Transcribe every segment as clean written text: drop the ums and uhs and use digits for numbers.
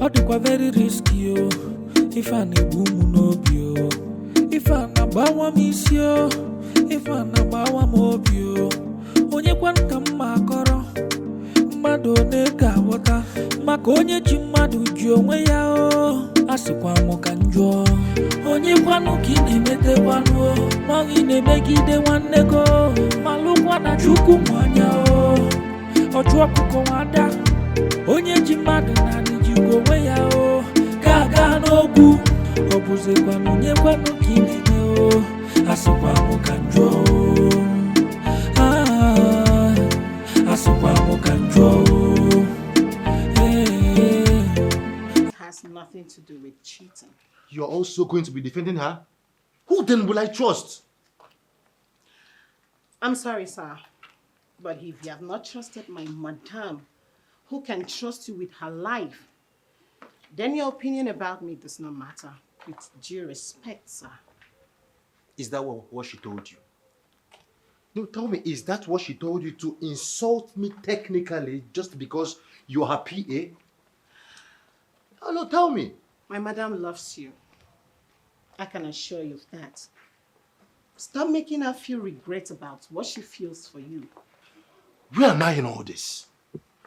Odikwa very risky, oh. If I need boom no bio. If I na bawa misio. If I na bawa mobio. Onye kwan kama koro. Mado nega wata. Maka onye ji mmadụ ji onwe ya o. Asịkwa m ka njọ. Onye kwanu ka ị na-emete kwanu o. Ma ị na-emegide nwanne go. Malụkwa na Chukwu nwanya o. Ọchụ ọkụkọ nwada. Onye ji mmadụ na ji onwe ya o. Ga-aga n'okwu. Ọ bụzikwa na onye kwanu ka ị na-eme o. Asịkwa m ka njọ o. Asịkwa m ka njọ o. Nothing to do with cheating. You're also going to be defending her? Who then will I trust? I'm sorry, sir. But if you have not trusted my madam, who can trust you with her life, then your opinion about me does not matter. With due respect, sir. Is that what she told you? No, tell me, is that what she told you, to insult me technically just because you're her PA? Oh, no, tell me. My madam loves you. I can assure you of that. Stop making her feel regret about what she feels for you. Where am I in all this?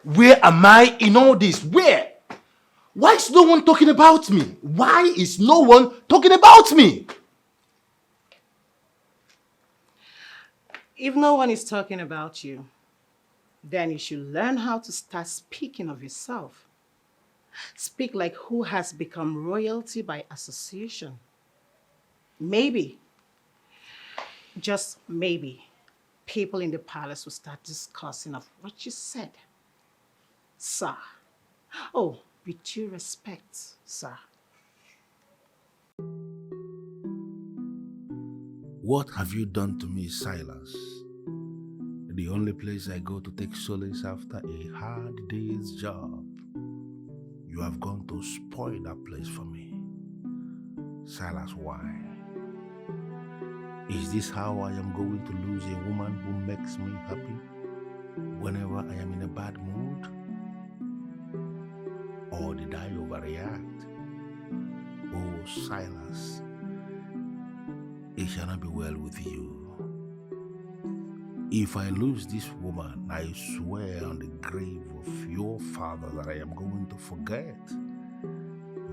Where am I in all this? Where? Why is no one talking about me? Why is no one talking about me? If no one is talking about you, then you should learn how to start speaking of yourself. Speak like who has become royalty by association. Maybe, just maybe, people in the palace will start discussing of what you said. Sir. Oh, with due respect, sir. What have you done to me, Silas? The only place I go to take solace after a hard day's job. You have gone to spoil that place for me. Silas, why? Is this how I am going to lose a woman who makes me happy whenever I am in a bad mood? Or did I overreact? Oh, Silas, it shall not be well with you. If I lose this woman, I swear on the grave of your father that I am going to forget.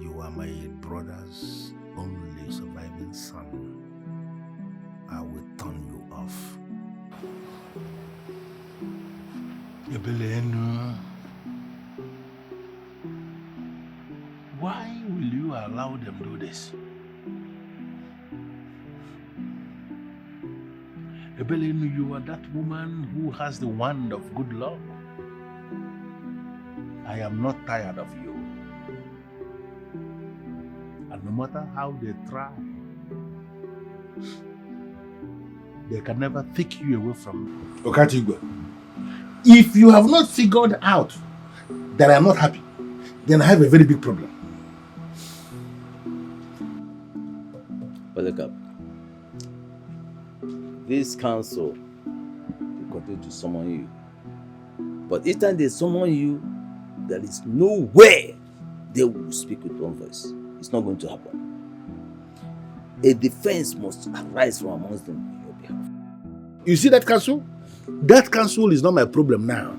You are my brother's only surviving son. I will turn you off. Ebelenu, why will you allow them do this? Ebelenu, you are that woman who has the wand of good luck. I am not tired of you. And no matter how they try, they can never take you away from me. Okay, Igwe. If you have not figured out that I am not happy, then I have a very big problem. Polycap, this counsel will continue to summon you. But each time they summon you, there is no way they will speak with one voice. It's not going to happen. A defense must arise from amongst them on your behalf. You see that counsel? That counsel is not my problem now.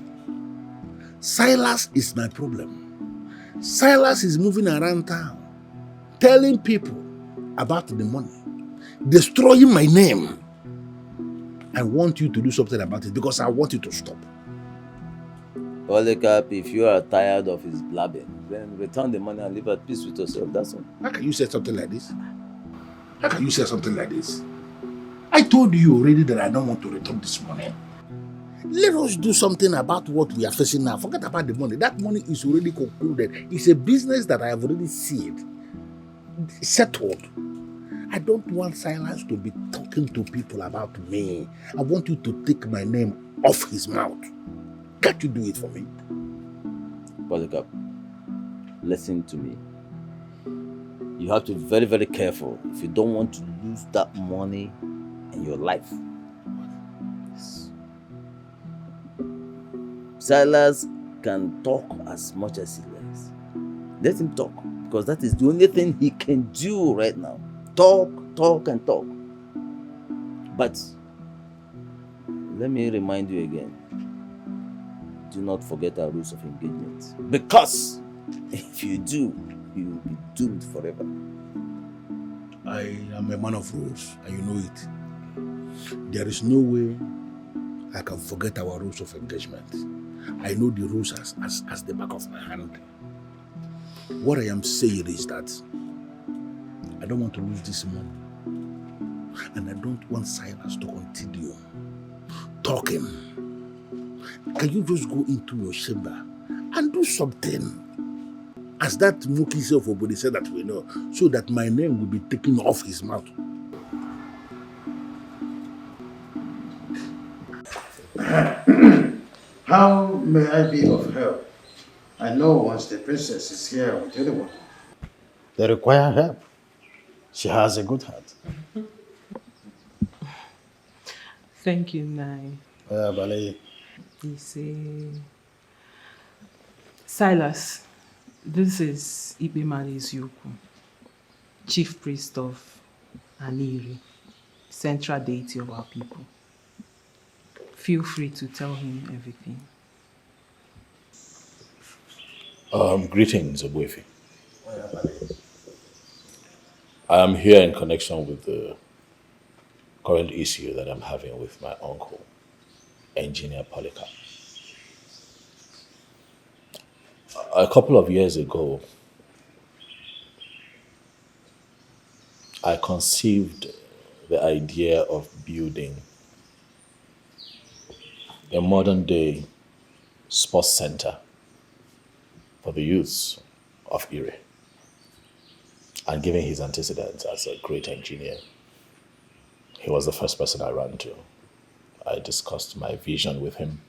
Silas is my problem. Silas is moving around town, telling people about the money, destroying my name. I want you to do something about it because I want you to stop. Polycap, if you are tired of his blabbing, then return the money and live at peace with yourself. That's all. How can you say something like this? How can you say something like this? I told you already that I don't want to return this money. Let us do something about what we are facing now. Forget about the money. That money is already concluded. It's a business that I have already settled. I don't want Silas to be talking to people about me. I want you to take my name off his mouth. Can't you do it for me? Polycap, listen to me. You have to be very, very careful if you don't want to lose that money in your life. Yes. Silas can talk as much as he likes. Let him talk, because that is the only thing he can do right now. Talk, talk, and talk. But let me remind you again, do not forget our rules of engagement. Because if you do, you will be doomed forever. I am a man of rules, and you know it. There is no way I can forget our rules of engagement. I know the rules as the back of my hand. What I am saying is that I don't want to lose this money. And I don't want Silas to continue talking. Can you just go into your chamber and do something? As that Mookie self-obody said that we know, so that my name will be taken off his mouth. How may I be of help? I know once the princess is here with anyone, they require help. She has a good heart. Thank you, Nai. You see, Silas, this is Igwe Yuku, chief priest of Aniri, central deity of our people. Feel free to tell him everything. Greetings, Obuefi. I am here in connection with the current issue that I'm having with my uncle, engineer Polycap. A couple of years ago, I conceived the idea of building a modern-day sports center for the youths of Ire. And given his antecedents as a great engineer, he was the first person I ran to. I discussed my vision with him.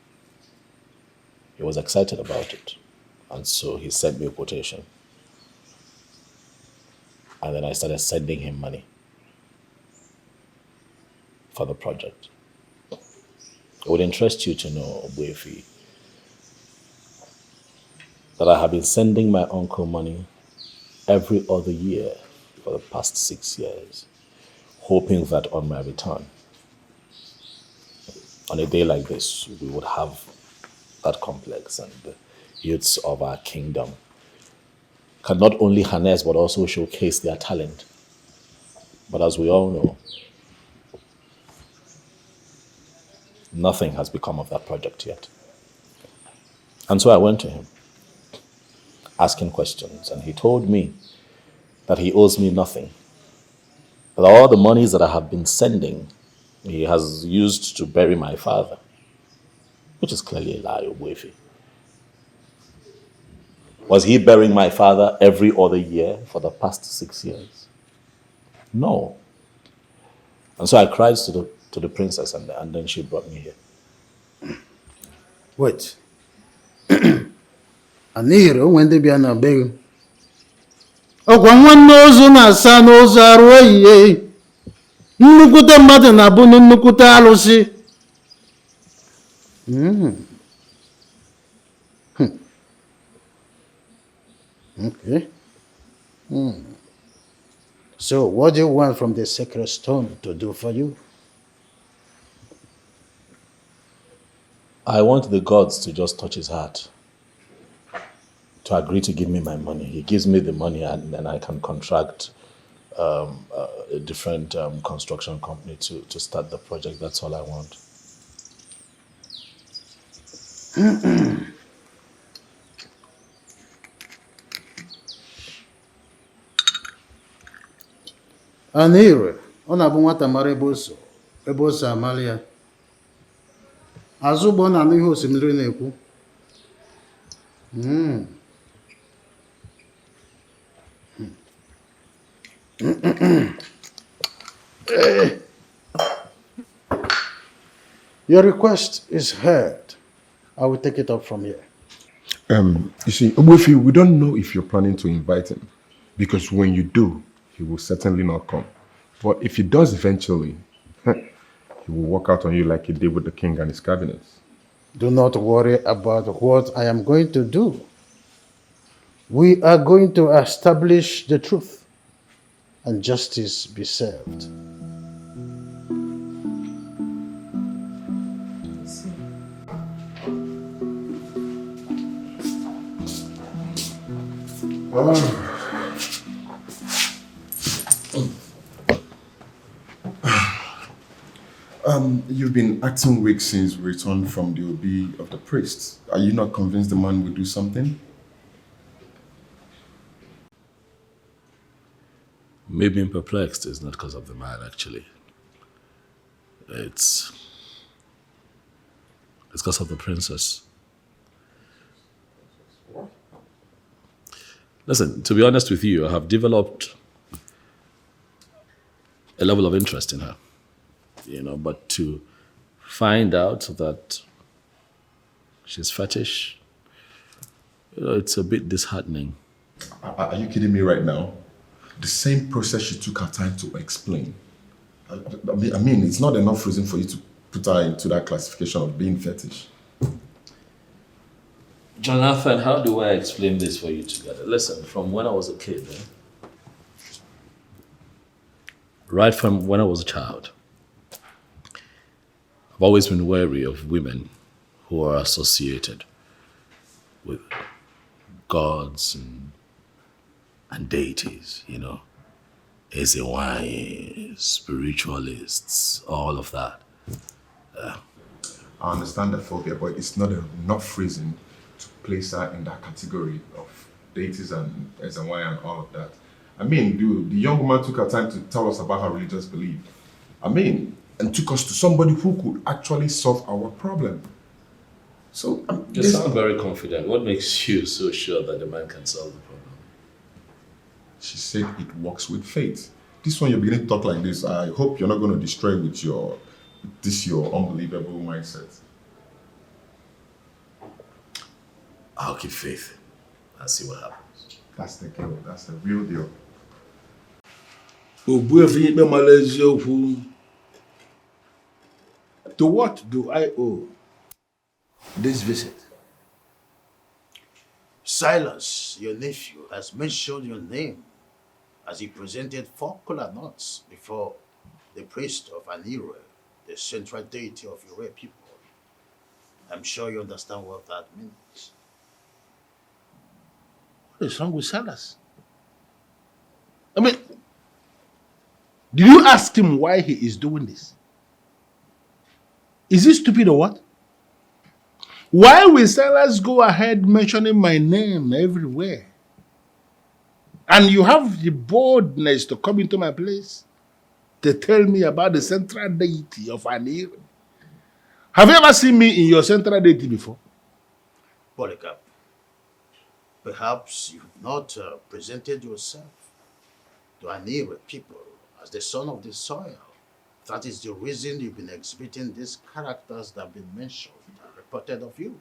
He was excited about it. And so he sent me a quotation. And then I started sending him money for the project. It would interest you to know, Obuefi, that I have been sending my uncle money every other year for the past 6 years, hoping that on my return, on a day like this, we would have that complex and the youths of our kingdom can not only harness but also showcase their talent. But as we all know, nothing has become of that project yet. And so I went to him, asking questions, and he told me that he owes me nothing. That all the monies that I have been sending, he has used to bury my father, which is clearly a lie, Obuefi. Was he burying my father every other year for the past 6 years? No. And so I cried to the princess, and then she brought me here. Wait. Aniro when they be an abeg. One knows on a son knows our way. Nukuta mother Nabunu Nukuta Alosi. Okay. So what do you want from the sacred stone to do for you? I want the gods to just touch his heart, to agree to give me my money. He gives me the money, and then I can contract a different construction company to start the project. That's all I want. Anire, on a bonata mareboso, ebosa amalia. Azubon and Niho Similineku. Your request is heard. I will take it up from here. You see, Obuefi, we don't know if you're planning to invite him, because when you do, he will certainly not come. But if he does eventually, he will walk out on you like he did with the king and his cabinet. Do not worry about what I am going to do. We are going to establish the truth and justice be served. You've been acting weak since we returned from the OB of the priest. Are you not convinced the man will do something? Me being perplexed is not because of the man, actually. It's because of the princess. Listen, to be honest with you, I have developed a level of interest in her. But to find out that she's fetish, it's a bit disheartening. Are you kidding me right now? The same process she took her time to explain. I mean, it's not enough reason for you to put her into that classification of being fetish. Jonathan, how do I explain this for you together? Listen, from when I was a kid, right from when I was a child, I've always been wary of women who are associated with gods and deities, Ezewai, spiritualists, all of that. I understand the phobia, but it's not enough reason to place her in that category of deities and Ezewai and all of that. I mean, the young woman took her time to tell us about her religious belief. And took us to somebody who could actually solve our problem. So you sound very confident. What makes you so sure that the man can solve the problem? She said it works with faith. This one you're beginning to talk like this. I hope you're not going to destroy with your unbelievable mindset. I'll keep faith and see what happens. That's the deal. That's the real deal. To what do I owe this visit? Silas, your nephew, has mentioned your name as he presented 4 kola nuts before the priest of Igwe, the central deity of your people. I'm sure you understand what that means. What is wrong with Silas? Did you ask him why he is doing this? Is he stupid or what? Why will Silas go ahead mentioning my name everywhere? And you have the boldness to come into my place to tell me about the central deity of Igwe. Have you ever seen me in your central deity before? Polycap, perhaps you have not presented yourself to Igwe people as the son of the soil. That is the reason you've been exhibiting these characters that have been mentioned and reported of you.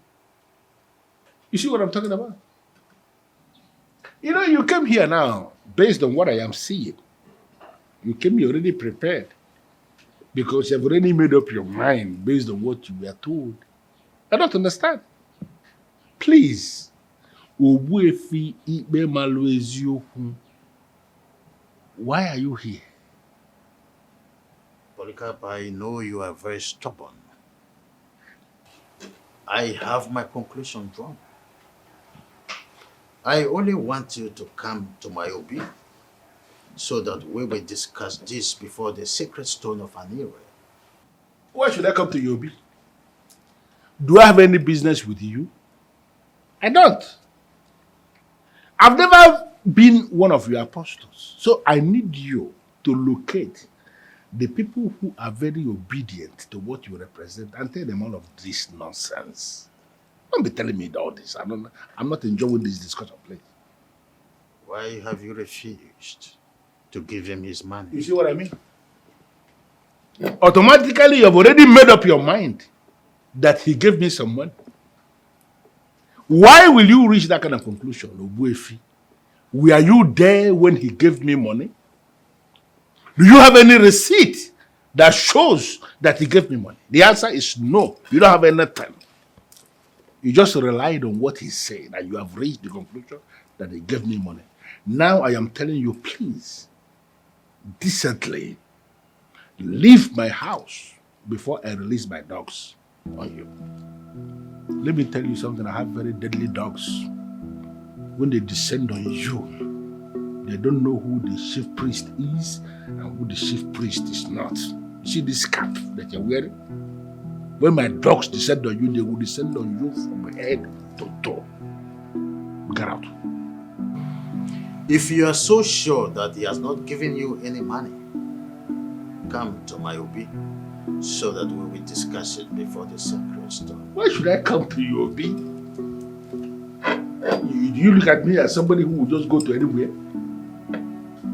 You see what I'm talking about? You came here now based on what I am seeing. You came here already prepared because you've already made up your mind based on what you were told. I don't understand. Please, why are you here? Polycap, I know you are very stubborn. I have my conclusion drawn. I only want you to come to my OB so that we will discuss this before the sacred stone of Igwe. Why should I come to your OB? Do I have any business with you? I don't. I've never been one of your apostles. So I need you to locate the people who are very obedient to what you represent and tell them all of this nonsense. Don't be telling me all this. I'm not enjoying this discussion, please. Why have you refused to give him his money? You see what I mean? Automatically, you've already made up your mind that he gave me some money. Why will you reach that kind of conclusion, Obuefi? Were you there when he gave me money? Do you have any receipt that shows that he gave me money? The answer is no. You don't have anything. You just relied on what he said and you have reached the conclusion that they gave me money. Now I am telling you, please, decently, leave my house before I release my dogs on you. Let me tell you something, I have very deadly dogs. When they descend on you, they don't know who the chief priest is and who the chief priest is not. See this cap that you're wearing? When my dogs descend on you, they will descend on you from head to toe. Get out. If you are so sure that he has not given you any money, come to my Obi so that we will discuss it before the sacred stone. Why should I come to you, Obi? Do you look at me as somebody who will just go to anywhere?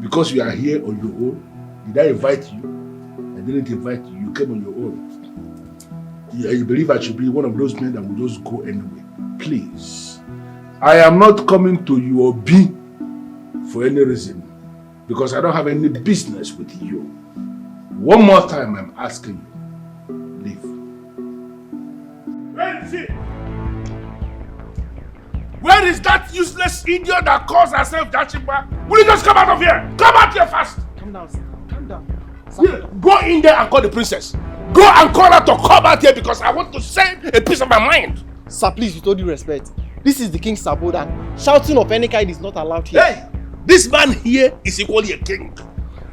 Because you are here on your own? Did I invite you? I didn't invite you. You came on your own. You believe I should be one of those men that will just go anywhere? Please. I am not coming to you, Obi, for any reason. Because I don't have any business with you. One more time I'm asking you. Leave. Where is he? Where is that useless idiot that calls herself Dachimba? Will you just come out of here? Come out here fast! Calm down, sir. Calm down. Yeah, go in there and call the princess. Go and call her to come out here because I want to save a piece of my mind. Sir, please, with all due respect, this is the king's abode and shouting of any kind is not allowed here. Hey, this man here is equally a king.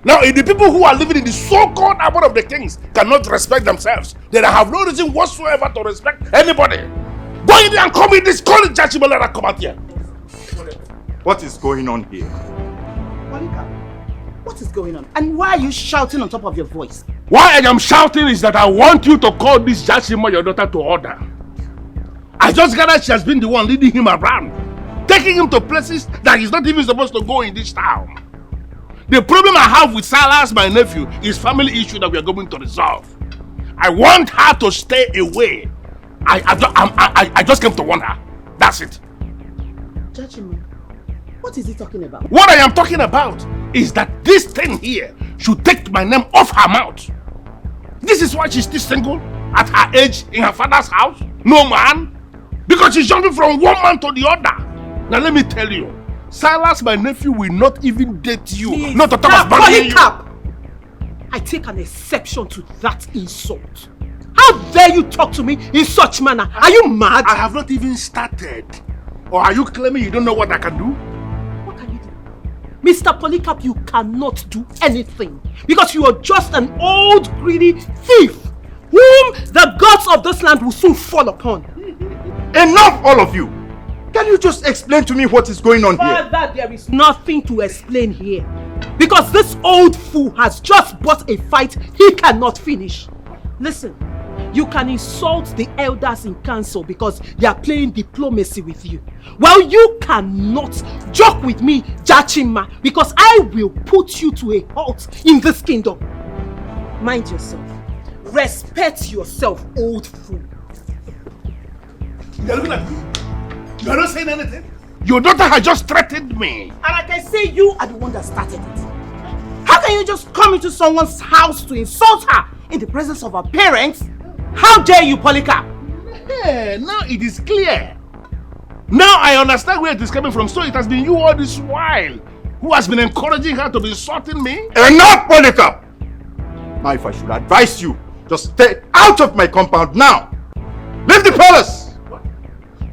Now, if the people who are living in the so-called abode of the kings cannot respect themselves, then I have no reason whatsoever to respect anybody. Go in there and call me this, call it Jachima, let her come out here. What is going on here? Polycap, what is going on? And why are you shouting on top of your voice? Why I am shouting is that I want you to call this Jachima, your daughter, to order. I just gathered she has been the one leading him around, taking him to places that he's not even supposed to go in this town. The problem I have with Silas, my nephew, is family issue that we are going to resolve. I want her to stay away. I just came to warn her. That's it. Jachima, what is he talking about? What I am talking about is that this thing here should take my name off her mouth. This is why she's still single at her age in her father's house. No man. Because she's jumping from one man to the other. Now let me tell you, Silas, my nephew, will not even date you. Please, not to talk about marrying you. Polycap! I take an exception to that insult. How dare you talk to me in such manner? Are you mad? I have not even started. Or are you claiming you don't know what I can do? What can you do? Mr. Polycap, you cannot do anything. Because you are just an old greedy thief whom the gods of this land will soon fall upon. Enough, all of you! Can you just explain to me what is going on here? Father, there is nothing to explain here. Because this old fool has just bought a fight he cannot finish. Listen, you can insult the elders in council because they are playing diplomacy with you. Well, you cannot joke with me, Jachima, because I will put you to a halt in this kingdom. Mind yourself. Respect yourself, old fool. You're looking at me. You're not saying anything. Your daughter has just threatened me. And I can say you are the one that started it. How can you just come into someone's house to insult her in the presence of her parents? How dare you, Polycap? Yeah, now it is clear. Now I understand where it is coming from. So it has been you all this while who has been encouraging her to be insulting me? Enough, Polycap! Now if I should advise you, just stay out of my compound now. Leave the palace!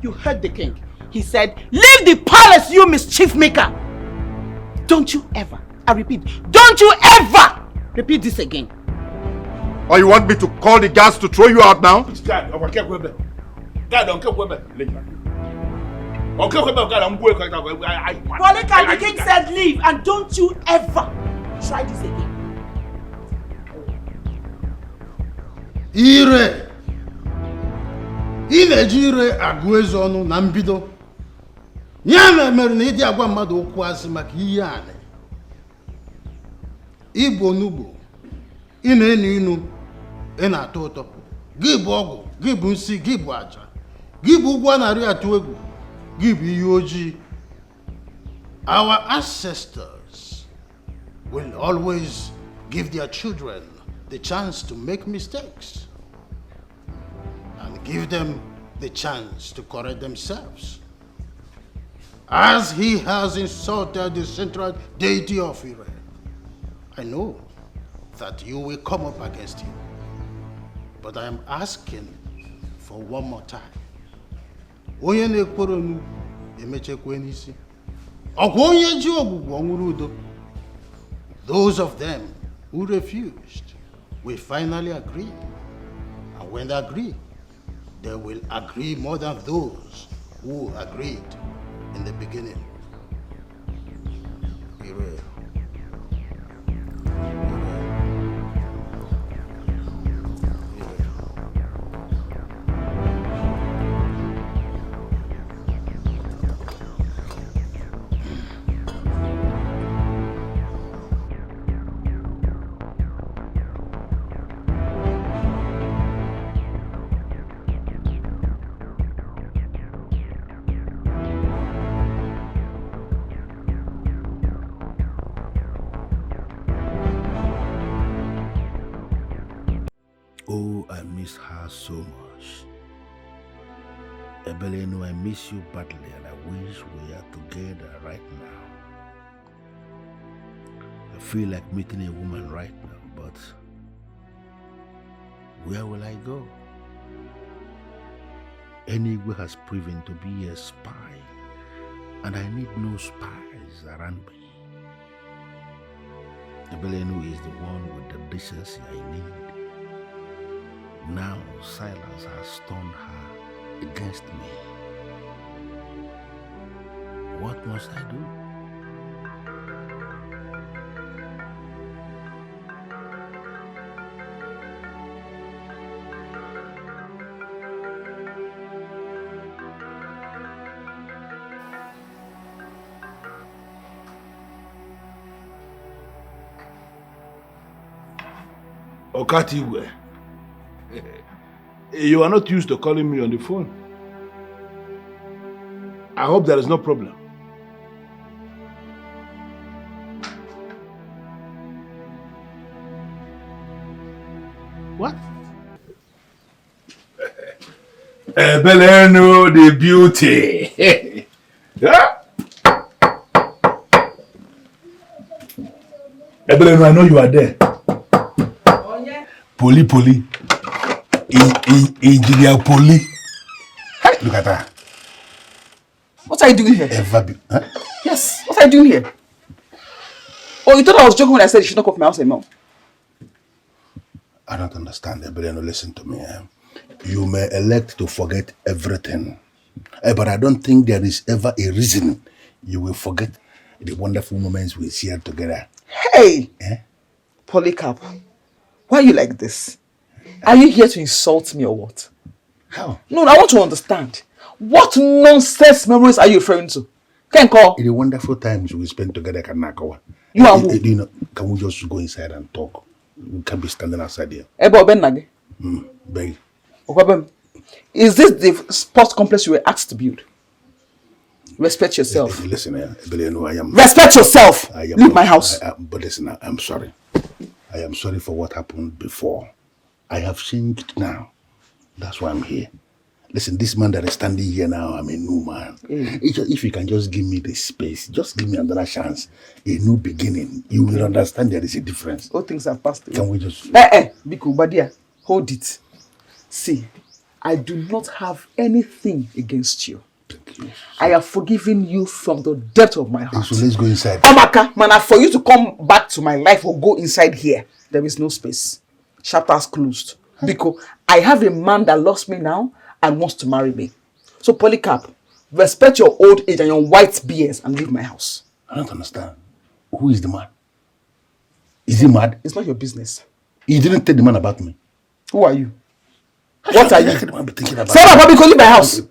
You heard the king. He said, leave the palace, you mischief maker. Don't you ever, I repeat, don't you ever repeat this again. Or you want me to call the guards to throw you out now? God, Polycap, the king said leave, and don't you ever try this again. Ire! Ị na-eji ire agụ eze ọnụ na mbido. Ya mere na ịdị agwa mmadụ okwu asị maka ihe anị. Igbo onugbo, ị na-enu inu, ị na-atọ ụtọ. Gị bụ ọgwụ, gị bụ nsị, gị bụ aja. Gị bụ ụgwọ narị atụ egwu, gị bụ ihe ojii. Our ancestors will always give their children the chance to make mistakes. And give them the chance to correct themselves. as he has insulted the central deity of Ire. I know that you will come up against him, but I am asking for one more time. Onye na-ekporo nu emechekwe n'isi. Ọkwa onye ji ogbugbu ọnwụrụ udo. Those of them who refused will finally agree. And when they agree, they will agree more than those who agreed in the beginning. Ire. Oh, I miss her so much. Ebelenu, I miss you badly and I wish we are together right now. I feel like meeting a woman right now, but where will I go? Igwe has proven to be a spy, and I need no spies around me. Ebelenu is the one with the decency I need. Now Silas has turned her against me. What must I do? Igwe, you are not used to calling me on the phone. I hope there is no problem. What? Beleno the beauty. Beleno, I know you are there. Poly. Engineer Poly. Hey, look at her. What are you doing here? Huh? Yes, what are you doing here? Oh, you thought I was joking when I said you should not come from my house anymore? I don't understand, Beleno. Listen to me. You may elect to forget everything, but I don't think there is ever a reason you will forget the wonderful moments we shared together. Hey! Polycap, why are you like this? Are you here to insult me or what? How? No, I want to understand. What nonsense memories are you referring to? Can call. The wonderful times we spent together, Kanakawa. You are who? You know, can we just go inside and talk? We can't be standing outside here. Beg. Is this the sports complex you were asked to build? Respect yourself. Listen, I am. Respect yourself. Leave my house. But listen, I'm sorry. I am sorry for what happened before. I have changed now. That's why I'm here. Listen, this man that is standing here now, I'm a new man. If you can just give me the space, just give me another chance, a new beginning, you will understand there is a difference. All things have passed away. Can we just... Biku, Badia, hold it. See, I do not have anything against you. Thank you. I have forgiven you from the depth of my heart. So let's go inside. Amaka, man, for you to come back to my life or go inside here, there is no space. Chapters closed. Because I have a man that loves me now and wants to marry me. So Polycap, respect your old age and your white beards and leave my house. I don't understand. Who is the man? Is he mad? It's not your business. You didn't tell the man about me. Who are you? What are you? Say that, Bobby, leave my house.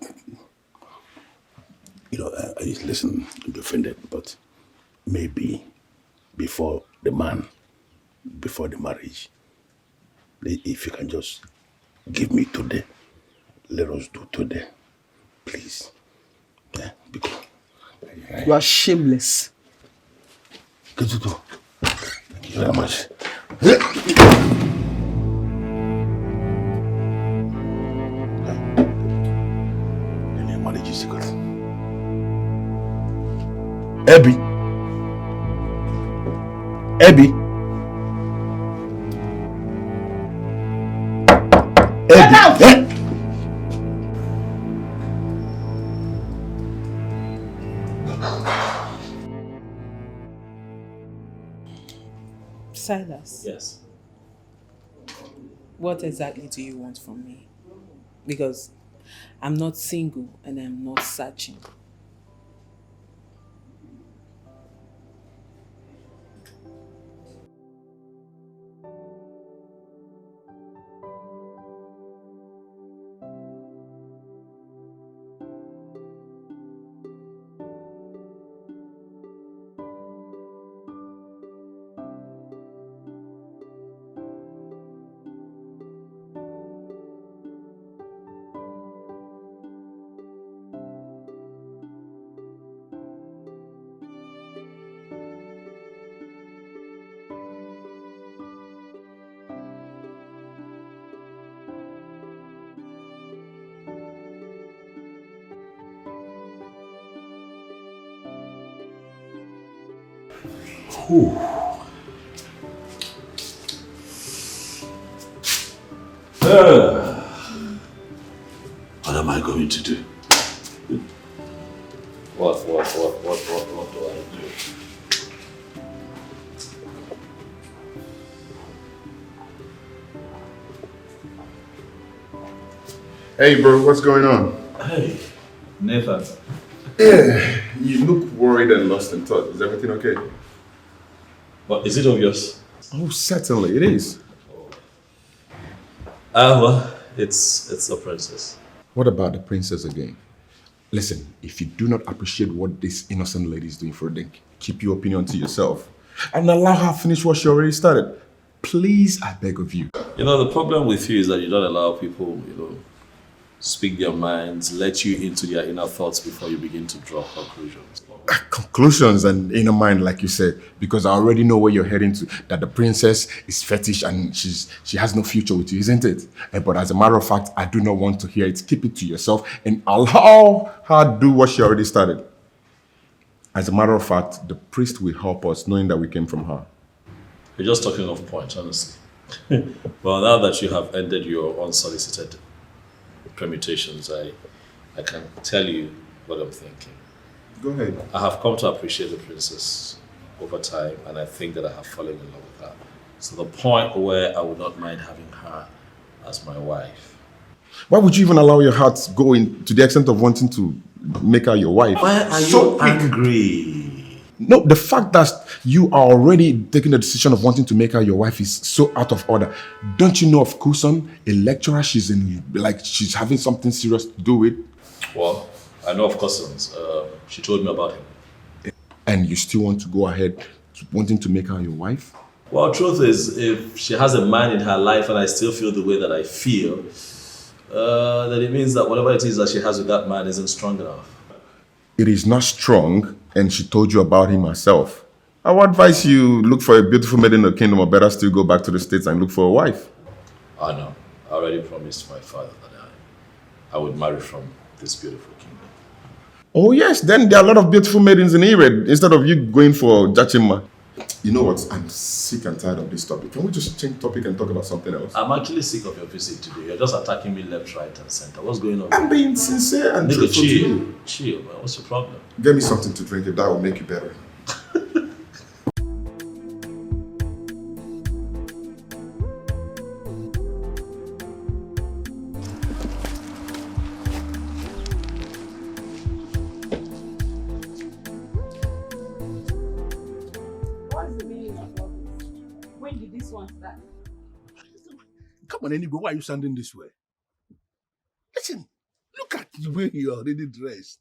You know, listen, I'm offended, but maybe before the marriage, if you can just give me today, let us do today, please. Yeah, because you are shameless. Good to do. Thank you very much. Let me manage your secret. Abby. Abby. Abby. Silas. Yes. What exactly do you want from me? Because I'm not single and I'm not searching. Whew. What am I going to do? What do I do? Hey, bro, what's going on? Hey, Nathan. Yeah, you look worried and lost in thought. Is everything okay? What, is it obvious? Oh, certainly, it is. Well, it's a princess. What about the princess again? Listen, if you do not appreciate what this innocent lady is doing for a drink, keep your opinion to yourself and allow her finish what she already started. Please, I beg of you. You know, the problem with you is that you don't allow people, speak their minds, let you into their inner thoughts before you begin to draw conclusions. Conclusions and inner mind, like you said, because I already know where you're heading to, that the princess is fetish and she has no future with you, isn't it? But as a matter of fact, I do not want to hear it. Keep it to yourself and allow her do what she already started. As a matter of fact, the priest will help us, knowing that we came from her. You're just talking off point, honestly. Well, now that you have ended your unsolicited permutations, I can tell you what I'm thinking. Go ahead. I have come to appreciate the princess over time, and I think that I have fallen in love with her. To the point where I would not mind having her as my wife. Why would you even allow your heart go to the extent of wanting to make her your wife? Why are you angry? No, the fact that you are already taking the decision of wanting to make her your wife is so out of order. Don't you know of Kusan, a lecturer she's having something serious to do with? Well, I know of Cousins. She told me about him. And you still want to go ahead wanting to make her your wife? Well, truth is, if she has a man in her life and I still feel the way that I feel, then it means that whatever it is that she has with that man isn't strong enough. It is not strong, and she told you about him herself. I would advise you look for a beautiful maiden in the kingdom, or better still go back to the States and look for a wife. I know. I already promised my father that I would marry from this beautiful kingdom. Oh yes, then there are a lot of beautiful maidens in Ired instead of you going for Jachima. You know what? I'm sick and tired of this topic. Can we just change topic and talk about something else? I'm actually sick of your visit today. You're just attacking me left, right, and center. What's going on? I'm being sincere and Nigga, truthful to you. Chill, man. What's your problem? Get me something to drink if that will make you better. Come on, Igwe, why are you standing this way? Listen, look at the way you're already dressed.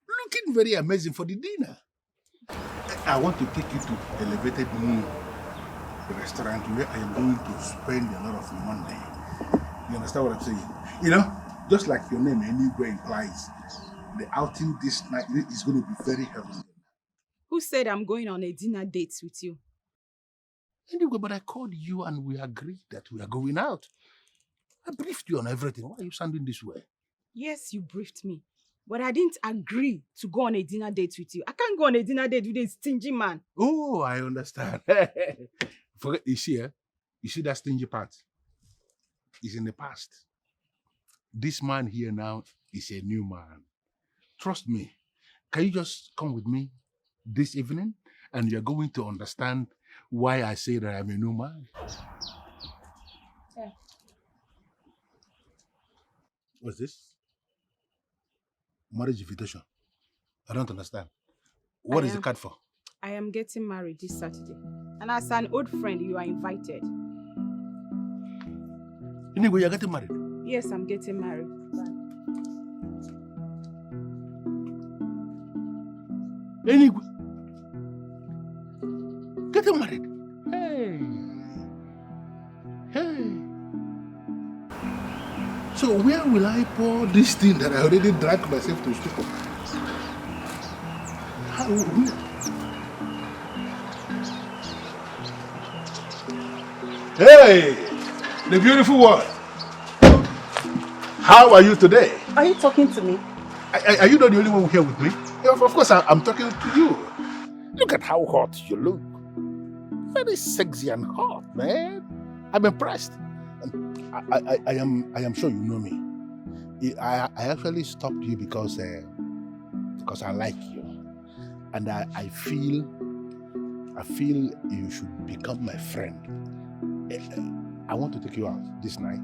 Looking very amazing for the dinner. I want to take you to Elevated Moon, the restaurant where I am going to spend a lot of money. You understand what I'm saying? You know, just like your name Igwe implies, the outing this night is going to be very heavenly. Who said I'm going on a dinner date with you? Anyway, but I called you and we agreed that we are going out. I briefed you on everything. Why are you standing this way? Yes, you briefed me. But I didn't agree to go on a dinner date with you. I can't go on a dinner date with a stingy man. Oh, I understand. Forget, you see, you see that stingy part? It's in the past. This man here now is a new man. Trust me. Can you just come with me this evening? And you're going to understand why I say that I'm a new man. Yeah. What's this? Marriage invitation. I don't understand. What is the card for? I am getting married this Saturday. And as an old friend, you are invited. Anyway, you're getting married? Yes, I'm getting married. Bye. Anyway. Getting married? Hey. So where will I pour this thing that I already drank myself to stupor? Hey, the beautiful one. How are you today? Are you talking to me? Are you not the only one here with me? Of course, I'm talking to you. Look at how hot you look. Very sexy and hot, man. I'm impressed. I am sure you know me. I actually stopped you because I like you, and I feel you should become my friend. I want to take you out this night.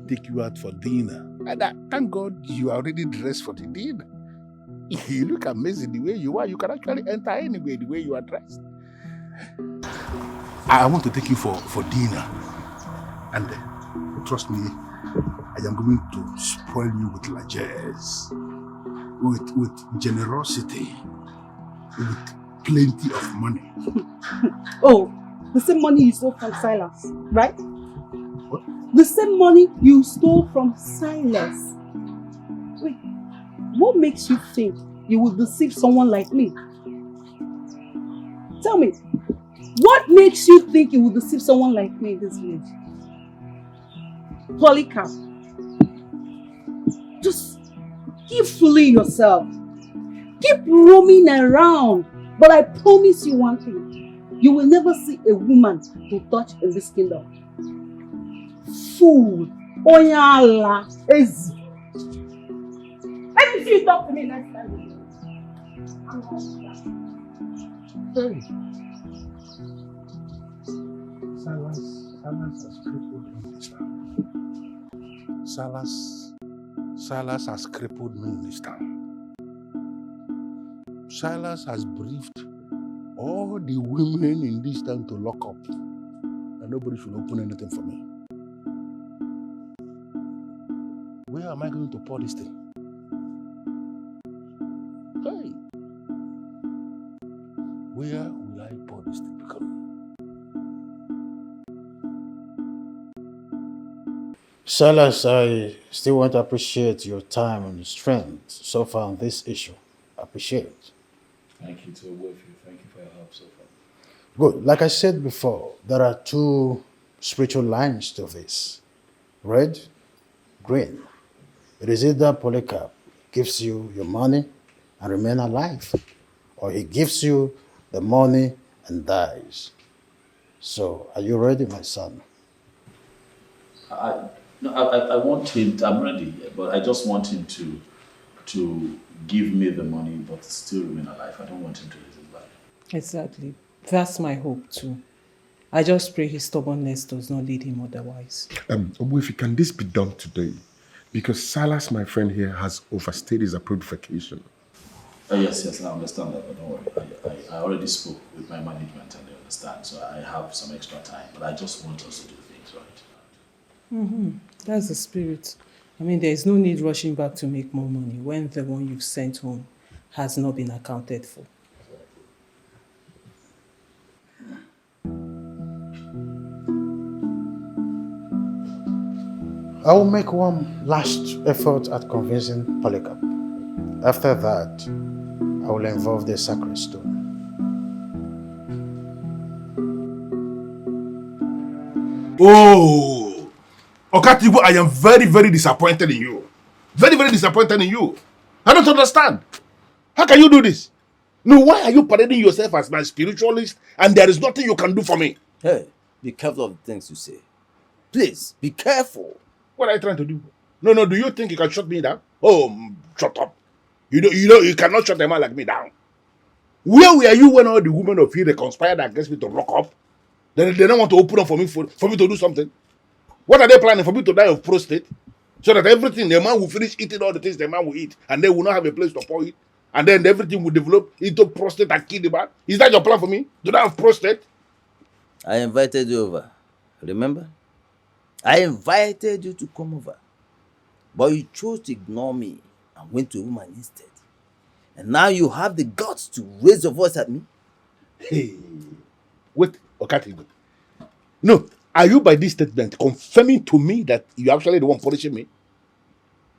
Take you out for dinner. And thank God you are already dressed for the dinner. You look amazing the way you are. You can actually enter anywhere the way you are dressed. I want to take you for dinner. And trust me, I am going to spoil you with largesse, with generosity, with plenty of money. Oh, the same money you stole from Silas, right? What? The same money you stole from Silas. Wait, what makes you think you would deceive someone like me? Tell me, what makes you think you would deceive someone like me in this village? Polycap, just keep fooling yourself. Keep roaming around. But I promise you one thing. You will never see a woman to touch in this kingdom. Fool. Oyala. Ezi. Let me see you talk to me next time. Hey. Silas has crippled me this time. Silas has crippled me in this town. Silas has briefed all the women in this town to lock up, and nobody should open anything for me. Where am I going to pour this thing? Hey, where will I pour this thing become? Silas, I still want to appreciate your time and strength so far on this issue. Appreciate it. Thank you to both of you. Thank you for your help so far. Good. Like I said before, there are two spiritual lines to this. Red, green. It is either Polycap gives you your money and remain alive, or he gives you the money and dies. So, are you ready, my son? I want him, I'm ready, but I just want him to give me the money but still remain alive. I don't want him to lose his life. Exactly. That's my hope too. I just pray his stubbornness does not lead him otherwise. If can this be done today? Because Silas, my friend here, has overstayed his approved vacation. Yes, I understand that, but don't worry. I already spoke with my management and they understand, so I have some extra time. But I just want us to do things right. That's the spirit. I mean, there is no need rushing back to make more money when the one you've sent home has not been accounted for. I will make one last effort at convincing Polycap. After that, I will involve the sacred stone. Oh! Okatibo, I am very, very disappointed in you. Very, very disappointed in you. I don't understand. How can you do this? No, why are you parading yourself as my spiritualist and there is nothing you can do for me? Hey, be careful of the things you say. Please, be careful. What are you trying to do? No, do you think you can shut me down? Oh, shut up. You cannot shut a man like me down. Where were you when all the women of Ire conspired against me to lock up? They don't want to open up for me to do something. What are they planning? For me to die of prostate? So that everything, the man will finish eating all the things the man will eat and they will not have a place to pour it. And then everything will develop into prostate and kill the man. Is that your plan for me? To die of prostate? I invited you over. Remember? I invited you to come over. But you chose to ignore me and went to a woman instead. And now you have the guts to raise your voice at me? Hey, wait, Occultic. No, are you by this statement confirming to me that you're actually the one punishing me?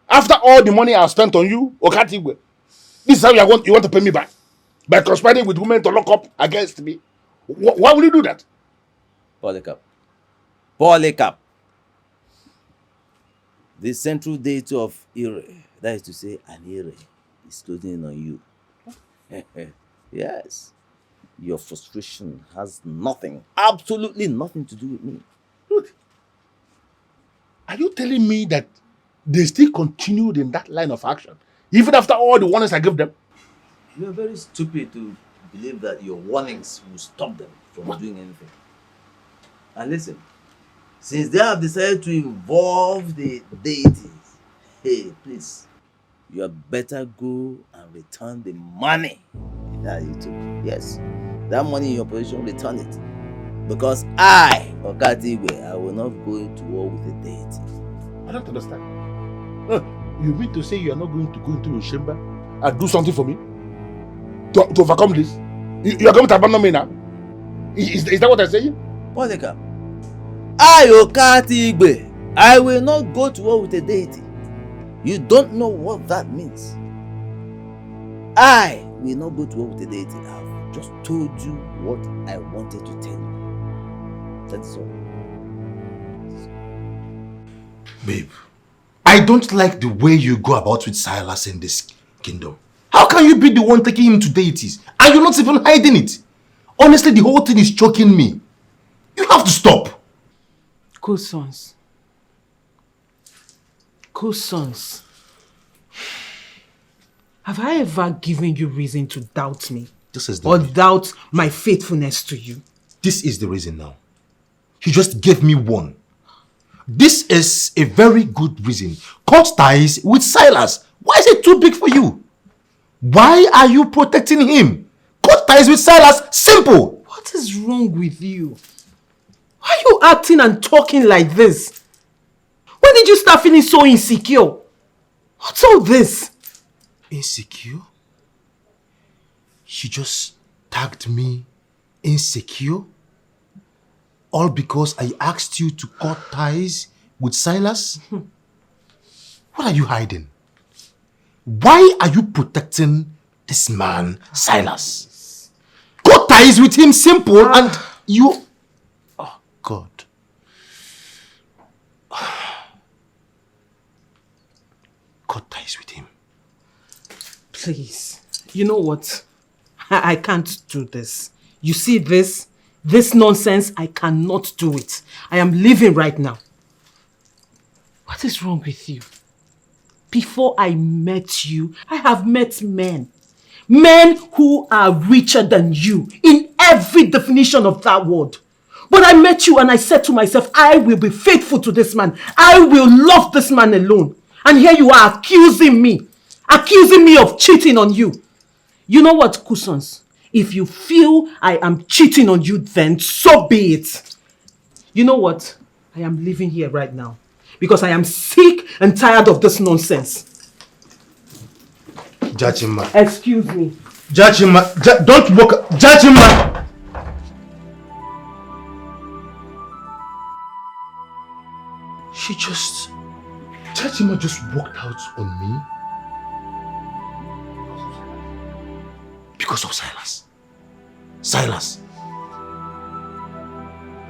After all the money I spent on you, Occultic, this is how you want to pay me back? By conspiring with women to lock up against me? Why will you do that? Polycap. The central deity of Ire, that is to say, an Ire, is closing in on you. Yes. Your frustration has nothing, absolutely nothing to do with me. Look, are you telling me that they still continued in that line of action, even after all the warnings I gave them? You are very stupid to believe that your warnings will stop them from doing anything. And listen, since they have decided to involve the deities, hey, please, you had better go and return the money that you took. Yes, that money in your position, return it. Because I, Igwe, I will not go into war with the deity. I don't understand. You mean to say you are not going to go into your chamber and do something for me? To overcome this? You are going to abandon me now? Is that what I'm saying? Polycap, I, Igwe, I will not go to war with the deity. You don't know what that means. I will not go to war with the deity. I've just told you what I wanted to tell you. That's all. Babe, I don't like the way you go about with Silas in this kingdom. How can you be the one taking him to deities and you're not even hiding it? Honestly, the whole thing is choking me. You have to stop. Cousins. Have I ever given you reason to doubt me? Or doubt my faithfulness to you? This is the reason now. You just gave me one. This is a very good reason. Cut ties with Silas. Why is it too big for you? Why are you protecting him? Cut ties with Silas. Simple. What is wrong with you? Why are you acting and talking like this? When did you start feeling so insecure? What's all this? Insecure? She just tagged me insecure? All because I asked you to cut ties with Silas? What are you hiding? Why are you protecting this man, Silas? Cut ties with him, simple, and you... Oh, God. Cut ties with him. Please, you know what? I can't do this. You see this nonsense, I cannot do it. I am leaving right now. What is wrong with you? Before I met you, I have met men. Men who are richer than you in every definition of that word. But I met you and I said to myself, I will be faithful to this man. I will love this man alone. And here you are accusing me of cheating on you. You know what, Cousins? If you feel I am cheating on you, then so be it. You know what? I am leaving here right now because I am sick and tired of this nonsense. Jachima. Excuse me. Jachima, don't walk. Jachima. Jachima just walked out on me because of Silas. Silas.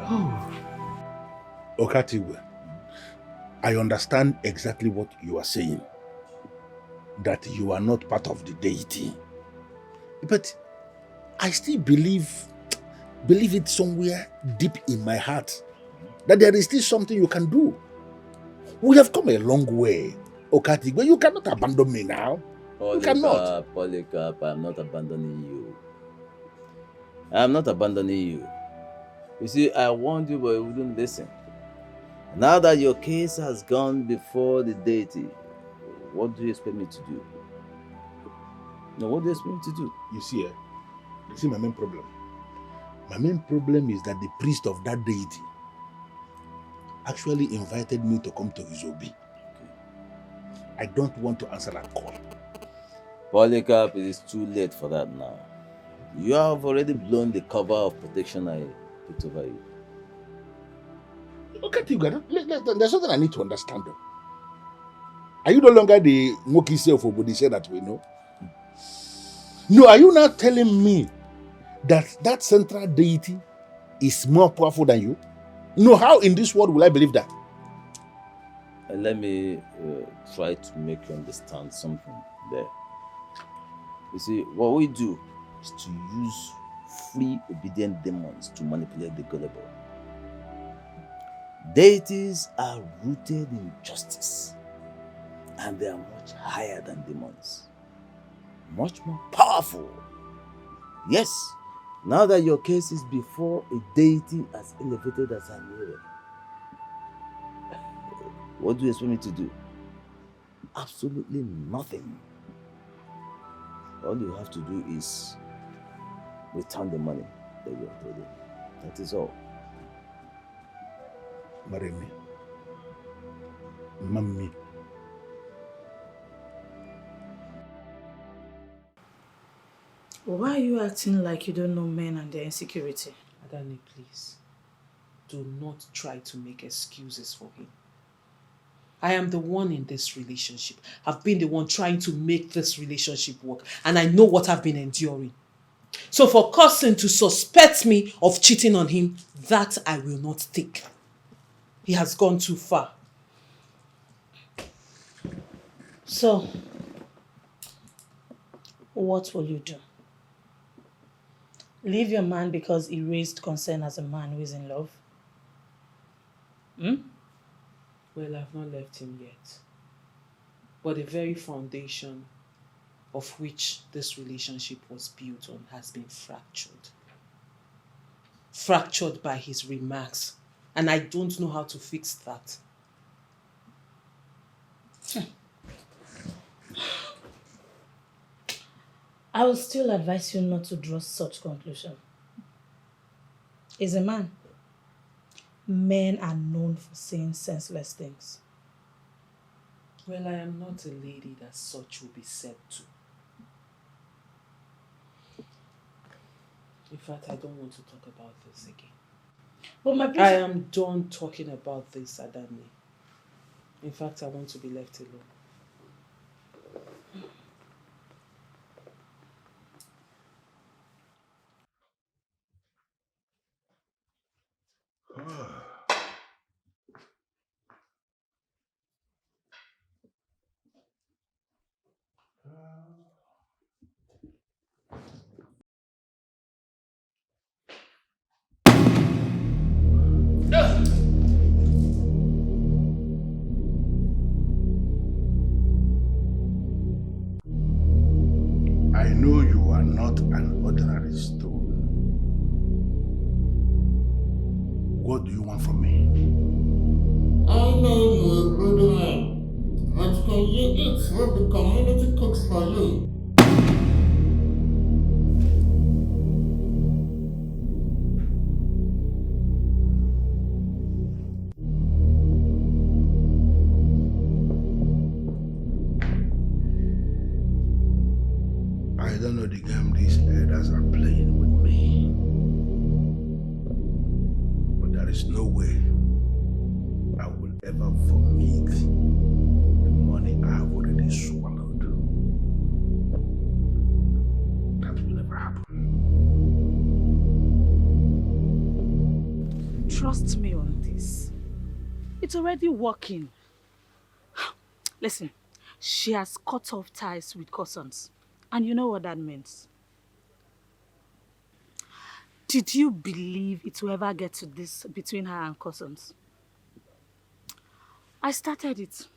Oh. Occultic, I understand exactly what you are saying. that you are not part of the deity. But I still believe it somewhere deep in my heart that there is still something you can do. We have come a long way, Okati, but you cannot abandon me now. You cannot. Polycap, I'm not abandoning you. I'm not abandoning you. You see, I warned you, but you wouldn't listen. Now that your case has gone before the deity, what do you expect me to do? No, what do you expect me to do? You see my main problem. My main problem is that the priest of that deity actually invited me to come to his obi. I don't want to answer that call. Polycap, it is too late for that now. You have already blown the cover of protection I put over you. Look at you, God. There's something I need to understand. Though. Are you no longer the Moki self of Bodhisattva that we know? No, are you now telling me that central deity is more powerful than you? No, how in this world will I believe that? Let me try to make you understand something there. You see, what we do is to use free obedient demons to manipulate the gullible. Deities are rooted in justice, and they are much higher than demons. Much more powerful. Yes, now that your case is before a deity as elevated as Anira, what do you expect me to do? Absolutely nothing. All you have to do is return the money that you have paid. That is all. Marry me. Mommy. Why are you acting like you don't know men and their insecurity? Adani, please. Do not try to make excuses for him. I am the one in this relationship. I've been the one trying to make this relationship work. And I know what I've been enduring. So for Cousin to suspect me of cheating on him, that I will not take. He has gone too far. So, what will you do? Leave your man because he raised concern as a man who is in love? Well, I've not left him yet. But the very foundation of which this relationship was built on has been fractured. Fractured by his remarks. And I don't know how to fix that. I will still advise you not to draw such conclusion. He's a man. Men are known for saying senseless things. Well, I am not a lady that such will be said to. In fact, I don't want to talk about this again. But I am done talking about this, Adani. In fact, I want to be left alone. I know you are not an ordinary stone. What do you want from me? I know you're a good man, but can you eat what the community cooks for you? I don't know the game these elders are playing with me. But there is no way I will ever vomit the money I have already swallowed. That will never happen. Trust me on this. It's already working. Listen, she has cut off ties with cousins. And you know what that means? Did you believe it will ever get to this between her and cousins? I started it,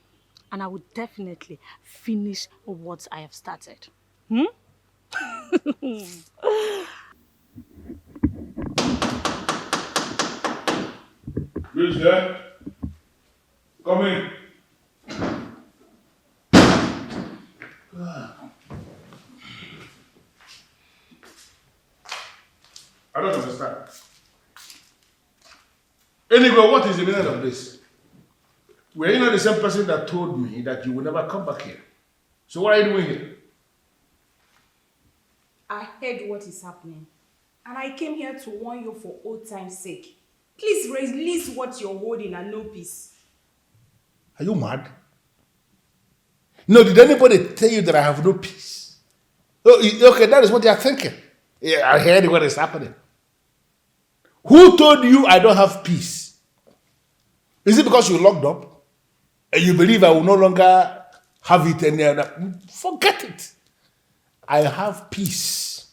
and I would definitely finish what I have started. Who's there? Come in. I don't understand. Anyway, what is the meaning of this? Were you not the same person that told me that you will never come back here? So what are you doing here? I heard what is happening, and I came here to warn you for old time's sake. Please release what you're holding and no peace. Are you mad? No, did anybody tell you that I have no peace? Oh, okay, that is what you are thinking. Yeah, I heard what is happening. Who told you I don't have peace? Is it because you locked up? And you believe I will no longer have it any other? Forget it. I have peace.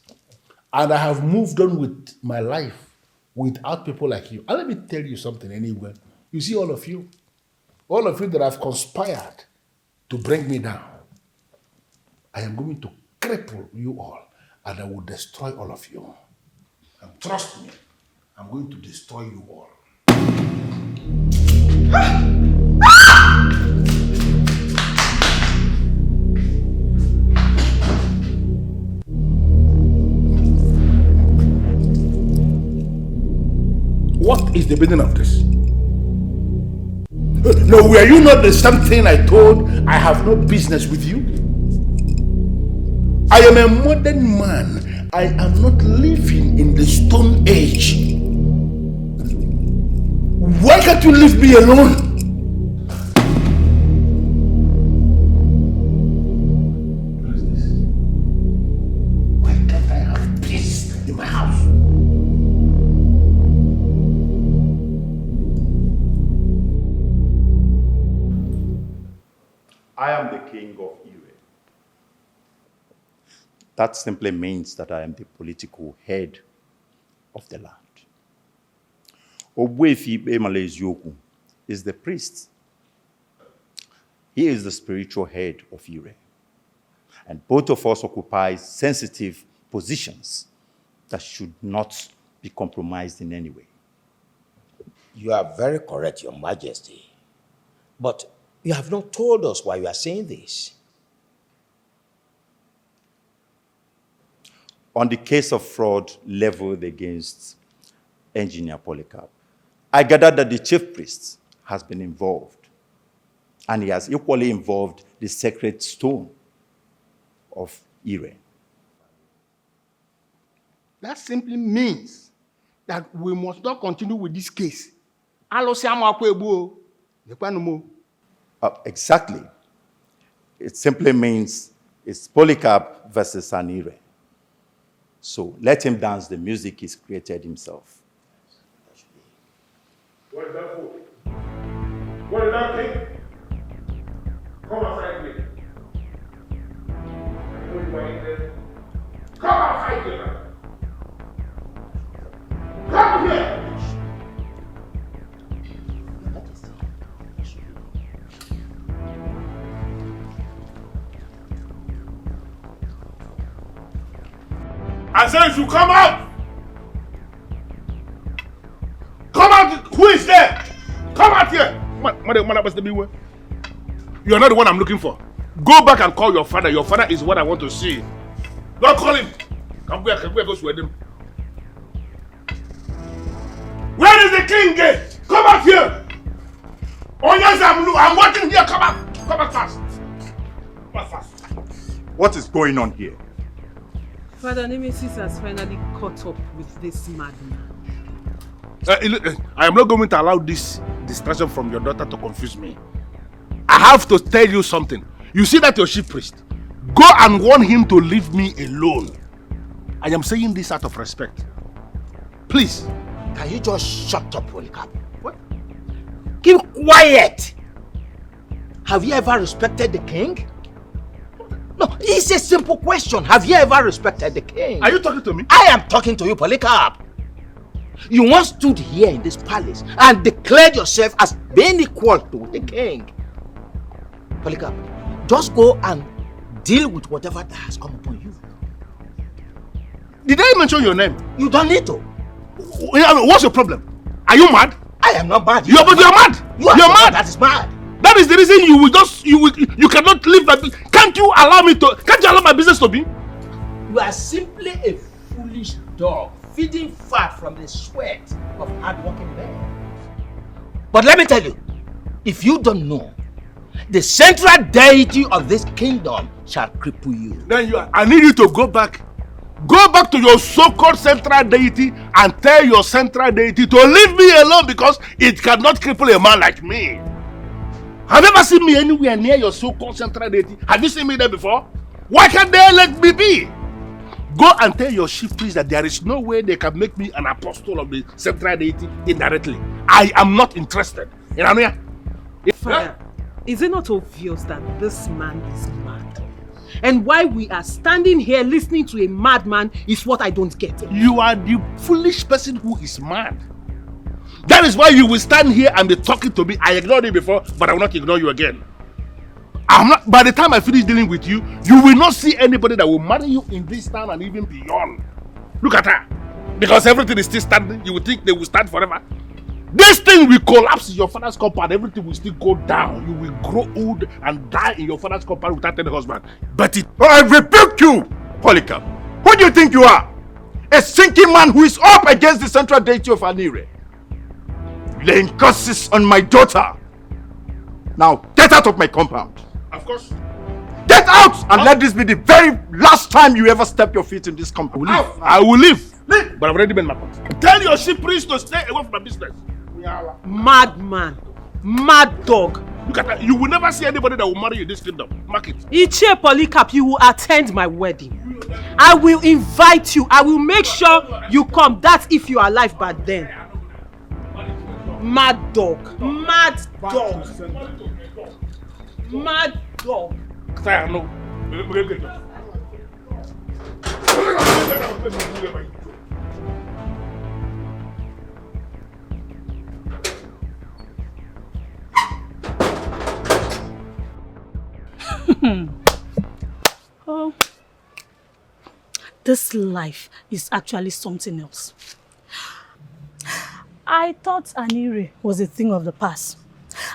And I have moved on with my life without people like you. And let me tell you something anyway. You see all of you that have conspired to bring me down, I am going to cripple you all and I will destroy all of you. And trust me, I'm going to destroy you all. What is the meaning of this? No, were you not the something I told I have no business with you? I am a modern man. I am not living in the Stone Age. Why can't you leave me alone? What is this? Why can't I have peace in my house? I am the king of Igwe. That simply means that I am the political head of the land. Ogbuefi Emale Ezioku is the priest. He is the spiritual head of Igwe. And both of us occupy sensitive positions that should not be compromised in any way. You are very correct, Your Majesty. But you have not told us why you are saying this. On the case of fraud leveled against Engineer Polycap, I gathered that the chief priest has been involved, and he has equally involved the sacred stone of Igwe. That simply means that we must not continue with this case. Exactly. It simply means it's Polycap versus an Igwe. So let him dance the music he's created himself. What is that for? What is that thing? Come outside here. I know you are in there. Come outside here. Come here. I said you should come out! Come out! Who is there? Come out here! You are not the one I'm looking for. Go back and call your father. Your father is what I want to see. Don't call him. Come back, go with him. Where is the king gate? Come out here! Oh yes, I'm watching here. Come out! Come out fast! Come out fast! What is going on here? Father Nemesis has finally caught up with this madman. I am not going to allow this distraction from your daughter to confuse me. I have to tell you something. You see that your chief priest? Go and warn him to leave me alone. I am saying this out of respect. Please. Can you just shut up, Polycap? What? Keep quiet! Have you ever respected the king? No, it's a simple question. Have you ever respected the king? Are you talking to me? I am talking to you, Polycap. You once stood here in this palace and declared yourself as being equal to the king. Polycap, just go and deal with whatever that has come upon you. Did I mention your name? You don't need to. What's your problem? Are you mad? I am not mad. You're mad. You are You're mad. mad. That is mad. That is the reason you cannot leave my business. Can't you allow my business to be? You are simply a foolish dog feeding fat from the sweat of hard-working men. But let me tell you, if you don't know, the central deity of this kingdom shall cripple you. Then I need you to go back. Go back to your so-called central deity and tell your central deity to leave me alone because it cannot cripple a man like me. Have you ever seen me anywhere near your so-called central deity? Have you seen me there before? Why can't they let me be? Go and tell your chief priest that there is no way they can make me an apostle of the central deity indirectly. I am not interested. You know what I mean? Father, is it not obvious that this man is mad? And why we are standing here listening to a madman is what I don't get. You are the foolish person who is mad. That is why you will stand here and be talking to me. I ignored you before, but I will not ignore you again. By the time I finish dealing with you, you will not see anybody that will marry you in this town and even beyond. Look at her. Because everything is still standing, you will think they will stand forever. This thing will collapse in your father's compound. Everything will still go down. You will grow old and die in your father's compound without any husband. But I rebuke you, Polycap. Who do you think you are? A sinking man who is up against the central deity of Anire. Laying curses on my daughter. Now, get out of my compound. Of course. Get out and let this be the very last time you ever step your feet in this compound. I will leave. But I've already made my point. Tell your chief priest to stay away from my business. Madman. Mad dog. Look at that. You will never see anybody that will marry you in this kingdom. Mark it. Ichie Polycap, you will attend my wedding. I will invite you. I will make sure you come. That's if you are alive by then. Mad dog. Mad dog. Mad dog. Oh, this life is actually something else. I thought Anire was a thing of the past.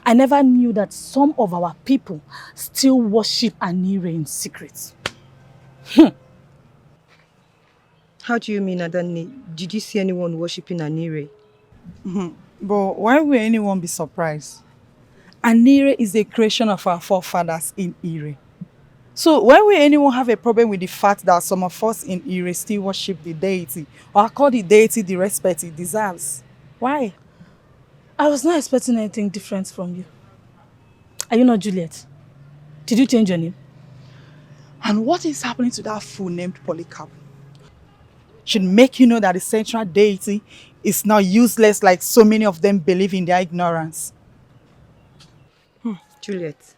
I never knew that some of our people still worship Anire in secret. How do you mean, Adani? Did you see anyone worshipping Anire? But why would anyone be surprised? Anire is a creation of our forefathers in Ire. So why would anyone have a problem with the fact that some of us in Ire still worship the deity or call the deity the respect it deserves? Why? I was not expecting anything different from you. Are you not Juliet? Did you change your name? And what is happening to that fool named Polycap? Should make you know that the central deity is now useless like so many of them believe in their ignorance. Juliet,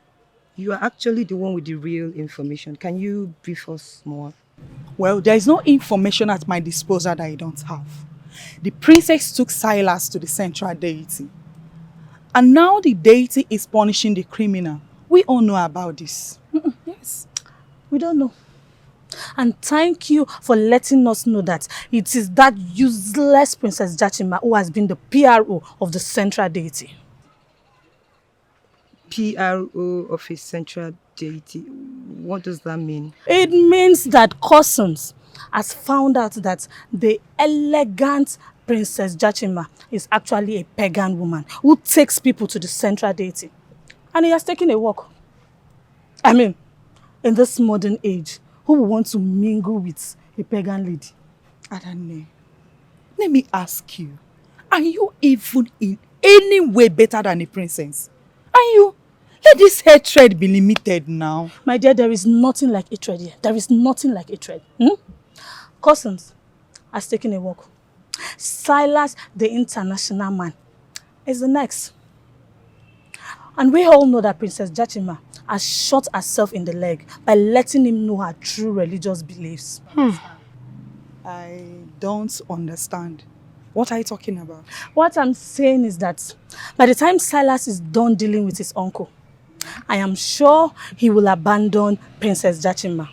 you are actually the one with the real information. Can you brief us more? Well, there is no information at my disposal that I don't have. The princess took Silas to the central deity. And now the deity is punishing the criminal. We all know about this. Yes, we don't know. And thank you for letting us know that it is that useless Princess Jachima who has been the PRO of the central deity. PRO of a central deity? What does that mean? It means that Cousins has found out that the elegant Princess Jachima is actually a pagan woman who takes people to the central deity. And he has taken a walk. I mean, in this modern age, who would want to mingle with a pagan lady? Adane, let me ask you, are you even in any way better than a princess? Are you? Let this hatred be limited now. My dear, there is nothing like hatred here. There is nothing like hatred. Cousins has taken a walk. Silas, the international man, is the next. And we all know that Princess Jachima has shot herself in the leg by letting him know her true religious beliefs. I don't understand. What are you talking about? What I'm saying is that by the time Silas is done dealing with his uncle, I am sure he will abandon Princess Jachima.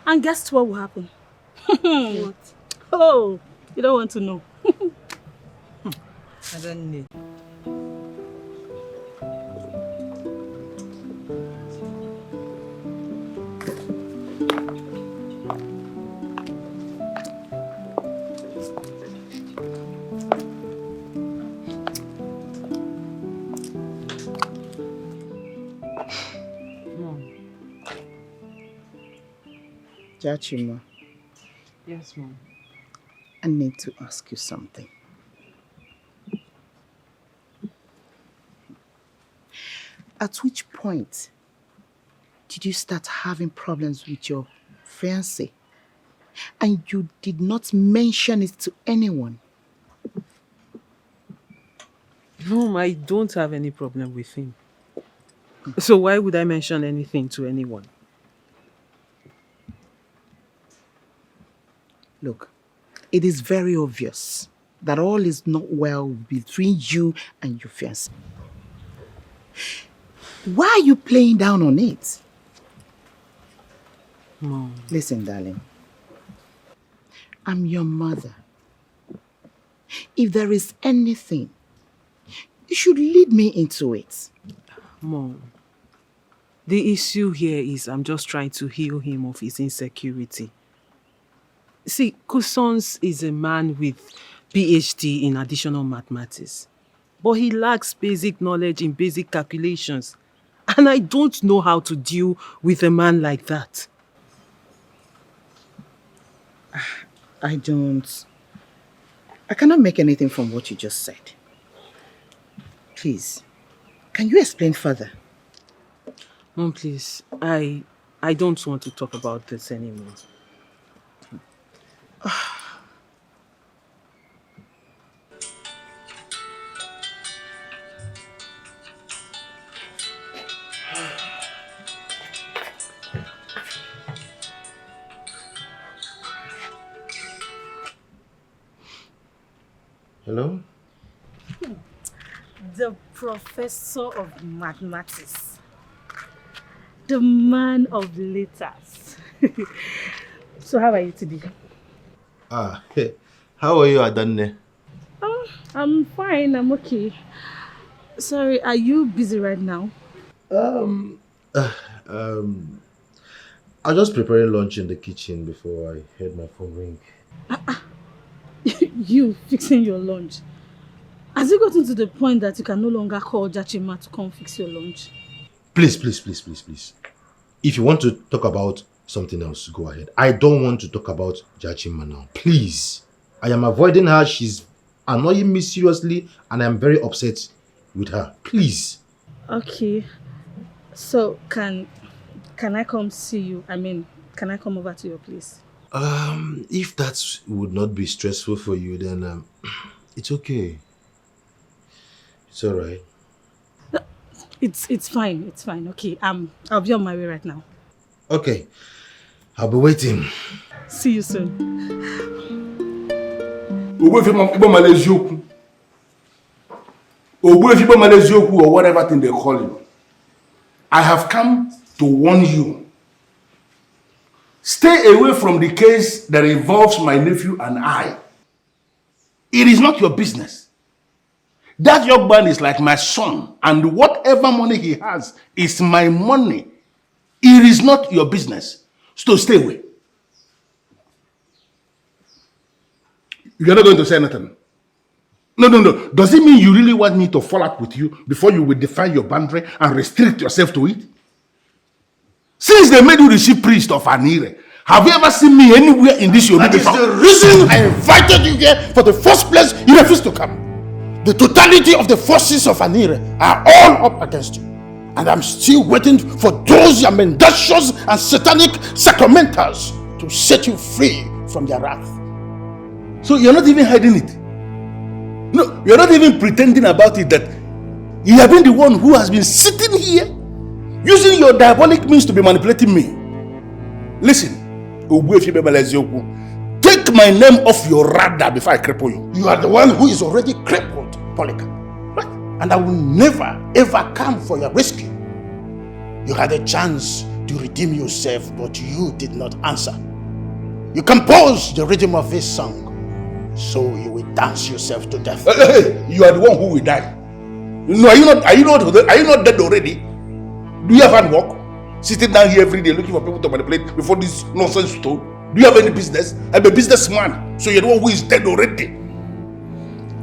And guess what will happen? What? Oh, you don't want to know. I don't know. Jachima, Yes, Mom. I need to ask you something. At which point did you start having problems with your fiancé? And you did not mention it to anyone? Mom, I don't have any problem with him. So why would I mention anything to anyone? Look, it is very obvious that all is not well between you and your fiancé. Why are you playing down on it? Mom. Listen, darling. I'm your mother. If there is anything, you should lead me into it. Mom, the issue here is I'm just trying to heal him of his insecurity. See, Kusons is a man with PhD in additional mathematics, but he lacks basic knowledge in basic calculations. And I don't know how to deal with a man like that. I cannot make anything from what you just said. Please, can you explain further? Mom, please, I don't want to talk about this anymore. Hello? The professor of mathematics. The man of letters. So how are you today? How are you, Adanne? Oh, I'm fine, I'm okay. Sorry, are you busy right now? I was just preparing lunch in the kitchen before I heard my phone ring. You fixing your lunch? Has it gotten to the point that you can no longer call Jachima to come fix your lunch? Please. If you want to talk about something else, go ahead. I don't want to talk about Jachima now. Please. I am avoiding her. She's annoying me seriously and I'm very upset with her. Please. Okay. So, can I come see you? I mean, can I come over to your place? If that would not be stressful for you, then it's okay. It's all right. It's fine. It's fine. Okay. I'll be on my way right now. Okay. I'll be waiting. See you soon. Or whatever thing they call you. I have come to warn you. Stay away from the case that involves my nephew and I. It is not your business. That young man is like my son, and whatever money he has is my money. It is not your business. So stay away. You're not going to say anything. No. Does it mean you really want me to fall out with you before you will define your boundary and restrict yourself to it? Since they made you the chief priest of Anire, have you ever seen me anywhere in this Yoruba? That is the reason I invited you here. For the first place, you refused to come. The totality of the forces of Anire are all up against you. And I'm still waiting for those your mendacious and satanic sacramentals to set you free from their wrath. So you're not even hiding it. No, you're not even pretending about it that you have been the one who has been sitting here using your diabolic means to be manipulating me. Listen, take my name off your radar before I cripple you. You are the one who is already crippled, Polycap. Right? And I will never ever come for your rescue. You had a chance to redeem yourself, but you did not answer. You composed the rhythm of this song, so you will dance yourself to death. Hey, you are the one who will die. No, are you not dead already? Do you have hand work? Sitting down here every day looking for people to manipulate before this nonsense stone? Do you have any business? I'm a businessman, so you're the one who is dead already.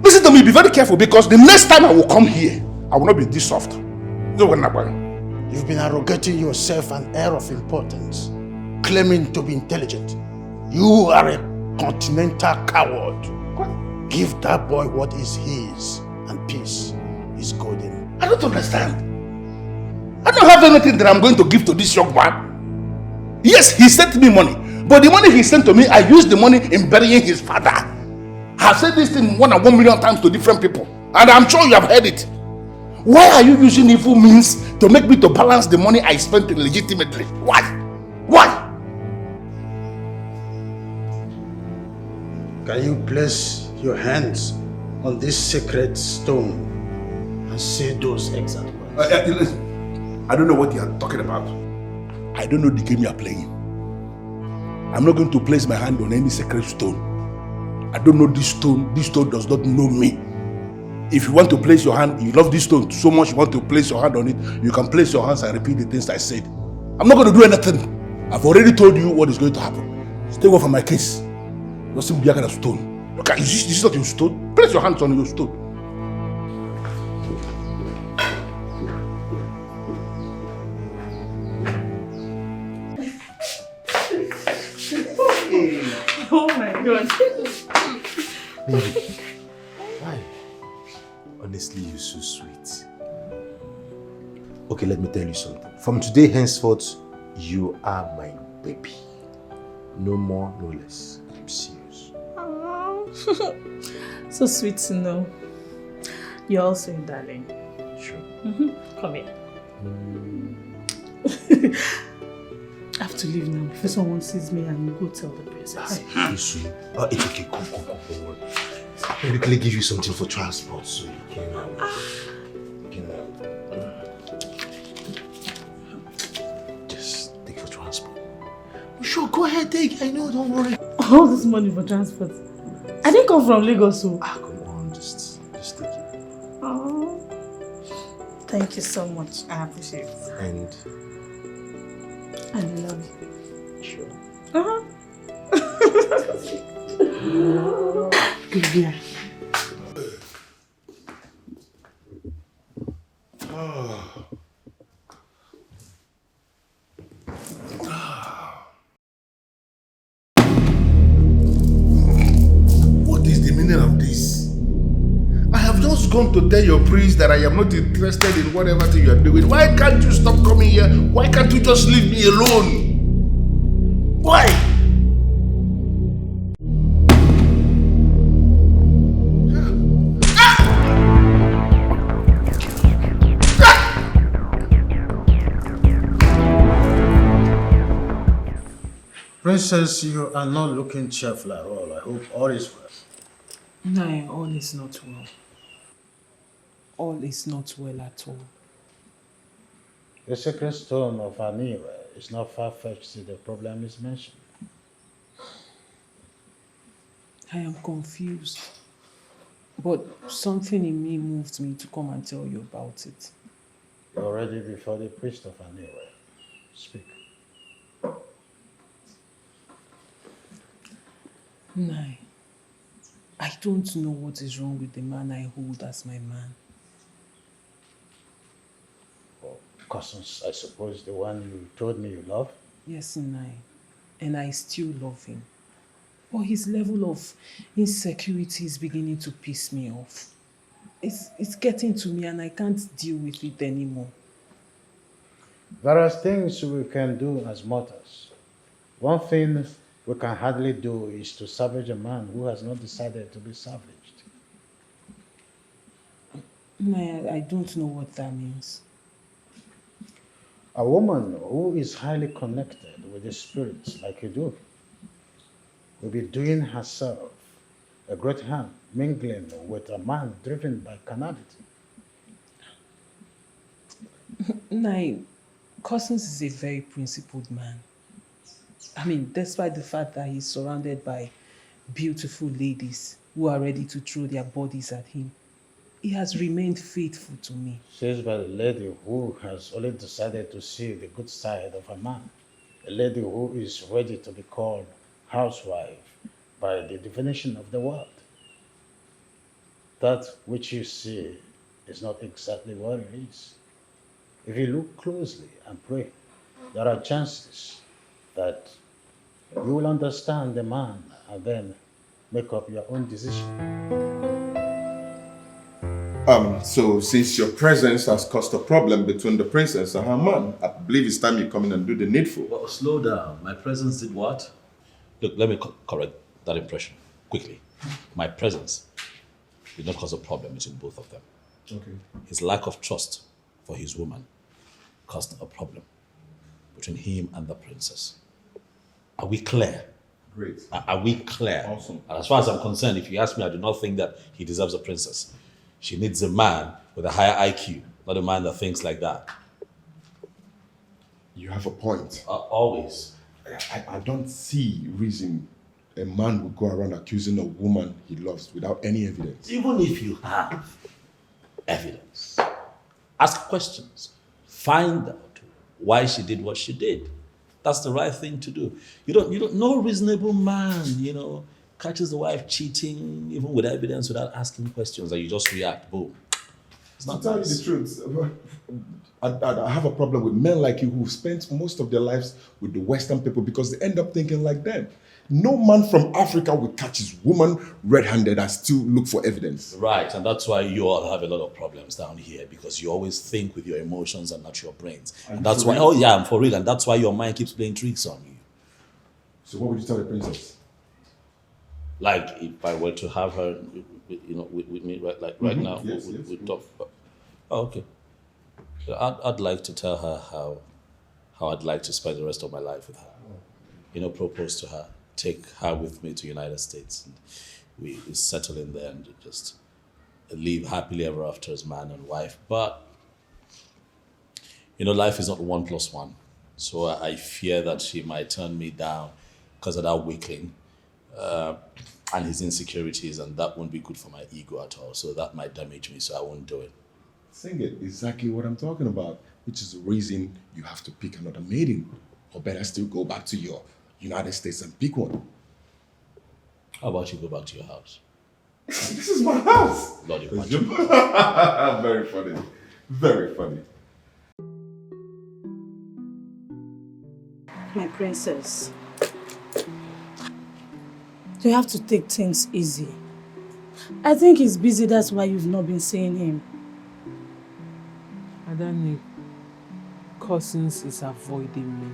Listen to me, be very careful, because the next time I will come here, I will not be this soft. You've been arrogating yourself an air of importance, claiming to be intelligent. You are a continental coward. Give that boy what is his, and peace is golden. I don't understand. I don't have anything that I'm going to give to this young man. Yes, he sent me money, but the money he sent to me, I used the money in burying his father. I've said this thing 1 million times to different people, and I'm sure you have heard it. Why are you using evil means to make me to balance the money I spent illegitimately? Why? Why? Can you place your hands on this sacred stone and say those exact words? I don't know what you are talking about. I don't know the game you are playing. I'm not going to place my hand on any sacred stone. I don't know this stone. This stone does not know me. If you want to place your hand, you love this stone so much you want to place your hand on it, you can place your hands and repeat the things I said. I'm not going to do anything. I've already told you what is going to happen. Stay away from my case. You're simply a kind of stone. Look at this is not your stone. Place your hands on your stone. Oh my God. Baby, why? Honestly, you're so sweet. Okay, let me tell you something. From today henceforth, you are my baby. No more, no less. I'm serious. So sweet to know. You're also a darling. Sure. Come here. I have to leave now before someone sees me and go tell the princess. It's okay. Come. Don't worry. Let me quickly give you something for transport so you can just take for transport. Sure, go ahead, take. I know, don't worry. All this money for transport. I didn't come from Lagos, so. Come on, just take it. Oh, thank you so much. I appreciate it. And I love you. Sure. Good girl. What is the meaning of this? I have just gone to tell your priest that I am not interested in whatever thing you are doing. Why can't you stop coming here? Why can't you just leave me alone? Why? Princess, you are not looking cheerful at all. I hope all is well. No, all is not well. All is not well at all. The sacred stone of Anira is not far-fetched if the problem is mentioned. I am confused. But something in me moved me to come and tell you about it. You're ready before the priest of Anira. Speak. Nai, I don't know what is wrong with the man I hold as my man. Well, cousins, I suppose the one you told me you love? Yes, Nai, and I still love him. But his level of insecurity is beginning to piss me off. It's getting to me and I can't deal with it anymore. There are things we can do as mortals. One thing we can hardly do is to savage a man who has not decided to be savaged. I don't know what that means. A woman who is highly connected with the spirits like you do will be doing herself a great harm mingling with a man driven by carnality. Cousins is a very principled man. I mean, despite the fact that he's surrounded by beautiful ladies who are ready to throw their bodies at him, he has remained faithful to me. Says by the lady who has only decided to see the good side of a man. A lady who is ready to be called housewife by the definition of the word. That which you see is not exactly what it is. If you look closely and pray, there are chances that you will understand the man and then make up your own decision. So since your presence has caused a problem between the princess and her man, I believe it's time you come in and do the needful. Well, slow down. My presence did what? Look, let me correct that impression quickly. My presence did not cause a problem between both of them. Okay. His lack of trust for his woman caused a problem between him and the princess. Are we clear? Great. Are we clear? Awesome. And as far as I'm concerned, if you ask me, I do not think that he deserves a princess. She needs a man with a higher IQ, not a man that thinks like that. You have a point. Always. I don't see reason a man would go around accusing a woman he loves without any evidence. Even if you have evidence, ask questions. Find out why she did what she did. That's the right thing to do. No reasonable man, catches the wife cheating, even with evidence, without asking questions, and you just react, boom. It's not to tell nice. you the truth, I have a problem with men like you who spent most of their lives with the Western people because they end up thinking like them. No man from Africa will catch his woman red-handed and still look for evidence. Right, and that's why you all have a lot of problems down here, because you always think with your emotions and not your brains. And that's why, I'm for real, and that's why your mind keeps playing tricks on you. So what would you tell the princess? Like, if I were to have her, with me right now, Yes, we talk. Oh, okay. I'd like to tell her how I'd like to spend the rest of my life with her. Propose to her, take her with me to United States, and we settle in there and just live happily ever after as man and wife. But life is not 1 + 1, so I fear that she might turn me down because of that weakling. And his insecurities, and that won't be good for my ego at all. So that might damage me, so I won't do it. Sing it. Exactly what I'm talking about, which is the reason you have to pick another maiden. Or better still, go back to your United States and pick one. How about you go back to your house? This is my house. Lord, Very funny. Very funny. My princess, you have to take things easy. I think he's busy, that's why you've not been seeing him. Adani, Cousins is avoiding me.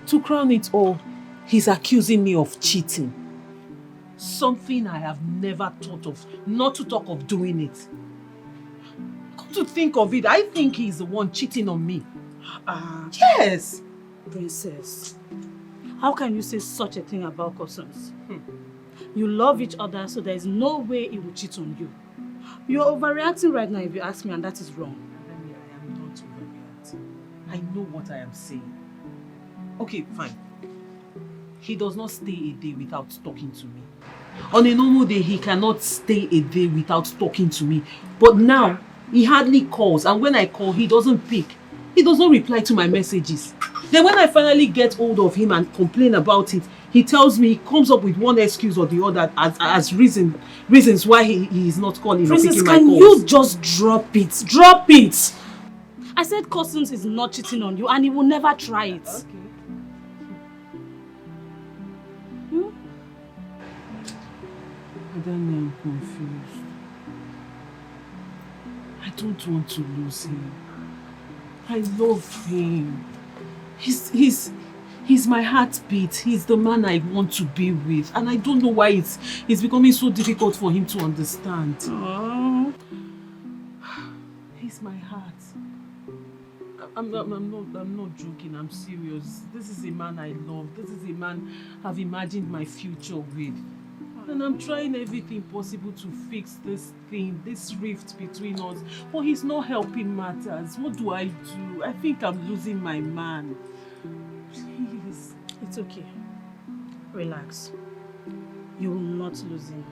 To crown it all, he's accusing me of cheating. Something I have never thought of, not to talk of doing it. Come to think of it, I think he's the one cheating on me. Yes! Princess, how can you say such a thing about Cousins? You love each other, so there is no way he will cheat on you. You're overreacting right now if you ask me, and that is wrong. I am not overreacting. I know what I am saying. Okay, fine. He does not stay a day without talking to me. On a normal day, he cannot stay a day without talking to me. But now, he hardly calls, and when I call, he doesn't pick. He does not reply to my messages. Then when I finally get hold of him and complain about it, he tells me, he comes up with one excuse or the other as reasons why he is not calling or picking my calls. Princess, can you just drop it? Drop it! I said Cousins is not cheating on you and he will never try it. Okay. Then I'm confused. I don't want to lose him. I love him. He's my heartbeat. He's the man I want to be with. And I don't know why it's becoming so difficult for him to understand. Aww. He's my heart. I'm not joking. I'm serious. This is a man I love. This is a man I've imagined my future with. And I'm trying everything possible to fix this thing, this rift between us. But he's not helping matters. What do I do? I think I'm losing my man. Please. It's okay. Relax. You will not lose him.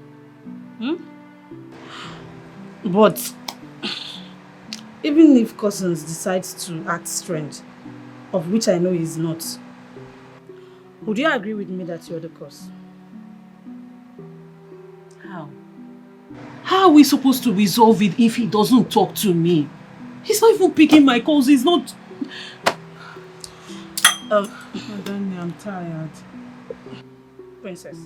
But even if Cousins decides to act strange, of which I know he's not, would you agree with me that you're the cause? How? How are we supposed to resolve it if he doesn't talk to me? He's not even picking my calls. He's not... Madani, I'm tired. Princess,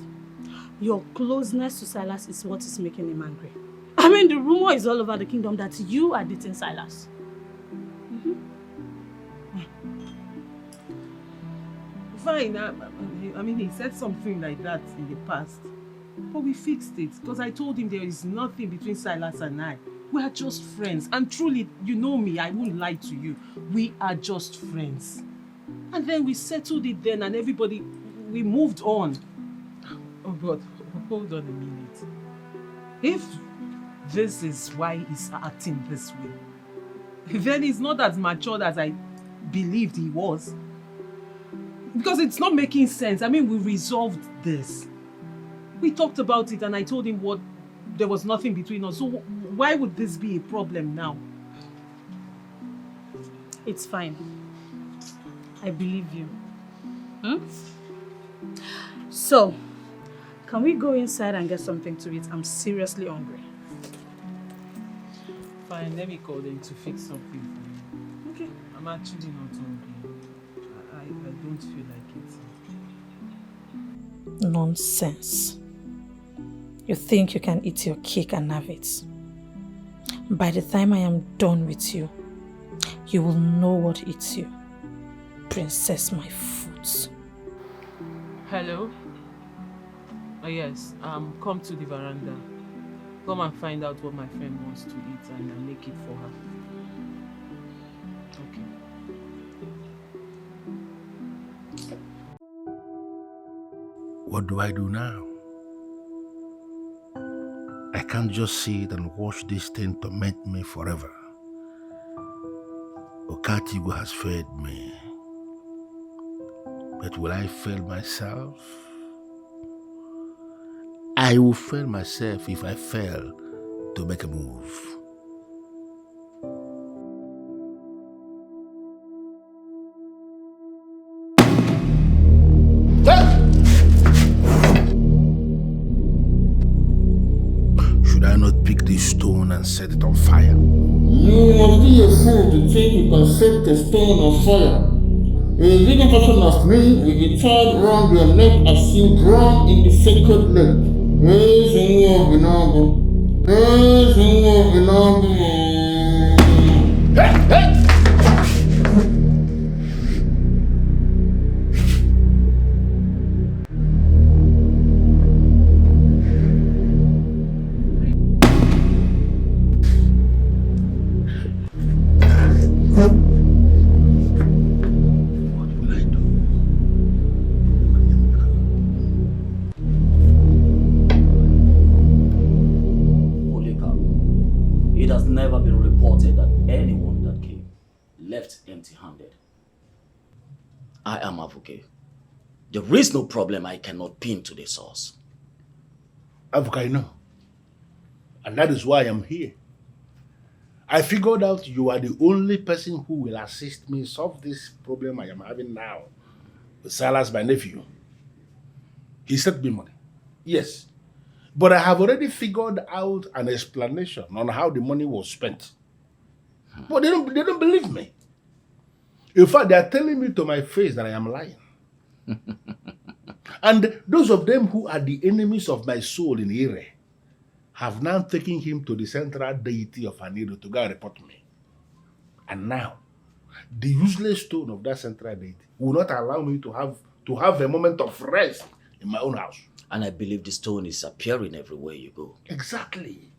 your closeness to Silas is what is making him angry. I mean, the rumor is all over the kingdom that you are dating Silas. Fine, I mean, he said something like that in the past. But we fixed it, because I told him there is nothing between Silas and I. We are just friends. And truly, you know me, I won't lie to you. We are just friends. And then we settled it then, and everybody, we moved on. Oh God, hold on a minute. If this is why he's acting this way, then he's not as matured as I believed he was. Because it's not making sense. I mean, we resolved this. We talked about it and I told him there was nothing between us. So why would this be a problem now? It's fine. I believe you. So, can we go inside and get something to eat? I'm seriously hungry. Fine, let me call them to fix something for you. Okay. I'm actually not hungry. I don't feel like it. Nonsense. You think you can eat your cake and have it. By the time I am done with you, you will know what eats you. Princess, my foot. Hello? Oh yes, come to the veranda. Come and find out what my friend wants to eat and I'll make it for her. Okay. What do I do now? I can't just sit and watch this thing torment me forever. Igwe has failed me. But will I fail myself? I will fail myself if I fail to make a move. Should I not pick this stone and set it on fire? You must be a fool to think you can set a stone on fire. A living person as me will be tied around your neck as you drown in the sacred lake. Empty-handed. I am Avoke. There is no problem I cannot pin to the source. Avoke, I know. And that is why I am here. I figured out you are the only person who will assist me solve this problem I am having now. With Silas, my nephew. He sent me money. Yes. But I have already figured out an explanation on how the money was spent. But they don't believe me. In fact, they are telling me to my face that I am lying. And those of them who are the enemies of my soul in Ire have now taken him to the central deity of Aniro to go and report me. And now, the useless stone of that central deity will not allow me to have a moment of rest in my own house. And I believe the stone is appearing everywhere you go. Exactly.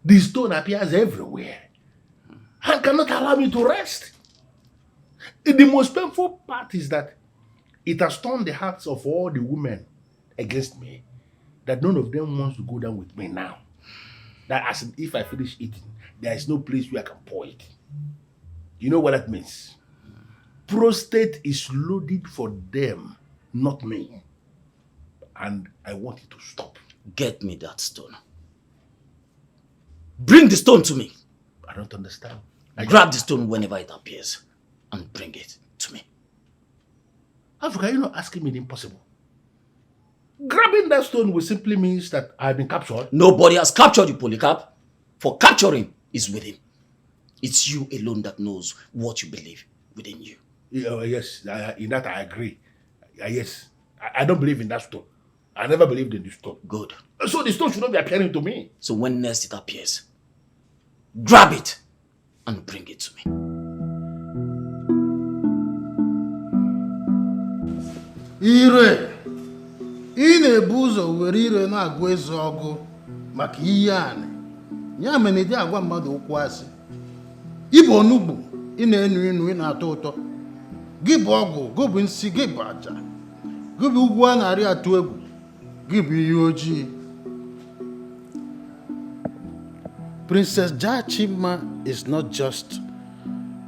The stone appears everywhere and cannot allow me to rest. The most painful part is that it has turned the hearts of all the women against me, that none of them wants to go down with me now. That as if I finish eating, there is no place where I can pour it. You know what that means? Prostate is loaded for them, not me. And I want it to stop. Get me that stone. Bring the stone to me. I don't understand. Grab the stone whenever it appears and bring it to me. Africa, you're not asking me the impossible. Grabbing that stone will simply means that I've been captured. Nobody has captured you, Polycap. For capturing is within. It's you alone that knows what you believe within you. Yes, in that I agree. Yes, I don't believe in that stone. I never believed in the stone. Good. So the stone should not be appearing to me. So when next it appears, grab it and bring it to me. Ire, ị na-ebu ụzọ were ire na-agụ eze ọgụ maka ihe anị. Ya mere dị agwa mmadụ okwu asị. Ị bụ onugbu, ị na-enu inu, ị na-atọ ụtọ. Gị bụ ọgwụ, gị bụ nsị, gị bụ aja. Gị bụ ugwu a na-arị atụ egwu. Gị bụ ihe ojii. Princess Jachima is not just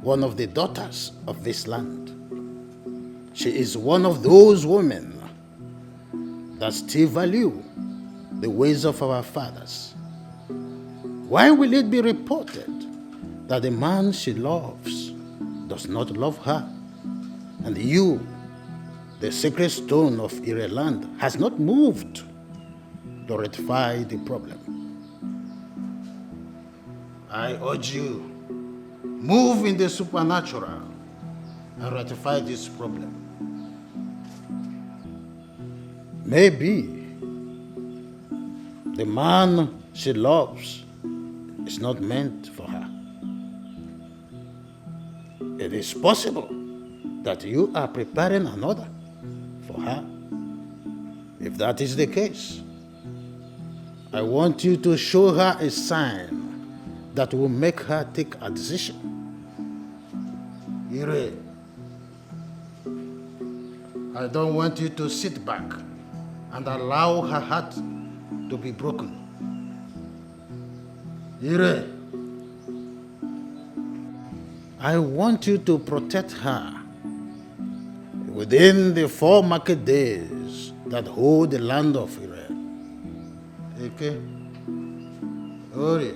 one of the daughters of this land. She is one of those women that still value the ways of our fathers. Why will it be reported that the man she loves does not love her, and you, the sacred stone of Ireland, has not moved to rectify the problem? I urge you, move in the supernatural and rectify this problem. Maybe the man she loves is not meant for her. It is possible that you are preparing another for her. If that is the case, I want you to show her a sign that will make her take a decision. Ire, I don't want you to sit back and allow her heart to be broken. Ire, I want you to protect her within the 4 market days that hold the land of Ire. Eke, Ori,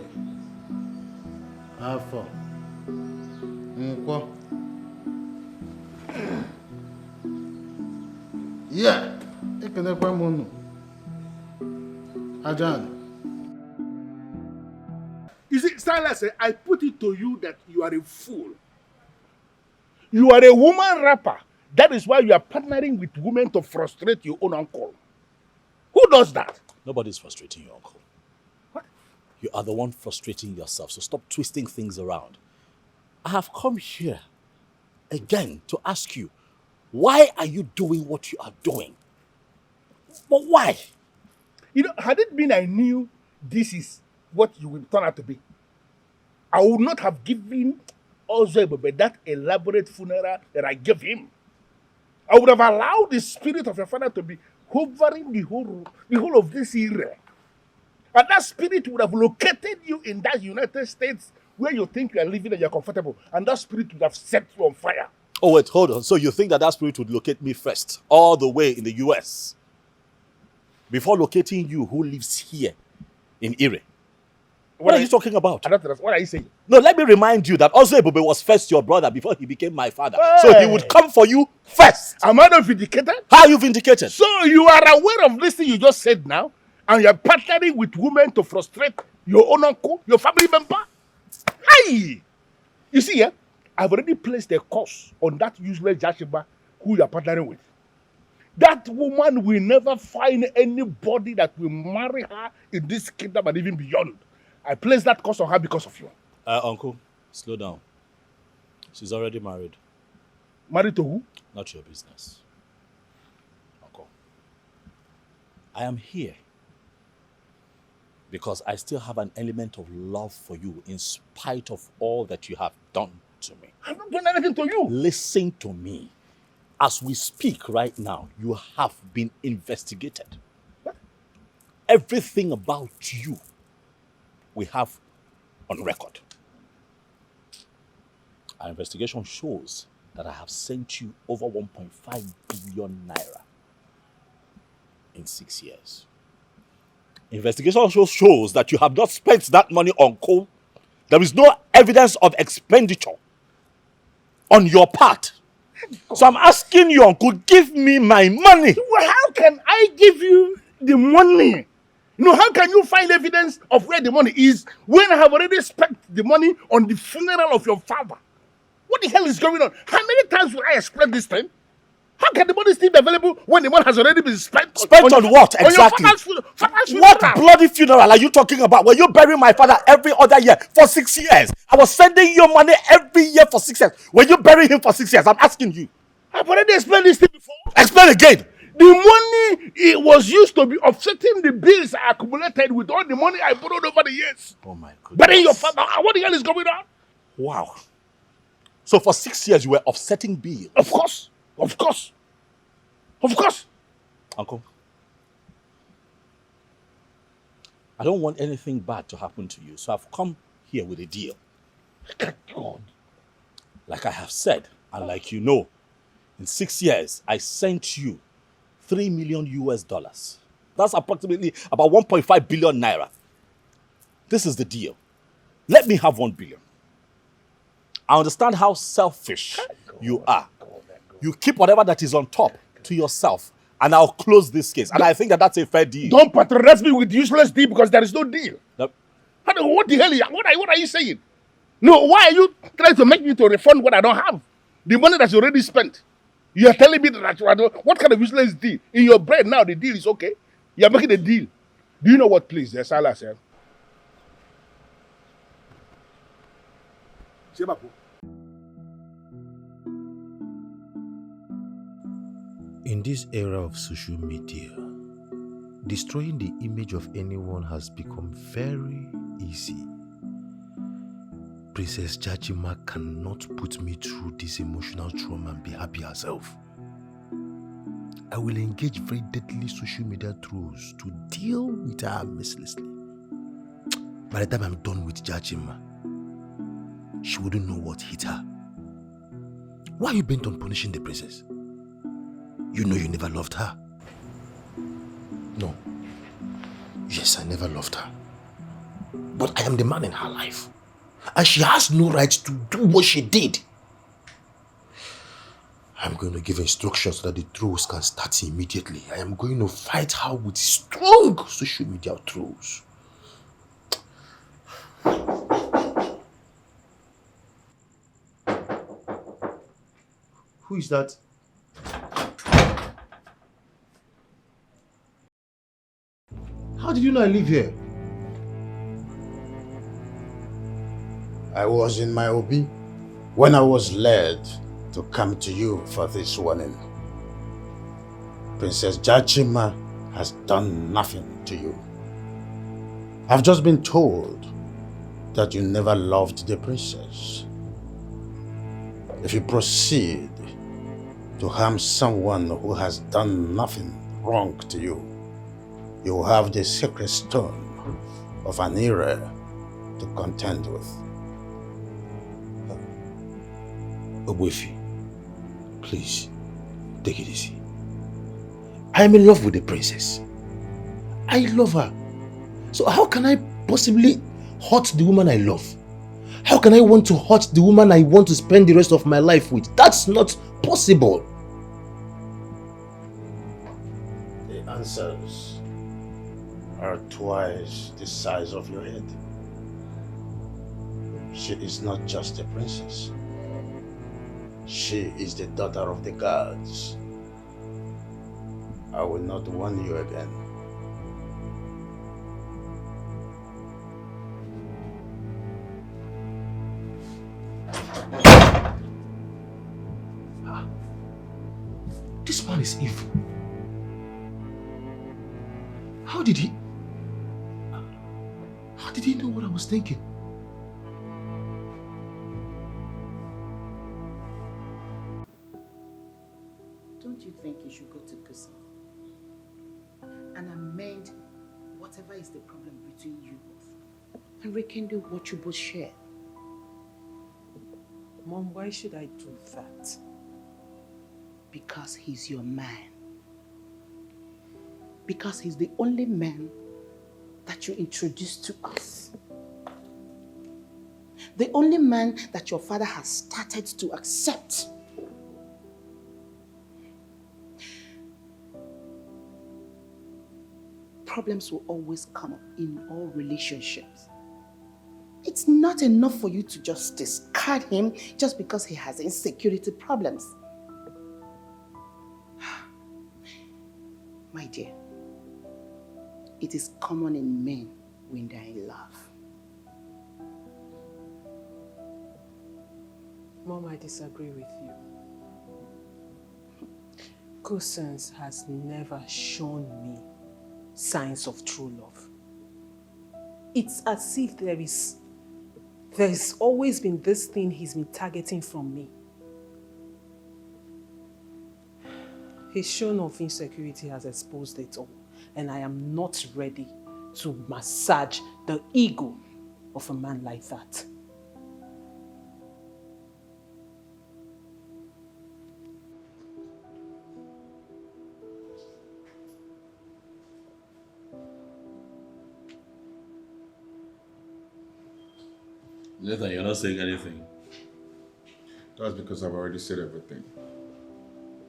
Afọ, Nkwo. Yeah. You see, Silas, I put it to you that you are a fool. You are a woman rapper. That is why you are partnering with women to frustrate your own uncle. Who does that? Nobody's frustrating your uncle. What? You are the one frustrating yourself, so stop twisting things around. I have come here again to ask you, why are you doing what you are doing? But why? You know, had it been I knew this is what you will turn out to be, I would not have given Ozebebe that elaborate funeral that I gave him. I would have allowed the spirit of your father to be hovering the whole of this era. And that spirit would have located you in that United States where you think you are living and you're comfortable. And that spirit would have set you on fire. Oh, wait, hold on. So you think that spirit would locate me first, all the way in the US, before locating you who lives here in Erie? What are you talking about? What are you saying? No, let me remind you that also Ebube was first your brother before he became my father. Hey. So he would come for you first. Am I not vindicated? How are you vindicated? So you are aware of this thing you just said now, and you're partnering with women to frustrate your own uncle, your family member? Hey! You see, I've already placed a curse on that useless Jashiba who you're partnering with. That woman will never find anybody that will marry her in this kingdom and even beyond. I placed that curse on her because of you. Uncle, slow down. She's already married. Married to who? Not your business. Uncle, I am here because I still have an element of love for you in spite of all that you have done to me. I've not done anything to you. Listen to me. As we speak right now, you have been investigated. Everything about you we have on record. Our investigation shows that I have sent you over 1.5 billion naira in 6 years. Investigation also shows that you have not spent that money on coal. There is no evidence of expenditure on your part. So I'm asking you, uncle, give me my money. Well, how can I give you the money? How can you find evidence of where the money is when I have already spent the money on the funeral of your father? What the hell is going on? How many times will I explain this thing? How can the money still be available when the money has already been spent? Spent on what exactly? On your father's What funeral. bloody funeral are you talking about? Were you burying my father every other year for 6 years? I was sending you money every year for 6 years. Were you burying him for 6 years? I'm asking you. I've already explained this thing before. Explain again. The money it was used to be offsetting the bills I accumulated with all the money I borrowed over the years. Oh my goodness. Burying your father. What the hell is going on? Wow. So for 6 years you were offsetting bills? Of course. Of course. Of course. Uncle, I don't want anything bad to happen to you, so I've come here with a deal. God. Like I have said, and like you know, in 6 years, I sent you $3 million US. That's approximately about 1.5 billion naira. This is the deal. Let me have 1 billion. I understand how selfish you are. You keep whatever that is on top to yourself, and I'll close this case. And I think that that's a fair deal. Don't patronize me with useless deal because there is no deal. No. What the hell? What are you saying? No, why are you trying to make me to refund what I don't have? The money that's already spent. You are telling me that what kind of useless deal? In your brain now, the deal is okay. You are making a deal. Do you know what, please, Silas? In this era of social media, destroying the image of anyone has become very easy. Princess Jachima cannot put me through this emotional trauma and be happy herself. I will engage very deadly social media trolls to deal with her mercilessly. By the time I'm done with Jachima, she wouldn't know what hit her. Why are you bent on punishing the princess? You know you never loved her. No. Yes, I never loved her. But I am the man in her life. And she has no right to do what she did. I'm going to give instructions so that the trolls can start immediately. I am going to fight her with strong social media trolls. Who is that? How did you know I live here? I was in my obi when I was led to come to you for this warning. Princess Jachima has done nothing to you. I've just been told that you never loved the princess. If you proceed to harm someone who has done nothing wrong to you, you will have the sacred stone of an era to contend with. Ogwefi, please, take it easy. I am in love with the princess. I love her. So how can I possibly hurt the woman I love? How can I want to hurt the woman I want to spend the rest of my life with? That's not possible. The answers are twice the size of your head. She is not just a princess. She is the daughter of the gods. I will not warn you again. This man is evil. How did he know what I was thinking? don't you think you should go to Kusa and amend whatever is the problem between you both and rekindle what you both share? Mom, why should I do that? Because he's your man. Because he's the only man that you introduced to us. The only man that your father has started to accept. Problems will always come up in all relationships. It's not enough for you to just discard him just because he has insecurity problems. My dear, it is common in men when they're in love. Mom, I disagree with you. Cousins has never shown me signs of true love. It's as if there's always been this thing he's been targeting from me. His shown of insecurity has exposed it all, and I am not ready to massage the ego of a man like that. Nathan, you're not saying anything. That's because I've already said everything.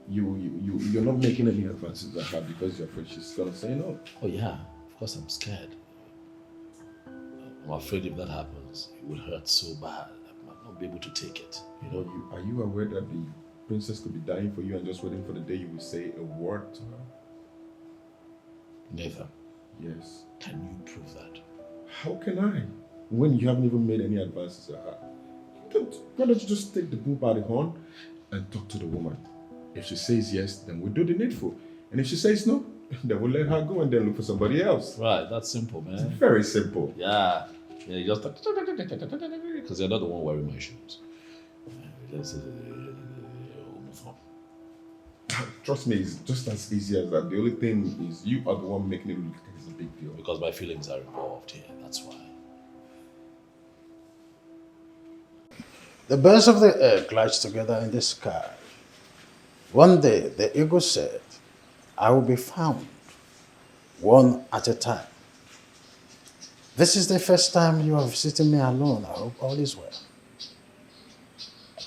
You're not making any advances at her because you're afraid she's gonna say no. Oh yeah, of course I'm scared. I'm afraid if that happens, it will hurt so bad. I might not be able to take it. You know? Are you aware that the princess could be dying for you and just waiting for the day you will say a word to her? Nathan. Yes. Can you prove that? How can I? When you haven't even made any advances at her. Why don't you just take the bull by the horn and talk to the woman? If she says yes, then we'll do the needful. And if she says no, then we'll let her go and then look for somebody else. Right, that's simple, man. It's very simple. Yeah. You just because you're not the one wearing my shoes. Just move on. Trust me, it's just as easy as that. The only thing is you are the one making it look like it's a big deal. Because my feelings are involved here, that's why. The birds of the air glide together in the sky. One day, the eagle said, I will be found, one at a time. This is the first time you are visiting me alone. I hope all is well.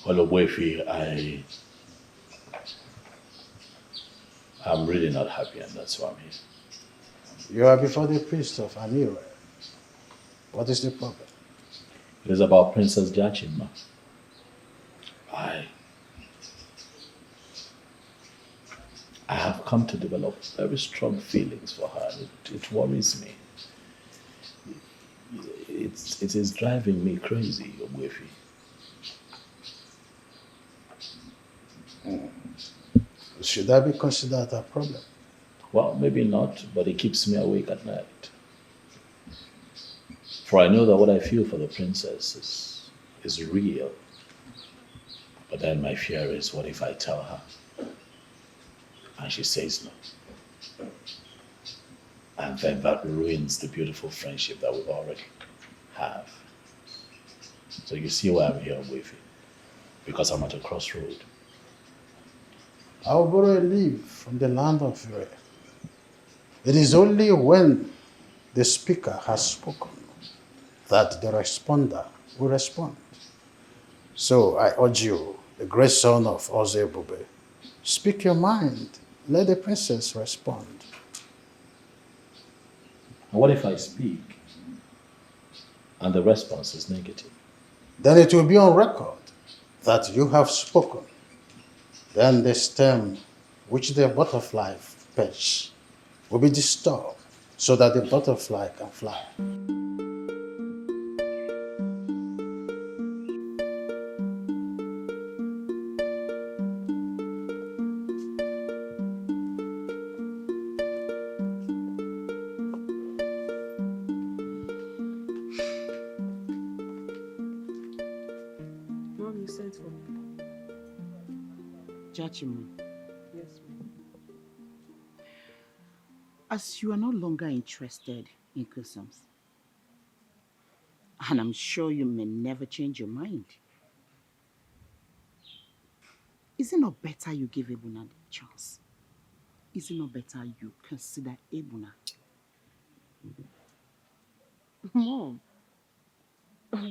Well, Ogwefi, I'm really not happy, and that's why I'm here. You are before the priest of Anira. What is the problem? It is about Princess Jachima. I have come to develop very strong feelings for her. It worries me. It is driving me crazy, Ogwefi. Should that be considered a problem? Well, maybe not, but it keeps me awake at night. For I know that what I feel for the princess is real. But then my fear is, what if I tell her and she says no? And then that ruins the beautiful friendship that we already have. So you see why I'm here with you. Because I'm at a crossroad. I will borrow a leaf from the land of Ure. It is only when the speaker has spoken that the responder will respond. So I urge you, the great son of Ozebube, speak your mind. Let the princess respond. And what if I speak and the response is negative? Then it will be on record that you have spoken. Then the stem which the butterfly perch will be disturbed so that the butterfly can fly. Mom, you sent for me. Jachima. Yes, ma'am. As you are no longer interested in customs, and I'm sure you may never change your mind, is it not better you give Ebuna the chance? Is it not better you consider Ebuna? Mom,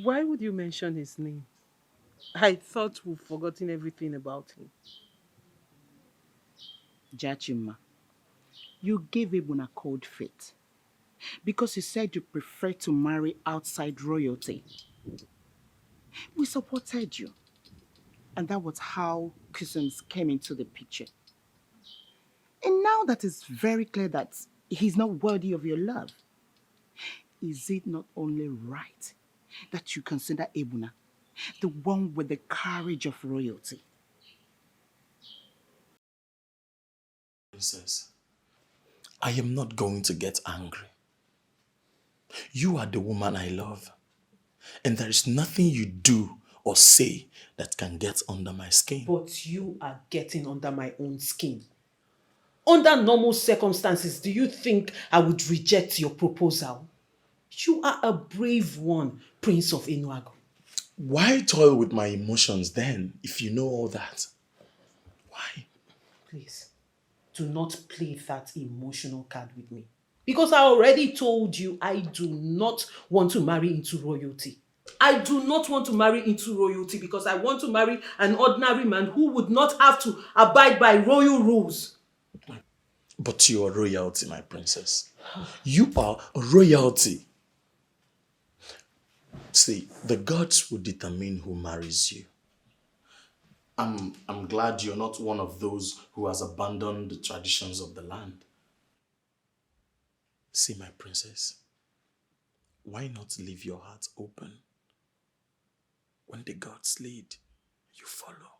why would you mention his name? I thought we've forgotten everything about him. Jachima, you gave Ebuna cold feet because you said you prefer to marry outside royalty. We supported you, and that was how customs came into the picture. And now that it's very clear that he's not worthy of your love, is it not only right that you consider Ebuna the one with the courage of royalty? Princess, I am not going to get angry. You are the woman I love, and there is nothing you do or say that can get under my skin. But you are getting under my own skin. Under normal circumstances, do you think I would reject your proposal? You are a brave one, Prince of Enuago. Why toil with my emotions then, if you know all that? Why? Please, do not play that emotional card with me. Because I already told you I do not want to marry into royalty. I do not want to marry into royalty because I want to marry an ordinary man who would not have to abide by royal rules. But you are royalty, my princess. You are royalty. See, the gods will determine who marries you. I'm glad you're not one of those who has abandoned the traditions of the land. See, my princess, why not leave your heart open? When the gods lead, you follow.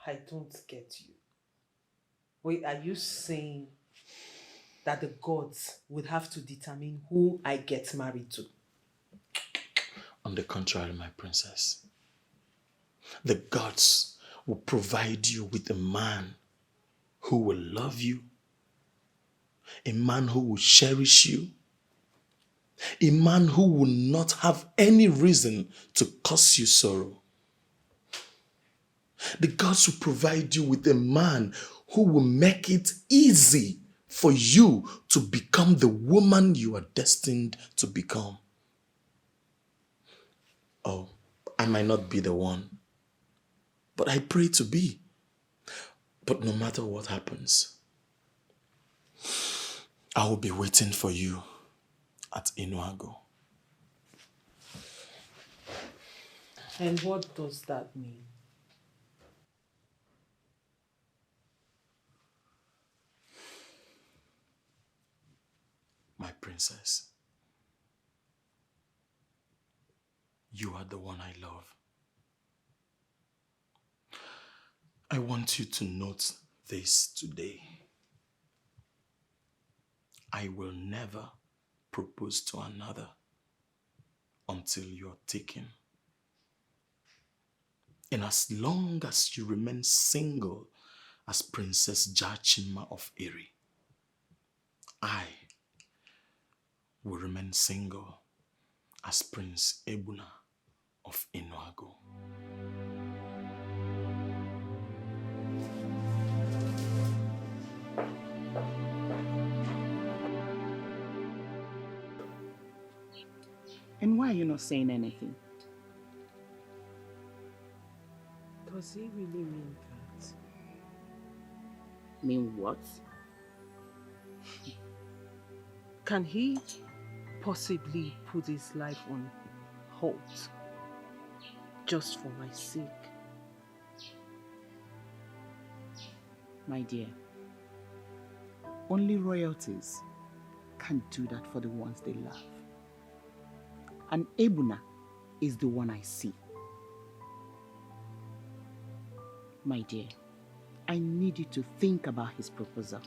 I don't get you. Wait, are you saying that the gods would have to determine who I get married to? On the contrary, my princess, the gods will provide you with a man who will love you, a man who will cherish you, a man who will not have any reason to cause you sorrow. The gods will provide you with a man who will make it easy for you to become the woman you are destined to become. Oh, I might not be the one, but I pray to be. But no matter what happens, I will be waiting for you at Enuago. And what does that mean? My princess, you are the one I love. I want you to note this today. I will never propose to another until you're taken. And as long as you remain single as Princess Jachima of Iri, I will remain single as Prince Ebuna of Enuago. And why are you not saying anything? Does he really mean that? Mean what? Can he possibly put his life on hold just for my sake? My dear, only royalties can do that for the ones they love. And Ebuna is the one I see. My dear, I need you to think about his proposal.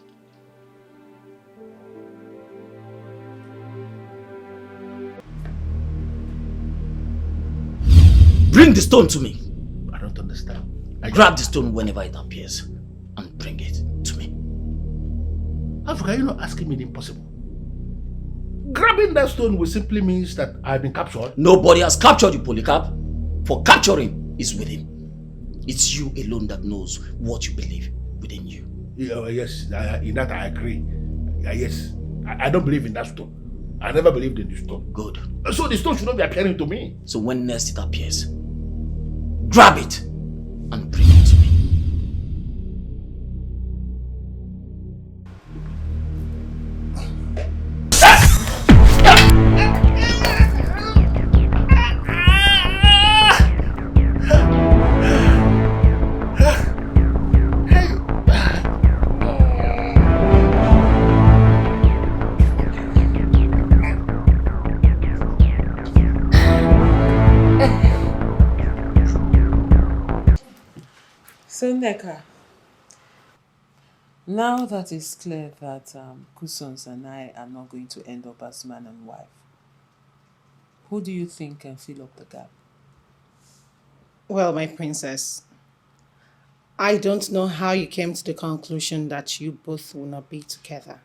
Bring the stone to me. I don't understand. Grab the stone whenever it appears and bring it to me. Africa, you're not asking me the impossible. Grabbing that stone will simply means that I've been captured. Nobody has captured you, Polycap. For capturing is within. It's you alone that knows what you believe within you. Yeah, yes, in that I agree. Yes, I don't believe in that stone. I never believed in the stone. Good. So the stone should not be appearing to me. So when next it appears, grab it and bring it to me. So Neka, now that it's clear that Kusons and I are not going to end up as man and wife, who do you think can fill up the gap? Well, my princess, I don't know how you came to the conclusion that you both will not be together.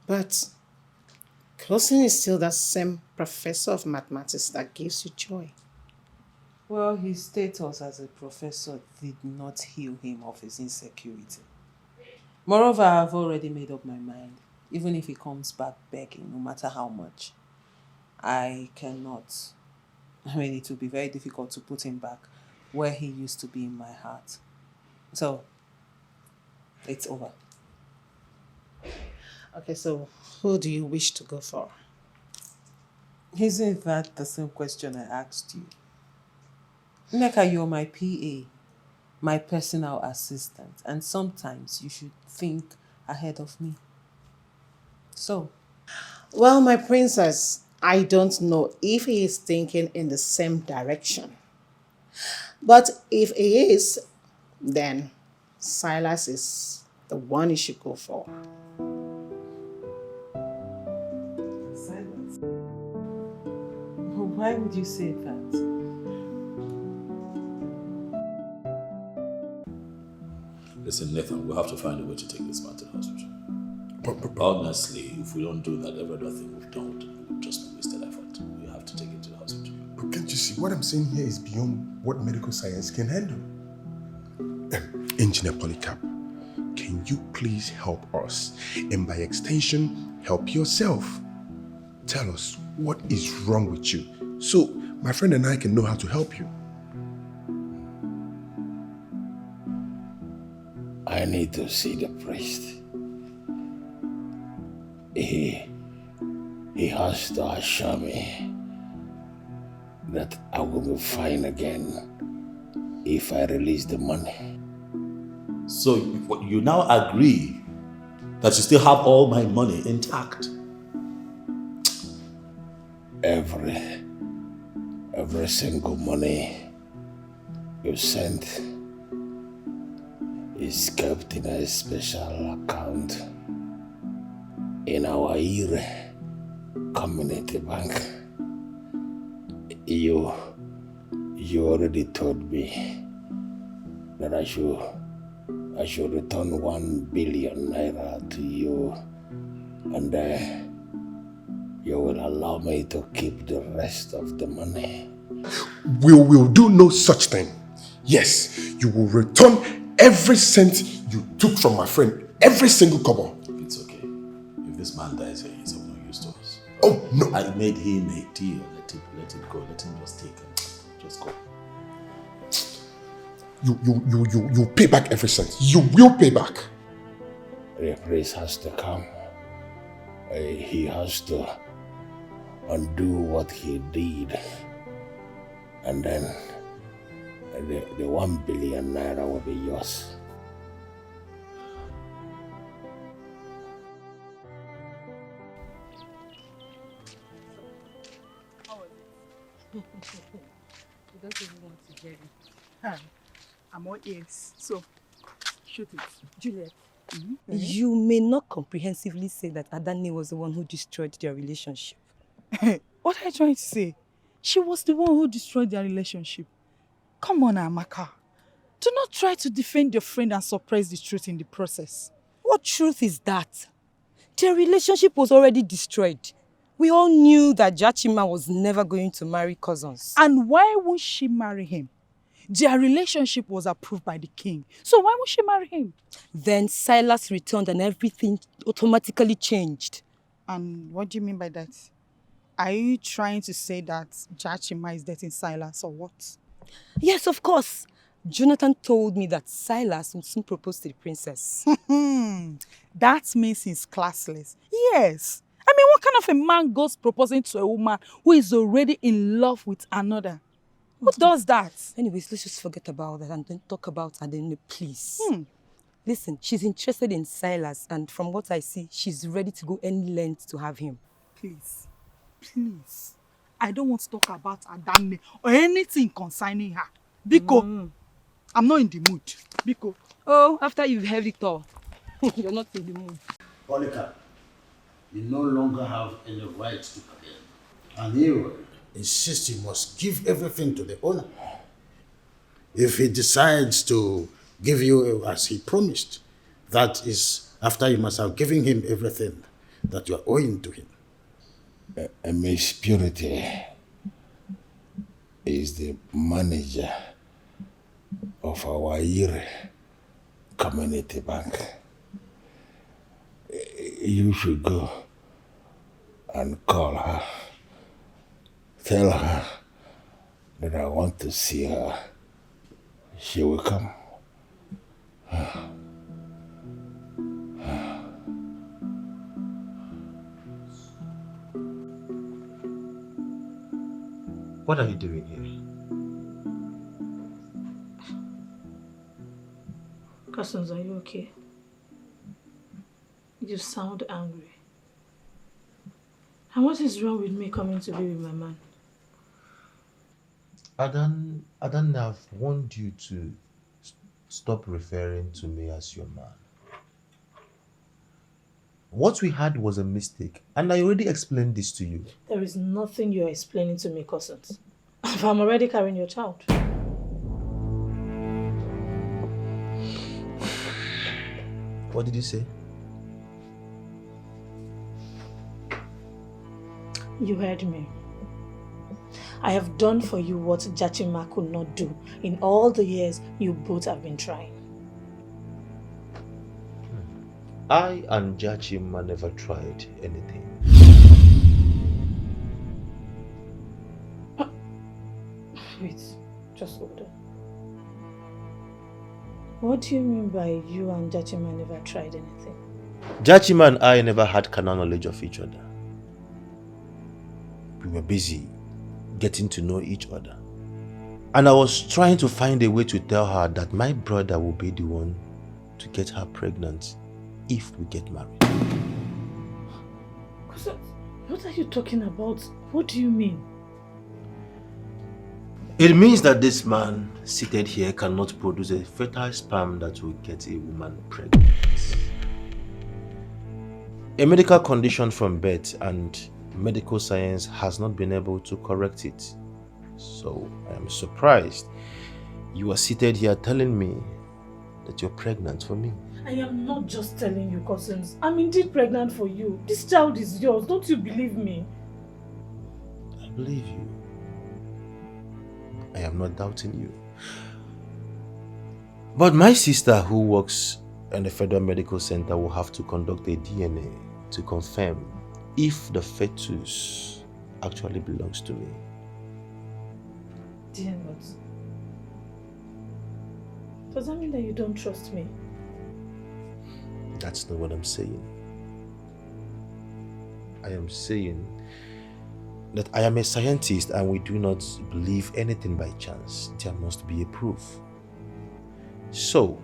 But Kuson is still that same professor of mathematics that gives you joy. Well, his status as a professor did not heal him of his insecurity. Moreover, I've already made up my mind. Even if he comes back begging, no matter how much, I cannot. I mean, it will be very difficult to put him back where he used to be in my heart. So, it's over. Okay, so who do you wish to go for? Isn't that the same question I asked you? Neka, you're my PA, my personal assistant, and sometimes you should think ahead of me. So? Well, my princess, I don't know if he is thinking in the same direction. But if he is, then Silas is the one you should go for. Silas? Why would you say that? Listen, Nathan, we'll have to find a way to take this man to the hospital. Honestly, if we don't do that, every other thing we've done would just be wasted effort. We have to take him to the hospital. But can't you see, what I'm saying here is beyond what medical science can handle. Engineer Polycap, can you please help us? And by extension, help yourself. Tell us what is wrong with you, so my friend and I can know how to help you. I need to see the priest. He has to assure me that I will be fine again if I release the money. So you now agree that you still have all my money intact? Every single money you sent is kept in a special account in our Ire community bank. You already told me that I should return 1 billion naira to you, and you will allow me to keep the rest of the money. We will do no such thing. Yes, you will return every cent you took from my friend, every single kobo. It's okay. If this man dies here, he's of no use to us. Oh, no. I made him a deal. Let it go. Let him just take it. Just go. You pay back every cent. You will pay back. The priest has to come. He has to undo what he did. And then the 1 billion naira will be yours. You don't even want to hear it. I'm all ears, so shoot it. Juliet. You may not comprehensively say that Adani was the one who destroyed their relationship. What are you trying to say? She was the one who destroyed their relationship. Come on, Amaka. Do not try to defend your friend and suppress the truth in the process. Why What truth is that? Their relationship was already destroyed. We all knew that Jachima was never going to marry cousins. And why won't she marry him? Their relationship was approved by the king. So why won't she marry him? Then Silas returned and everything automatically changed. And what do you mean by that? Are you trying to say that Jachima is dating Silas or what? Yes, of course. Jonathan told me that Silas would soon propose to the princess. That means he's classless. Yes. I mean, what kind of a man goes proposing to a woman who is already in love with another? Who does that? Anyways, let's just forget about that and don't talk about Adene, please. Listen, she's interested in Silas, and from what I see, she's ready to go any length to have him. Please. Please. I don't want to talk about Adane or anything concerning her. Biko, I'm not in the mood. Biko. Oh, after you've heard it all, you're not in the mood. Polycap, you no longer have any right to pagan. And he insists he must give everything to the owner. If he decides to give you as he promised, that is after you must have given him everything that you are owing to him. Miss Purity is the manager of our Ire community bank. You should go and call her. Tell her that I want to see her. She will come. What are you doing here? Cousins, are you okay? You sound angry. And what is wrong with me coming to be with my man? Adan, I've warned you to stop referring to me as your man. What we had was a mistake, and I already explained this to you. There is nothing you are explaining to me, cousins. I'm already carrying your child. What did you say? You heard me. I have done for you what Jachima could not do in all the years you both have been trying. I and Jachima never tried anything. Wait, just hold on. What do you mean by you and Jachima never tried anything? Jachima and I never had carnal knowledge of each other. We were busy getting to know each other. And I was trying to find a way to tell her that my brother will be the one to get her pregnant if we get married. What are you talking about? What do you mean? It means that this man seated here cannot produce a fertile sperm that will get a woman pregnant. A medical condition from birth, and medical science has not been able to correct it. So I am surprised you are seated here telling me that you're pregnant for me. I am not just telling you, cousins. I'm indeed pregnant for you. This child is yours. Don't you believe me? I believe you. I am not doubting you. But my sister, who works in the Federal Medical Center, will have to conduct a DNA to confirm if the fetus actually belongs to me. Dear Lord. Does that mean that you don't trust me? That's not what I'm saying. I am saying that I am a scientist and we do not believe anything by chance. There must be a proof. So,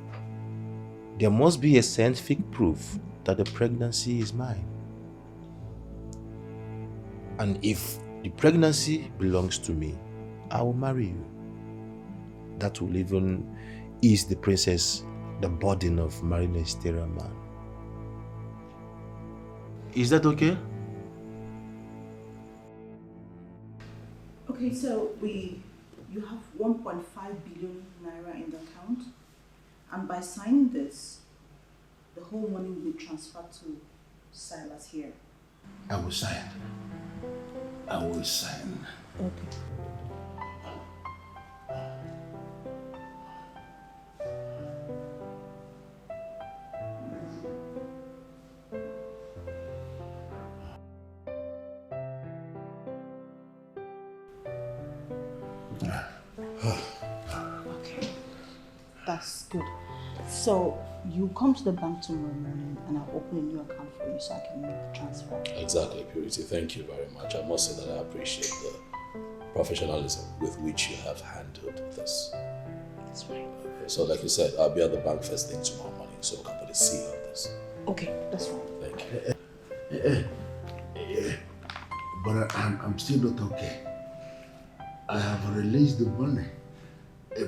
there must be a scientific proof that the pregnancy is mine. And if the pregnancy belongs to me, I will marry you. That will even ease the princess the burden of marrying a sterile man. Is that okay? Okay, so you have 1.5 billion naira in the account, and by signing this, the whole money will be transferred to Silas here. I will sign. I will sign. Okay. Okay, that's good. So you come to the bank tomorrow morning and I'll open a new account for you so I can make the transfer. Exactly, Purity. Thank you very much. I must say that I appreciate the professionalism with which you have handled this. That's right. Okay, so like you said, I'll be at the bank first thing tomorrow morning so we can put a seal on this. Okay, that's right. Thank you. But I'm still not okay. I have released the money,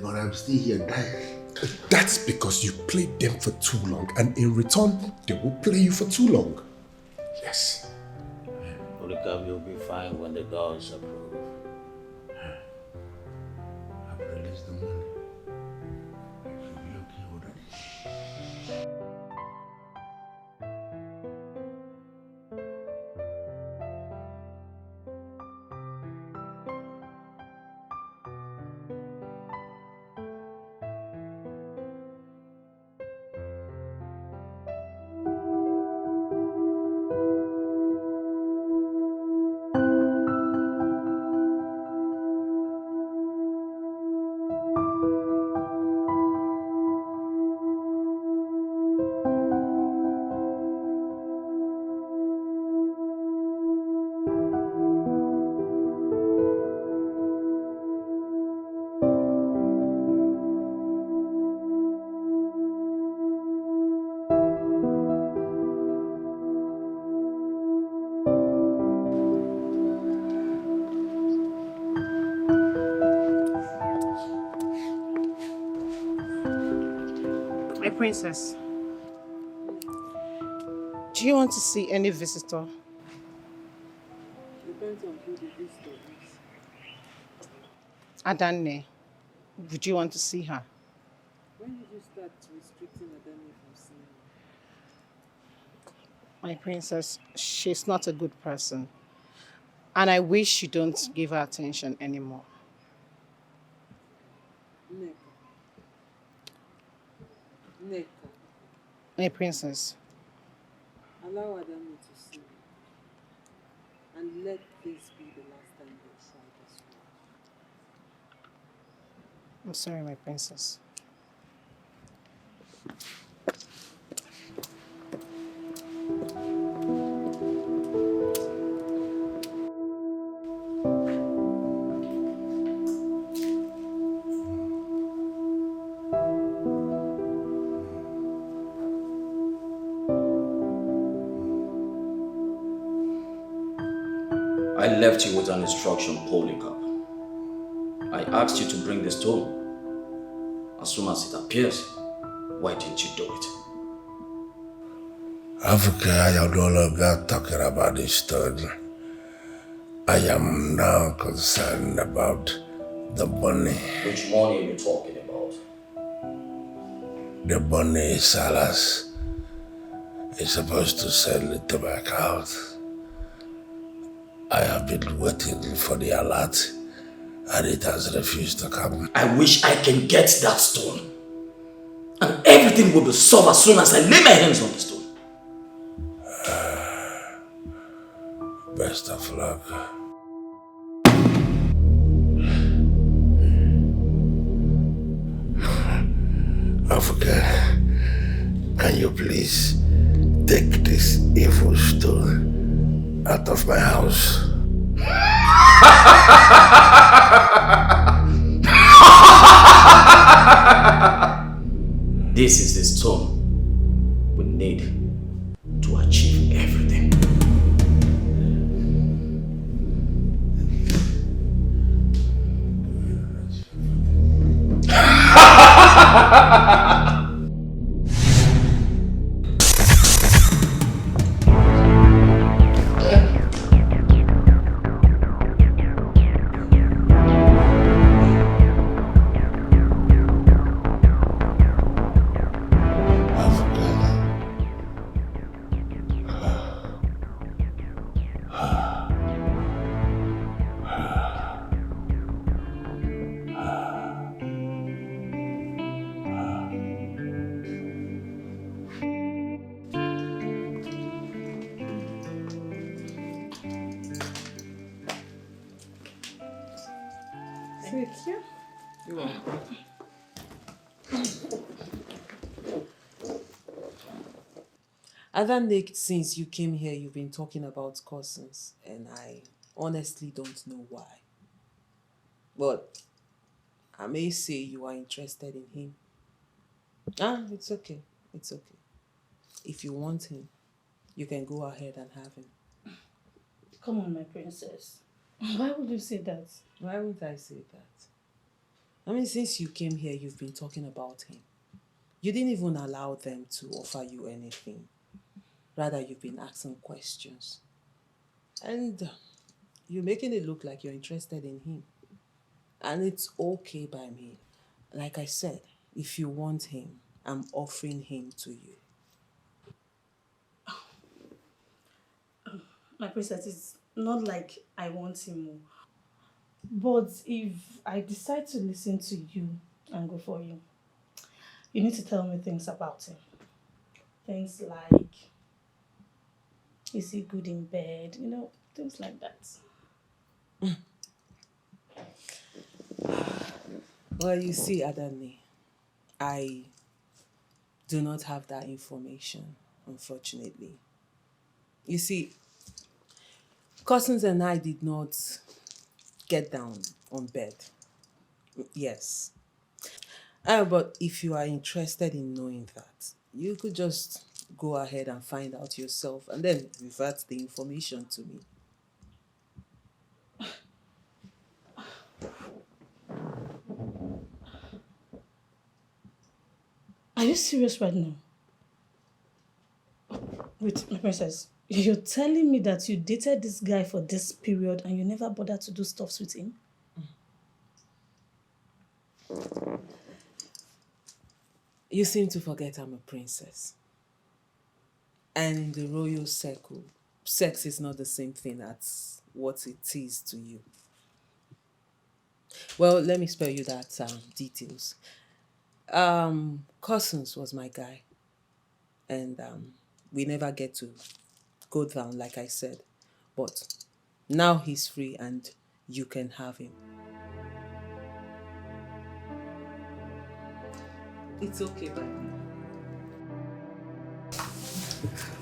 but I'm still here dying. That's because you played them for too long, and in return, they will play you for too long. Yes. Polycap, you'll be fine when the gods approve. I've released the money. I should be okay already. My princess, do you want to see any visitor? Depends on who the visitor is. Adanne, would you want to see her? When did you start restricting Adani from seeing you? My princess, she's not a good person. And I wish you don't give her attention anymore. Neka, My princess, allow Adani to see you. And let this be the last time they try this way. I'm sorry, my princess. I left you with an instruction, Polycap. I asked you to bring the stone. As soon as it appears, why didn't you do it? Africa, I am no longer talking about this stone. I am now concerned about the money. Which money are you talking about? The money Silas is supposed to send it to my account. I have been waiting for the alert and it has refused to come. I wish I can get that stone. And everything will be solved as soon as I lay my hands on the stone. Best of luck. Africa, can you please take this evil stone out of my house? This is the stone we need to achieve everything. Other Nick, since you came here, you've been talking about cousins, and I honestly don't know why. But I may say you are interested in him. It's okay. It's okay. If you want him, you can go ahead and have him. Come on, my princess. Why would you say that? Why would I say that? I mean, since you came here, you've been talking about him. You didn't even allow them to offer you anything. Rather, you've been asking questions. And you're making it look like you're interested in him. And it's okay by me. Like I said, if you want him, I'm offering him to you. My princess, it's not like I want him more. But if I decide to listen to you and go for you, you need to tell me things about him. Things like, is he good in bed? You know, things like that. Well, you see, Adani, I do not have that information, unfortunately. You see, cousins and I did not get down on bed. Yes. But if you are interested in knowing that, you could just go ahead and find out yourself and then revert the information to me. Are you serious right now? Wait, my princess, you're telling me that you dated this guy for this period and you never bothered to do stuff with him? You seem to forget I'm a princess. And in the royal circle, sex is not the same thing as what it is to you. Well, let me spare you that details. Cousins was my guy. And we never get to go down, like I said. But now he's free and you can have him. It's okay, by me.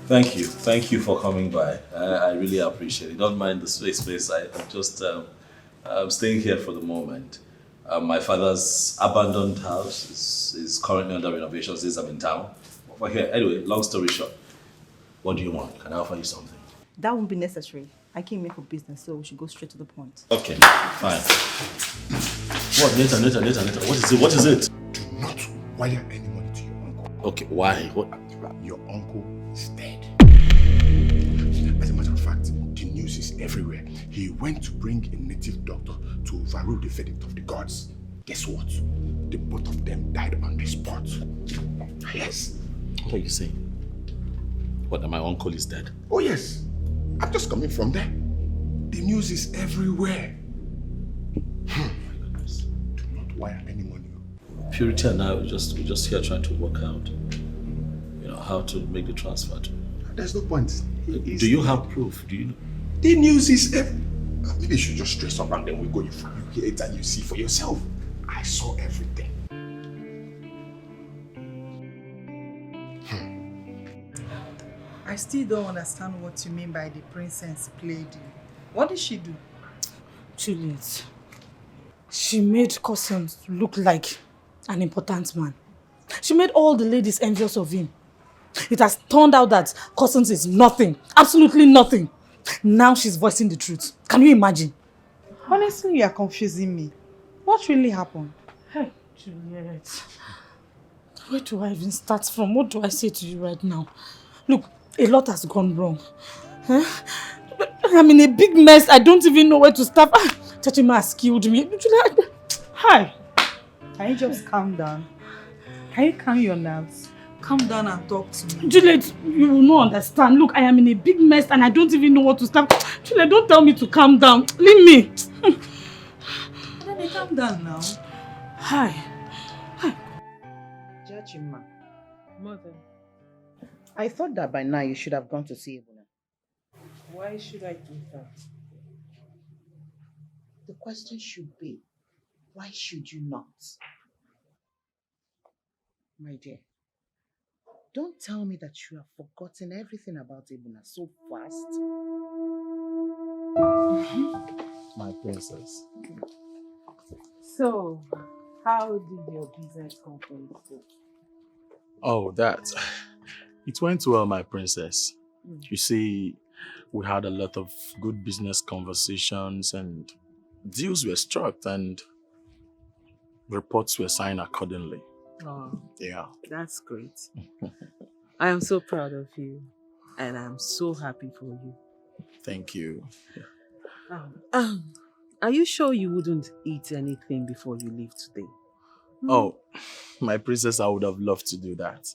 Thank you. Thank you for coming by. I really appreciate it. Don't mind the space, please. I'm just I'm staying here for the moment. My father's abandoned house is currently under renovation since I'm in town. But here, anyway, long story short, what do you want? Can I offer you something? That won't be necessary. I came here for business, so we should go straight to the point. Okay, fine. What? Later. What is it? Do not wire any money to your uncle. Okay, why? What? Your uncle is dead. As a matter of fact, the news is everywhere. He went to bring a native doctor to overrule the verdict of the gods. Guess what? The both of them died on the spot. Yes. What are you saying? What, that my uncle is dead? Oh yes. I'm just coming from there. The news is everywhere. My goodness. Do not wire any money. Purity and I we're just here trying to work out, how to make the transfer to. There's no point. Do you have proof? Do you know? The news is maybe you should just stress up and then we go. You hear it and you see for yourself. I saw everything. I still don't understand what you mean by the princess played you. What did she do? Juliet. She made Cousins look like an important man. She made all the ladies envious of him. It has turned out that Cousins is nothing. Absolutely nothing. Now she's voicing the truth. Can you imagine? Honestly, you are confusing me. What really happened? Hey, Juliet. Where do I even start from? What do I say to you right now? Look, a lot has gone wrong. I'm in a big mess. I don't even know where to start. Chachima has killed me. Hi. Can you just calm down? Can you calm your nerves? Calm down and talk to me. Juliet, you will not understand. Look, I am in a big mess and I don't even know what to start. Juliet, don't tell me to calm down. Leave me. Then calm down now. Hi. Jachima. Mother. I thought that by now you should have gone to see Ibuna. Why should I do that? The question should be, why should you not? My dear, don't tell me that you have forgotten everything about Ebuna so fast. My princess. So, how did your business conference go? Oh, that. It went well, my princess. You see, we had a lot of good business conversations and deals were struck and reports were signed accordingly. Oh, Yeah. that's great. I am so proud of you and I'm so happy for you. Thank you. Are you sure you wouldn't eat anything before you leave today? Oh, my princess, I would have loved to do that.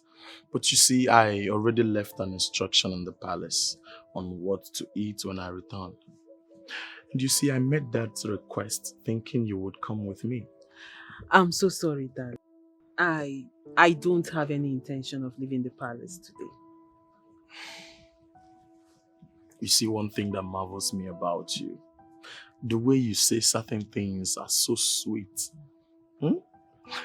But you see, I already left an instruction in the palace on what to eat when I return. And you see, I made that request thinking you would come with me. I'm so sorry, darling. I don't have any intention of leaving the palace today. You see, one thing that marvels me about you, the way you say certain things are so sweet.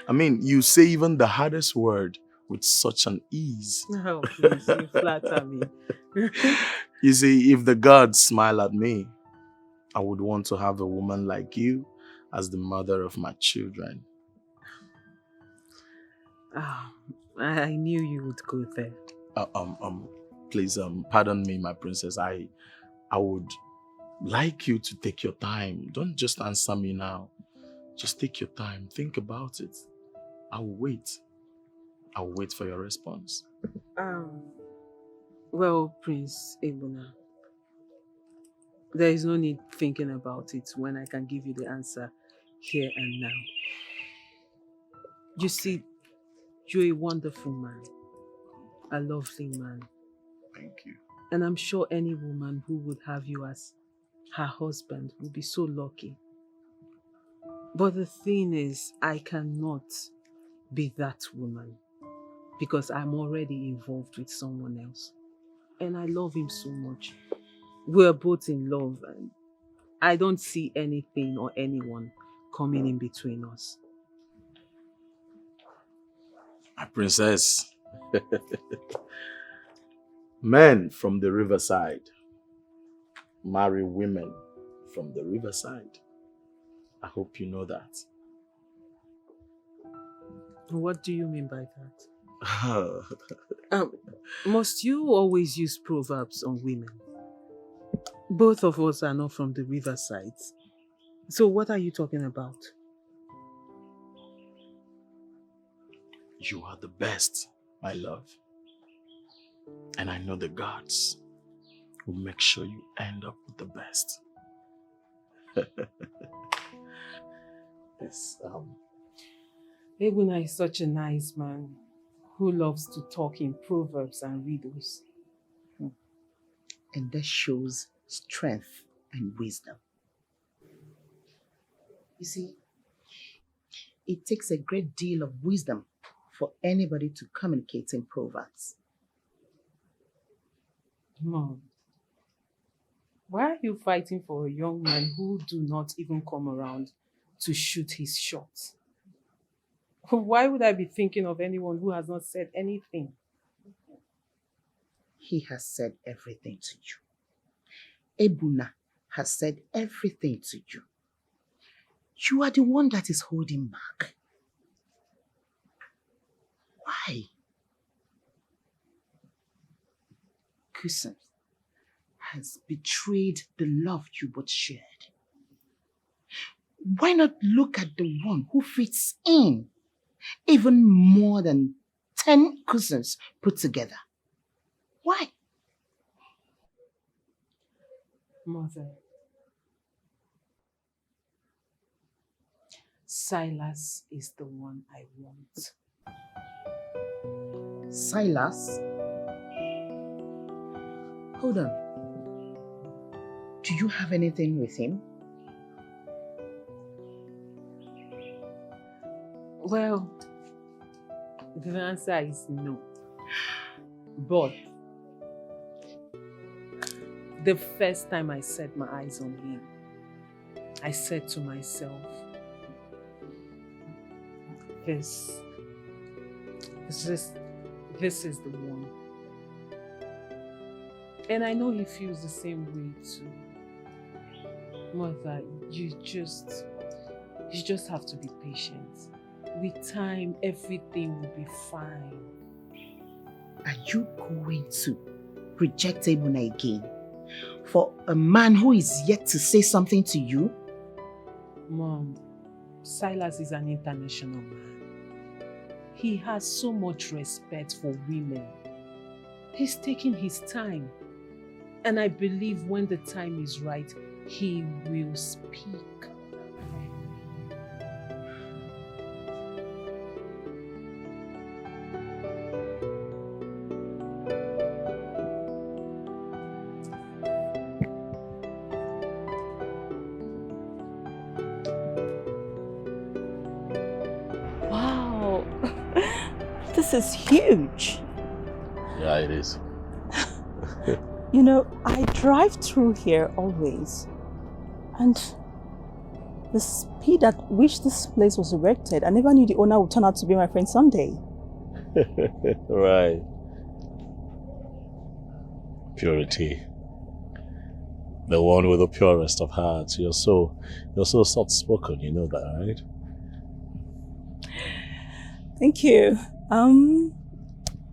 I mean, you say even the hardest word with such an ease. Oh, please, you flatter me. You see, if the gods smile at me, I would want to have a woman like you as the mother of my children. I knew you would go there. Please, pardon me, my princess. I would like you to take your time. Don't just answer me now. Just take your time. Think about it. I'll wait. I'll wait for your response. Well, Prince Ebuna, there is no need thinking about it when I can give you the answer here and now. You see, you're a wonderful man, a lovely man. Thank you. And I'm sure any woman who would have you as her husband would be so lucky. But the thing is, I cannot be that woman because I'm already involved with someone else. And I love him so much. We're both in love and I don't see anything or anyone coming in between us. My princess. Men from the riverside marry women from the riverside. I hope you know that. What do you mean by that? Must you always use proverbs on women? Both of us are not from the riverside. So what are you talking about? You are the best, my love. And I know the gods will make sure you end up with the best. Yes, Ebuna is such a nice man who loves to talk in proverbs and riddles. And that shows strength and wisdom. You see, it takes a great deal of wisdom for anybody to communicate in proverbs. Mom, why are you fighting for a young man who do not even come around to shoot his shots? Why would I be thinking of anyone who has not said anything? He has said everything to you. Ebuna has said everything to you. You are the one that is holding back. Why? Kusan has betrayed the love you both shared. Why not look at the one who fits in even more than 10 cousins put together? Why? Mother, Silas is the one I want. Silas? Hold on. Do you have anything with him? Well, the answer is no. But the first time I set my eyes on him, I said to myself, this It's just, this is the one. And I know he feels the same way too. Mother, you just have to be patient. With time, everything will be fine. Are you going to reject Emuna again for a man who is yet to say something to you? Mom, Silas is an international man. He has so much respect for women. He's taking his time. And I believe when the time is right, he will speak. Wow, this is huge. Yeah, it is. You know, I drive through here always, and the speed at which this place was erected, I never knew the owner would turn out to be my friend someday. Right. Purity. The one with the purest of hearts. You're so soft-spoken, you know that, right? Thank you.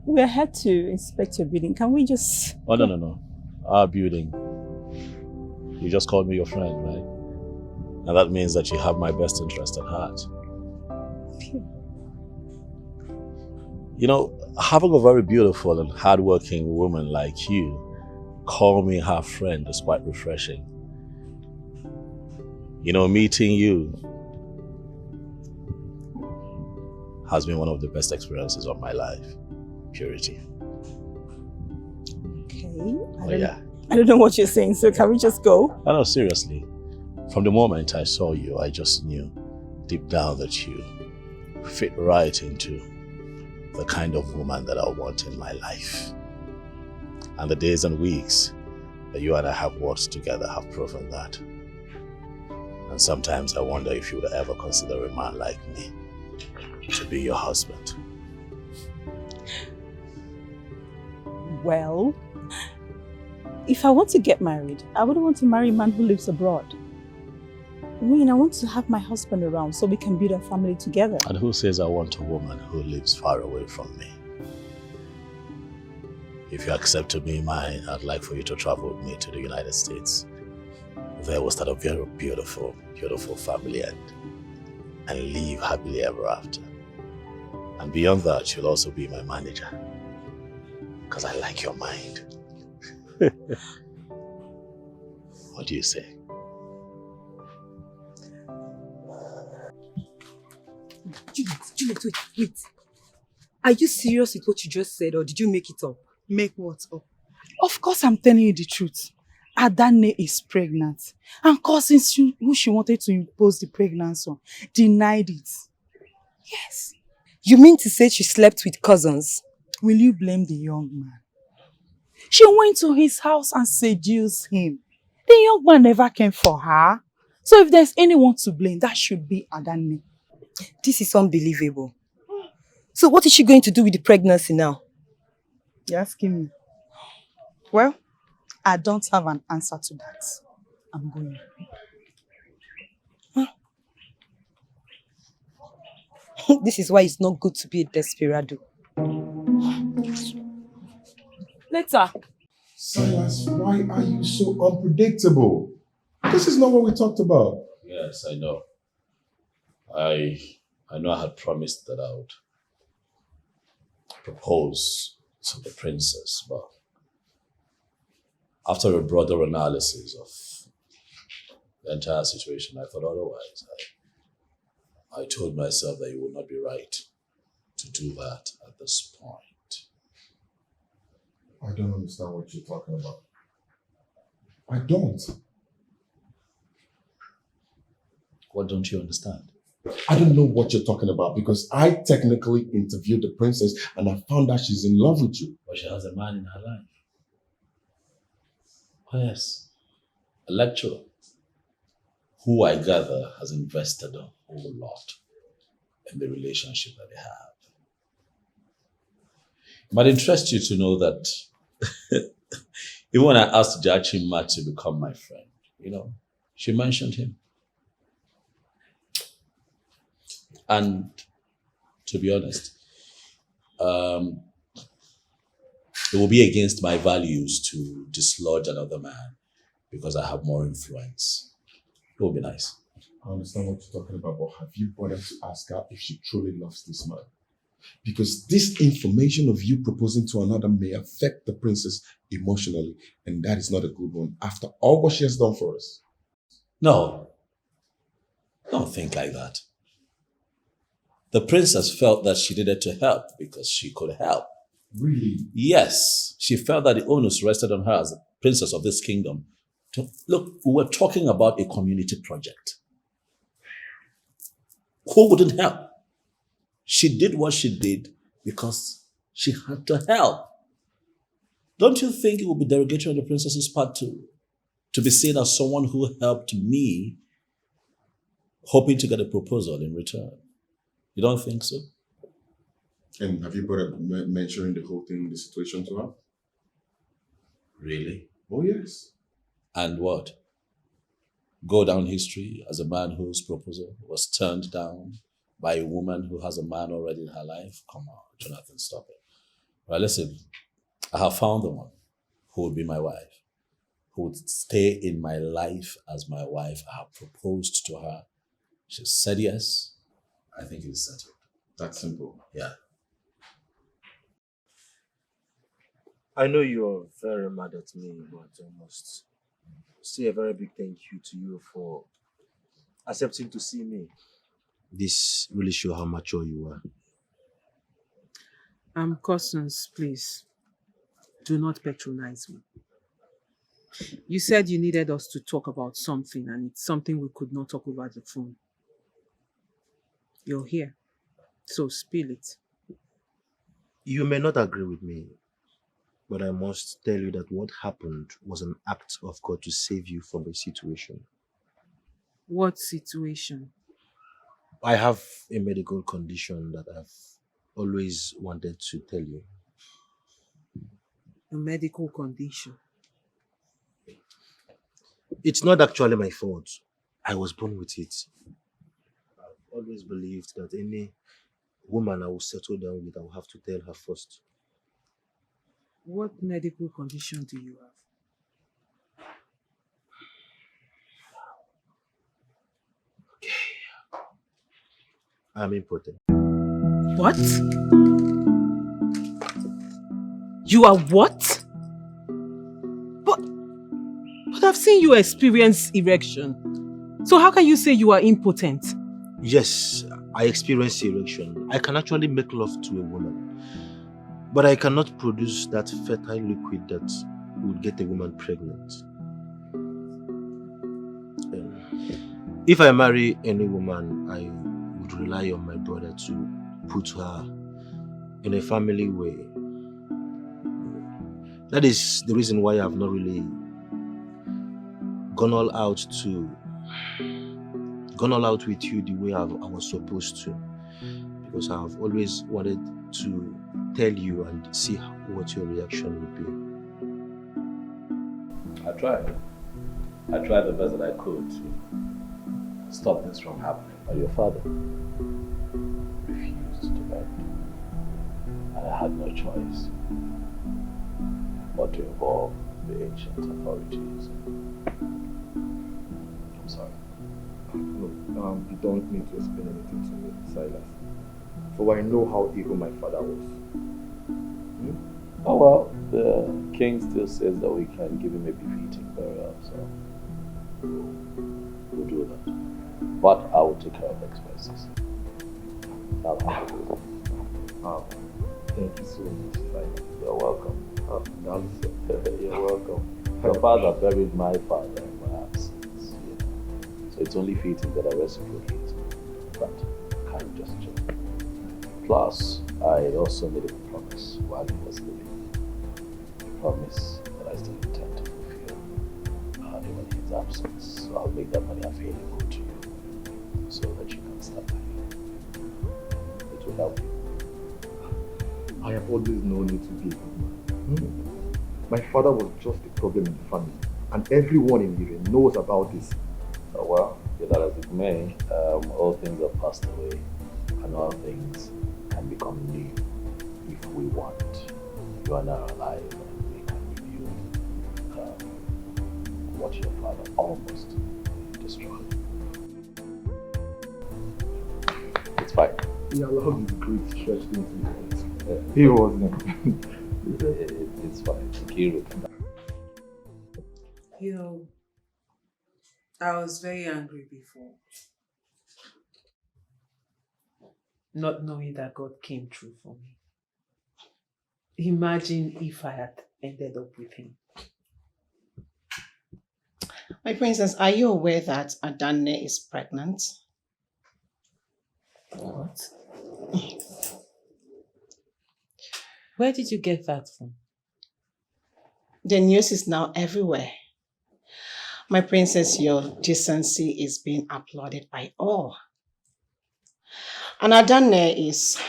We're here to inspect your building. Can we just... Oh, no. Our building. You just called me your friend, right? And that means that you have my best interest at heart. You know, having a very beautiful and hardworking woman like you call me her friend is quite refreshing. You know, meeting you has been one of the best experiences of my life. Purity. Okay. I don't know what you're saying, so can we just go? No, seriously. From the moment I saw you, I just knew deep down that you fit right into the kind of woman that I want in my life. And the days and weeks that you and I have worked together have proven that. And sometimes I wonder if you would ever consider a man like me to be your husband. Well, if I want to get married, I wouldn't want to marry a man who lives abroad. I mean, I want to have my husband around so we can build a family together. And who says I want a woman who lives far away from me? If you accept to be mine, I'd like for you to travel with me to the United States. There we'll start a very beautiful, beautiful family and live happily ever after. And beyond that, you'll also be my manager. Because I like your mind. What do you say? Juliet, wait. Are you serious with what you just said, or did you make it up? Make what up? Of course I'm telling you the truth. Adane is pregnant. And cousins who she wanted to impose the pregnancy on denied it. Yes. You mean to say she slept with cousins? Will you blame the young man? She went to his house and seduced him. The young man never came for her. So if there's anyone to blame, that should be Adane. This is unbelievable. So what is she going to do with the pregnancy now? You're asking me? Well, I don't have an answer to that. I'm going. This is why it's not good to be a desperado. Later. Silas, why are you so unpredictable? This is not what we talked about. Yes, I know. I know I had promised that I would propose to the princess, but after a broader analysis of the entire situation, I thought otherwise. I told myself that it would not be right to do that at this point. I don't understand what you're talking about. I don't. What don't you understand? I don't know what you're talking about because I technically interviewed the princess and I found out she's in love with you. But she has a man in her life. Oh yes, a lecturer who I gather has invested a whole lot in the relationship that they have. It might interest you to know that even when I asked Jachima to become my friend, she mentioned him. And to be honest, it will be against my values to dislodge another man because I have more influence. It will be nice. I understand what you're talking about, but have you bothered to ask her if she truly loves this man? Because this information of you proposing to another may affect the princess emotionally, and that is not a good one after all what she has done for us. No, don't think like that. The princess felt that she needed to help because she could help. Really? Yes, she felt that the onus rested on her as the princess of this kingdom. Look, we were talking about a community project. Who wouldn't help? She did what she did because she had to help. Don't you think it would be derogatory on the princess's part to be seen as someone who helped me, hoping to get a proposal in return? You don't think so? And have you bothered mentioning the whole thing, the situation to her? Really? Oh, yes. And what? Go down history as a man whose proposal was turned down by a woman who has a man already in her life? Come on, Jonathan, stop it. Well, listen, I have found the one who would be my wife, who would stay in my life as my wife. I have proposed to her. She said yes. I think it's settled. That's simple. Yeah. I know you're very mad at me, but I must say a very big thank you to you for accepting to see me. This really shows how mature you are. Cousins, please, do not patronize me. You said you needed us to talk about something, and it's something we could not talk over the phone. You're here, so spill it. You may not agree with me, but I must tell you that what happened was an act of God to save you from a situation. What situation? I have a medical condition that I've always wanted to tell you. A medical condition? It's not actually my fault. I was born with it. I've always believed that any woman I will settle down with, I will have to tell her first. What medical condition do you have? I'm impotent. What? You are what? But I've seen you experience erection. So how can you say you are impotent? Yes, I experience erection. I can actually make love to a woman. But I cannot produce that fertile liquid that would get a woman pregnant. If I marry any woman, I would rely on my brother to put her in a family way. That is the reason why I have not really gone all out with you the way I was supposed to, because I have always wanted to tell you and see what your reaction would be. I tried the best that I could to stop this from happening, but your father refused to bend, and I had no choice but to involve the ancient authorities. I'm sorry. No, you don't need to explain anything to me, Silas. For I know how evil my father was. Oh well, the king still says that we can give him a befitting burial, so we'll do that. But I will take care of the expenses. Thank you so much, Silas. You're welcome. You're welcome. Your father buried my father in my absence, so it's only fitting that I reciprocate. But kind gesture. Plus, I also made him a promise while he was living. A promise that I still intend to fulfill even in his absence. So I'll make that money available to you so that you can start paying. It will help you. I have always known you to be a good man. My father was just a problem in the family, and everyone in Ire knows about this. Oh, well, be that as it may, all things have passed away, and all things can become new if we want. You are now alive, and we can rebuild what your father almost destroyed. It's fine. He allowed his great stretch into it. He wasn't. It's fine. Kiru. You know, I was very angry before. Not knowing that God came through for me. Imagine if I had ended up with him. My princess, are you aware that Adanne is pregnant? What? Where did you get that from? The news is now everywhere. My princess, your decency is being applauded by all. And Adanne is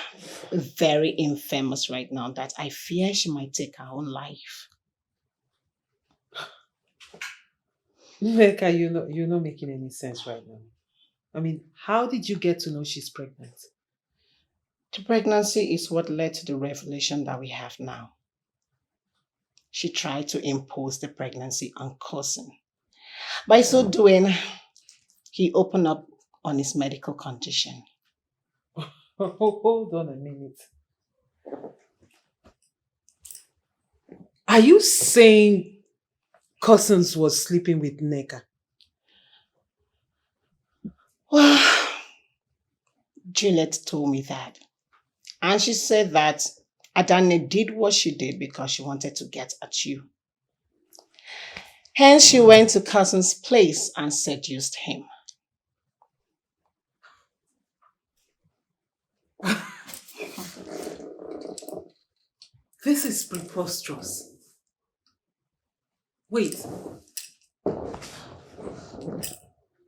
very infamous right now that I fear she might take her own life. Mecca, you're not making any sense right now. I mean, how did you get to know she's pregnant? The pregnancy is what led to the revelation that we have now. She tried to impose the pregnancy on cousin. By so doing, he opened up on his medical condition. Hold on a minute. Are you saying Cousins was sleeping with Neka? Well, Juliet told me that. And she said that Adanne did what she did because she wanted to get at you. Hence, she went to Cousin's place and seduced him. This is preposterous. Wait.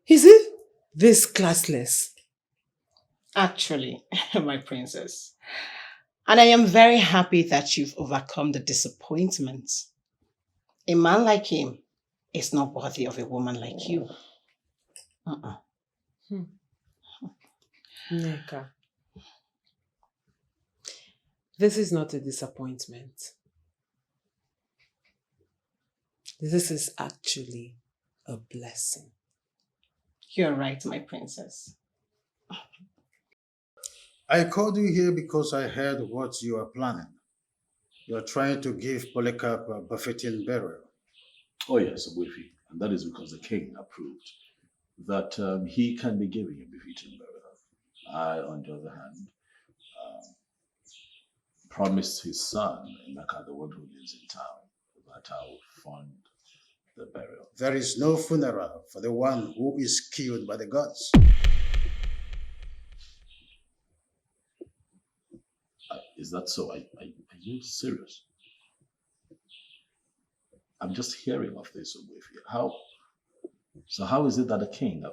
Is it this classless? Actually, my princess. And I am very happy that you've overcome the disappointment. A man like him is not worthy of a woman like you. Neka. This is not a disappointment. This is actually a blessing. You're right, my princess. I called you here because I heard what you are planning. You are trying to give Polycap a befitting burial. Oh yes, Wifi. And that is because the king approved that he can be given a befitting burial. I, on the other hand, promised his son, Emeka, the one who lives in town, that I will fund the burial. There is no funeral for the one who is killed by the gods. Is that so? Are you serious? I'm just hearing of this with you. How is it that the king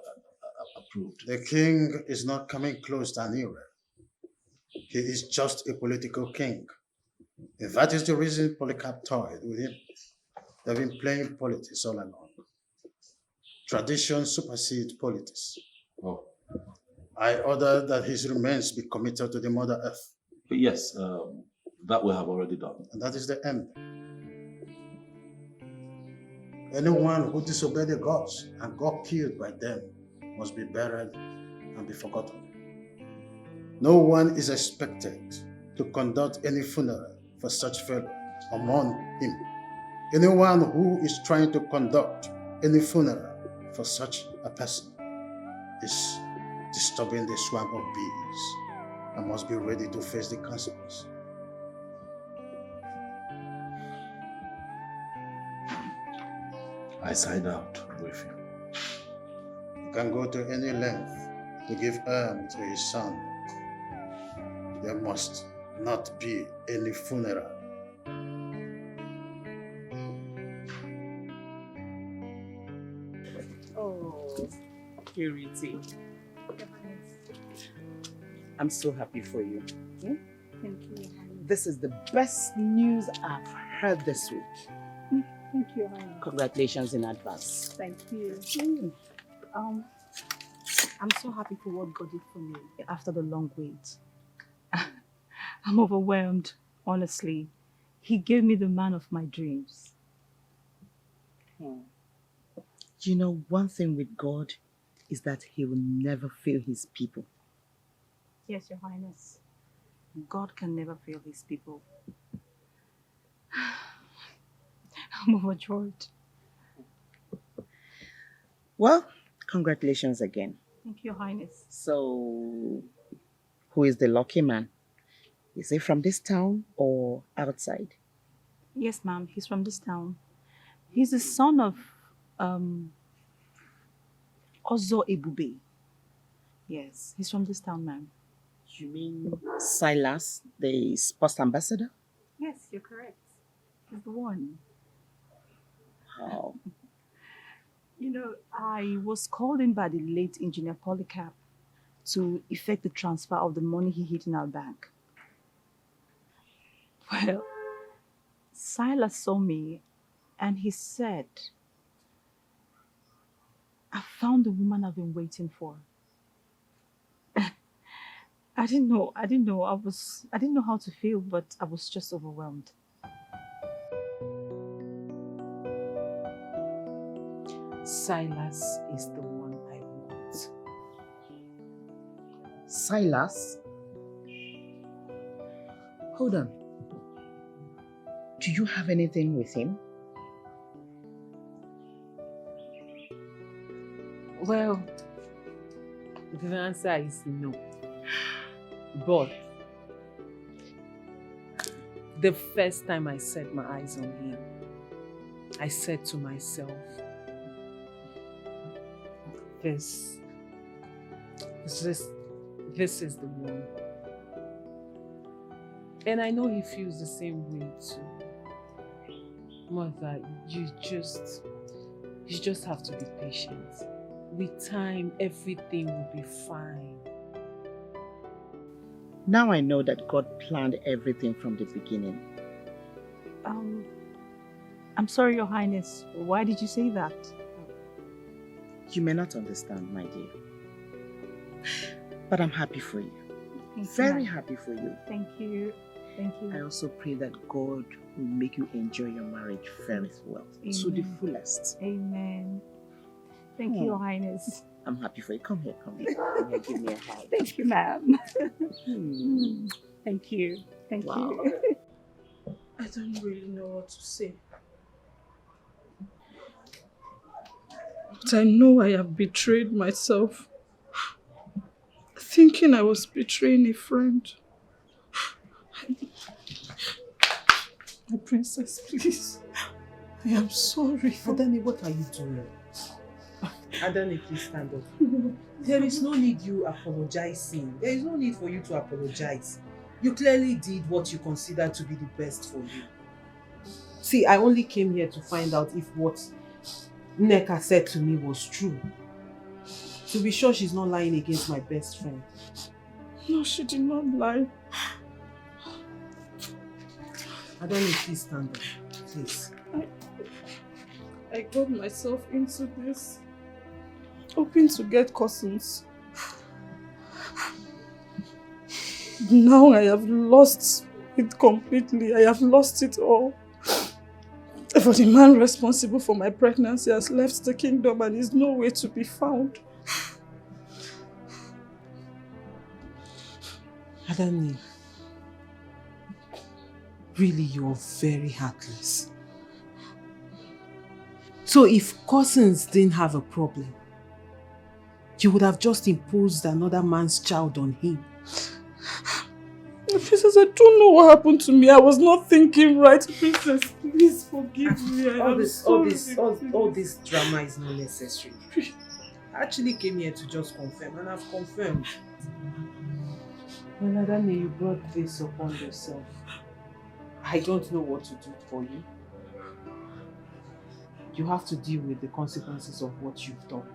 approved? The king is not coming close to an era. He is just a political king. And that is the reason Polycap toyed with him. They've been playing politics all along. Tradition supersedes politics. Oh. I order that his remains be committed to the Mother Earth. But yes, that we have already done. And that is the end. Anyone who disobeyed the gods and got killed by them must be buried and be forgotten. No one is expected to conduct any funeral for such fellow or mourn him. Anyone who is trying to conduct any funeral for such a person is disturbing the swarm of bees and must be ready to face the consequence. I side out with you. You can go to any length to give arm to his son. There must not be any funeral. Oh, Purity. I'm so happy for you. Thank you, Your Highness. This is the best news I've heard this week. Thank you, Your Highness. Congratulations in advance. Thank you. I'm so happy for what God did for me after the long wait. I'm overwhelmed, honestly. He gave me the man of my dreams. You know, one thing with God is that he will never fail his people. Yes, Your Highness. God can never fail his people. I'm overjoyed. Well, congratulations again. Thank you, Your Highness. So, who is the lucky man? Is he from this town or outside? Yes, ma'am. He's from this town. He's the son of Ozo Ebube. Yes, he's from this town, ma'am. You mean Silas, the sports ambassador? Yes, you're correct. He's the one. Wow. You know, I was called in by the late engineer Polycap to effect the transfer of the money he hid in our bank. Well, Silas saw me and he said, I found the woman I've been waiting for. I didn't know how to feel, but I was just overwhelmed. Silas is the one I want. Silas? Hold on. Do you have anything with him? Well, the answer is no. But the first time I set my eyes on him, I said to myself, this is the one. And I know he feels the same way too. Mother, you just have to be patient. With time, everything will be fine. Now I know that God planned everything from the beginning. I'm sorry, Your Highness. Why did you say that? You may not understand, my dear. But I'm happy for you. Very happy for you. Thank you. Thank you. I also pray that God will make you enjoy your marriage very well. To the fullest. Amen. Thank you, Your Highness. I'm happy for you. Come here. Come here, give me a hug. Thank you, ma'am. Thank you. Thank you. I don't really know what to say. But I know I have betrayed myself, thinking I was betraying a friend. My princess, please. I am sorry. Adani, what are you doing? Adani, please stand up. There is no need you apologizing. There is no need for you to apologize. You clearly did what you considered to be the best for you. See, I only came here to find out if what Nneka said to me was true. To be sure she's not lying against my best friend. No, she did not lie. Adani, please stand up. Please. I got myself into this, hoping to get cousins. Now I have lost it completely. I have lost it all. For the man responsible for my pregnancy has left the kingdom and is nowhere to be found. Adani, really, you're very heartless. So if cousins didn't have a problem, you would have just imposed another man's child on him. Princess, I don't know what happened to me. I was not thinking right. Princess, please forgive me. All this drama is not necessary. I actually came here to just confirm, and I've confirmed. Well, Adani, you brought this upon yourself. I don't know what to do for you. You have to deal with the consequences of what you've done.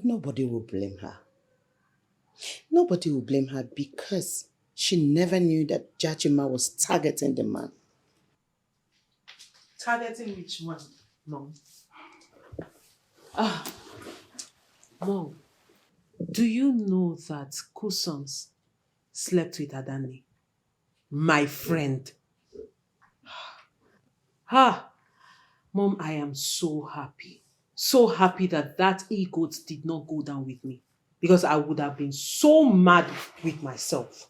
Nobody will blame her. Nobody will blame her because she never knew that Jachima was targeting the man. Targeting which one, Mom? Mom, do you know that Kusons slept with Adani? My friend. Mom, I am so happy. So happy that that e-goat did not go down with me. Because I would have been so mad with myself.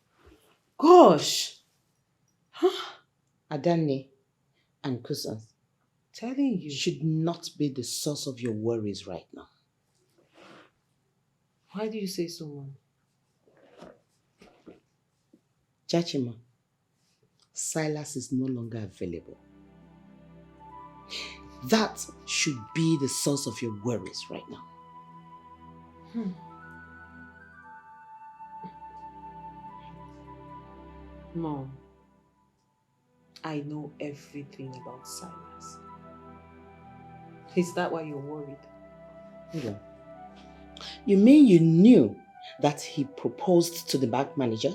Gosh. Adani and Kusons telling you should not be the source of your worries right now. Why do you say so, Mom? Jachima, Silas is no longer available. That should be the source of your worries right now. Mom, I know everything about Silas. Is that why you're worried? Hold on. You mean you knew that he proposed to the bank manager?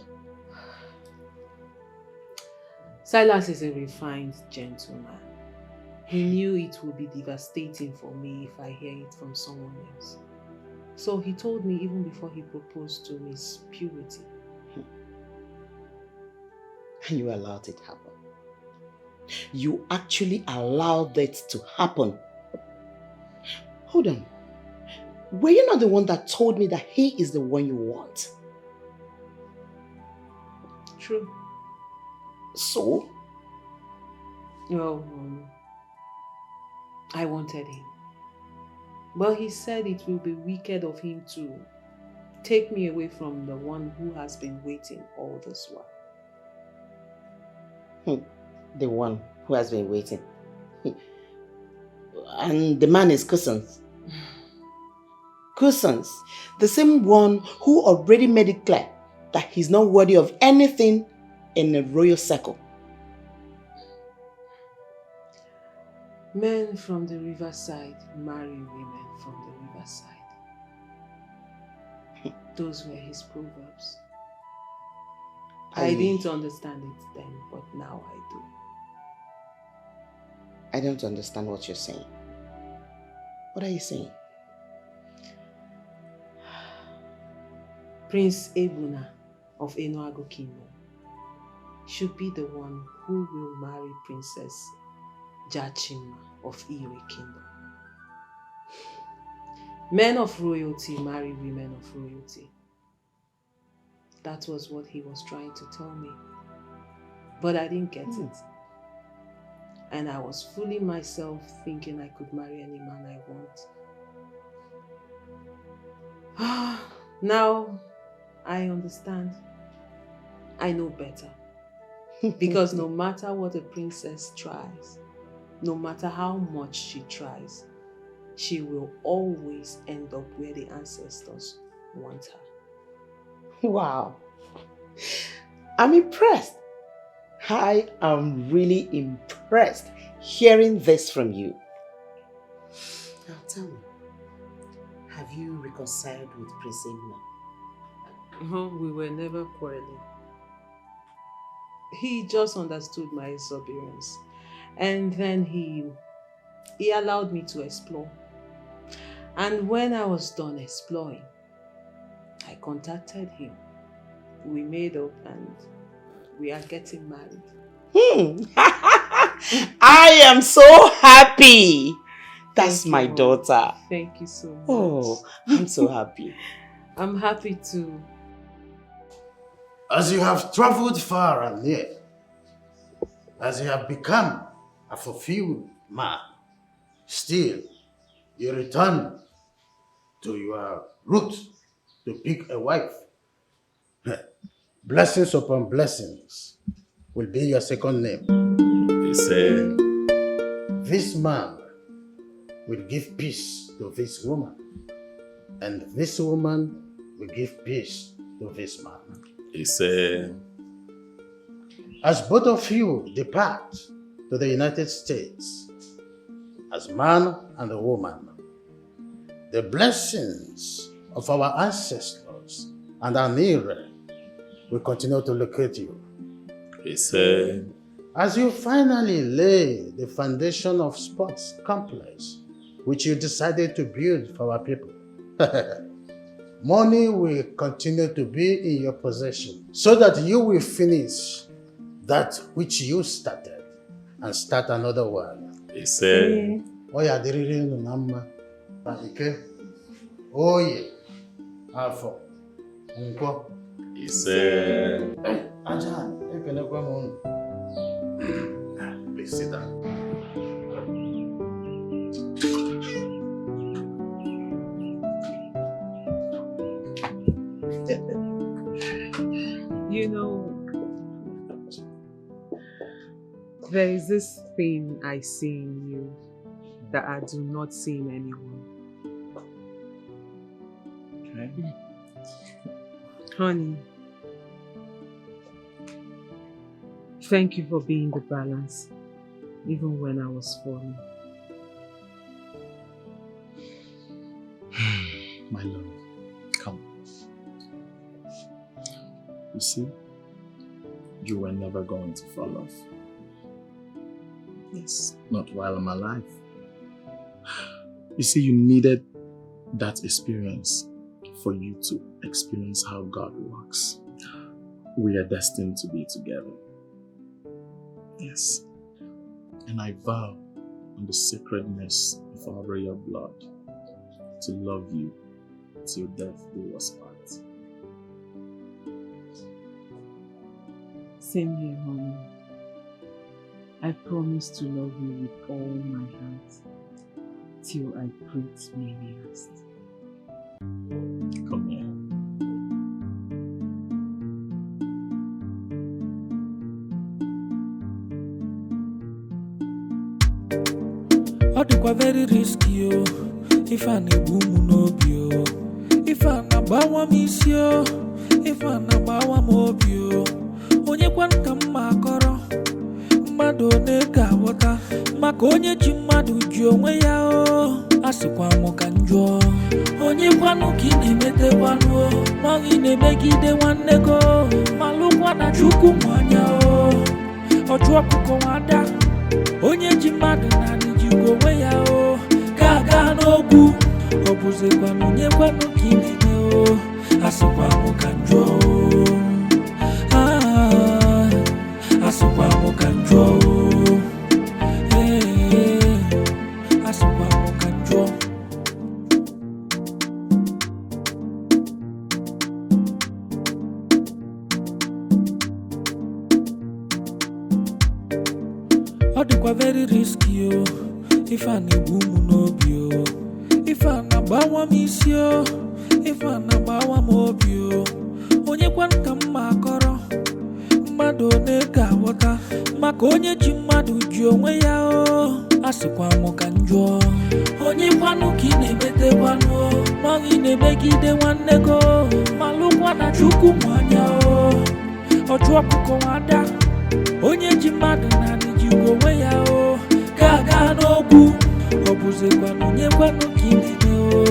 Silas is a refined gentleman. He knew it would be devastating for me if I hear it from someone else. So he told me even before he proposed to Miss Purity. And you allowed it to happen. You actually allowed it to happen. Hold on. Were you not the one that told me that he is the one you want? True. So? Well, I wanted him. But he said it will be wicked of him to take me away from the one who has been waiting all this while. The one who has been waiting. And the man is Kusons. Kusons, the same one who already made it clear that he's not worthy of anything in a royal circle. Men from the riverside marry women from the riverside. Those were his proverbs. I didn't understand it then, but now I do. I don't understand what you're saying. What are you saying? Prince Ebuna of Enuago Kingdom should be the one who will marry Princess Jachima of Ire Kingdom. Men of royalty marry women of royalty. That was what he was trying to tell me. But I didn't get it. And I was fooling myself thinking I could marry any man I want. Now I understand. I know better. Because no matter what a princess tries, no matter how much she tries, she will always end up where the ancestors want her. Wow. I'm impressed. I am really impressed hearing this from you. Now tell me, have you reconciled with Prince Emina? No, we were never quarreling. He just understood my exuberance. And then he allowed me to explore. And when I was done exploring, I contacted him. We made up and we are getting married. I am so happy. That's my daughter. Thank you so much. Oh, I'm so happy. I'm happy too. As you have traveled far and near, as you have become a fulfilled man, still you return to your roots to pick a wife. Blessings upon blessings will be your second name. This man will give peace to this woman, and this woman will give peace to this man. As both of you depart to the United States, as man and a woman, the blessings of our ancestors and our Ire will continue to locate you. As you finally lay the foundation of sports complex, which you decided to build for our people, money will continue to be in your possession so that you will finish that which you started and start another one. Oya diriri unu na mma. Ike. Oye. Afọ. Nkwo. Ajan, ekenekwa m unu. Please sit down. You know, there is this thing I see in you that I do not see in anyone. Okay. Honey, thank you for being the balance, even when I was falling. My love, come. You see, you were never going to fall off. Yes. Not while I'm alive. You see, you needed that experience for you to experience how God works. We are destined to be together. Yes. And I vow on the sacredness of our royal blood to love you till death do us part. Same here, honey. I promise to love you with all my heart till I breathe my last. Come here. Ọ dịkwa very risky o, ife a na-egbu m n'obi o, ife a na-agbawa m isi o, ife a na-agbawa m obi o, onye kwanụ ka mma akọrọ, mmadụ one ga-aghọta, maka onye ji mmadụ ji onwe ya o, asịkwa m ka njọ, onye kwanụ ka ị na-emetekwanụ o, ma ị na-emegide nwanne go, malụkwa na Chukwu nwanya o, ọchụ ọkụkọ nwada, onye ji mmadụ na onwe ya o, ga-aga n'ogwu, ọ bụzikwanụ onye kwanụ ka ị na-eme o, asịkwa m ka njọ o, asịkwa m ka njọ o, asịkwa m ka njọ. Ọ dịkwa very risky o, ife a na-egbu m n'obi o, ife a na-agbawa m isi o, ife a na-agbawa m obi o, onye kwanụ ka mma akọrọ, mmadụ one ga-aghọta, maka onye ji mmadụ ji onwe ya o, asịkwa m ka njọ, onye kwanụ ka ị na-emetekwanụ o, ma ị na-emegide nwanne go, malụkwa na Chukwu nwanya o, ọchụ ọkụkọ nwada, onye ji mmadụ na ji onwe ya o, ga-aga n'ogwu, ọ bụzikwanụ onye kwanụ ka ị na-eme o.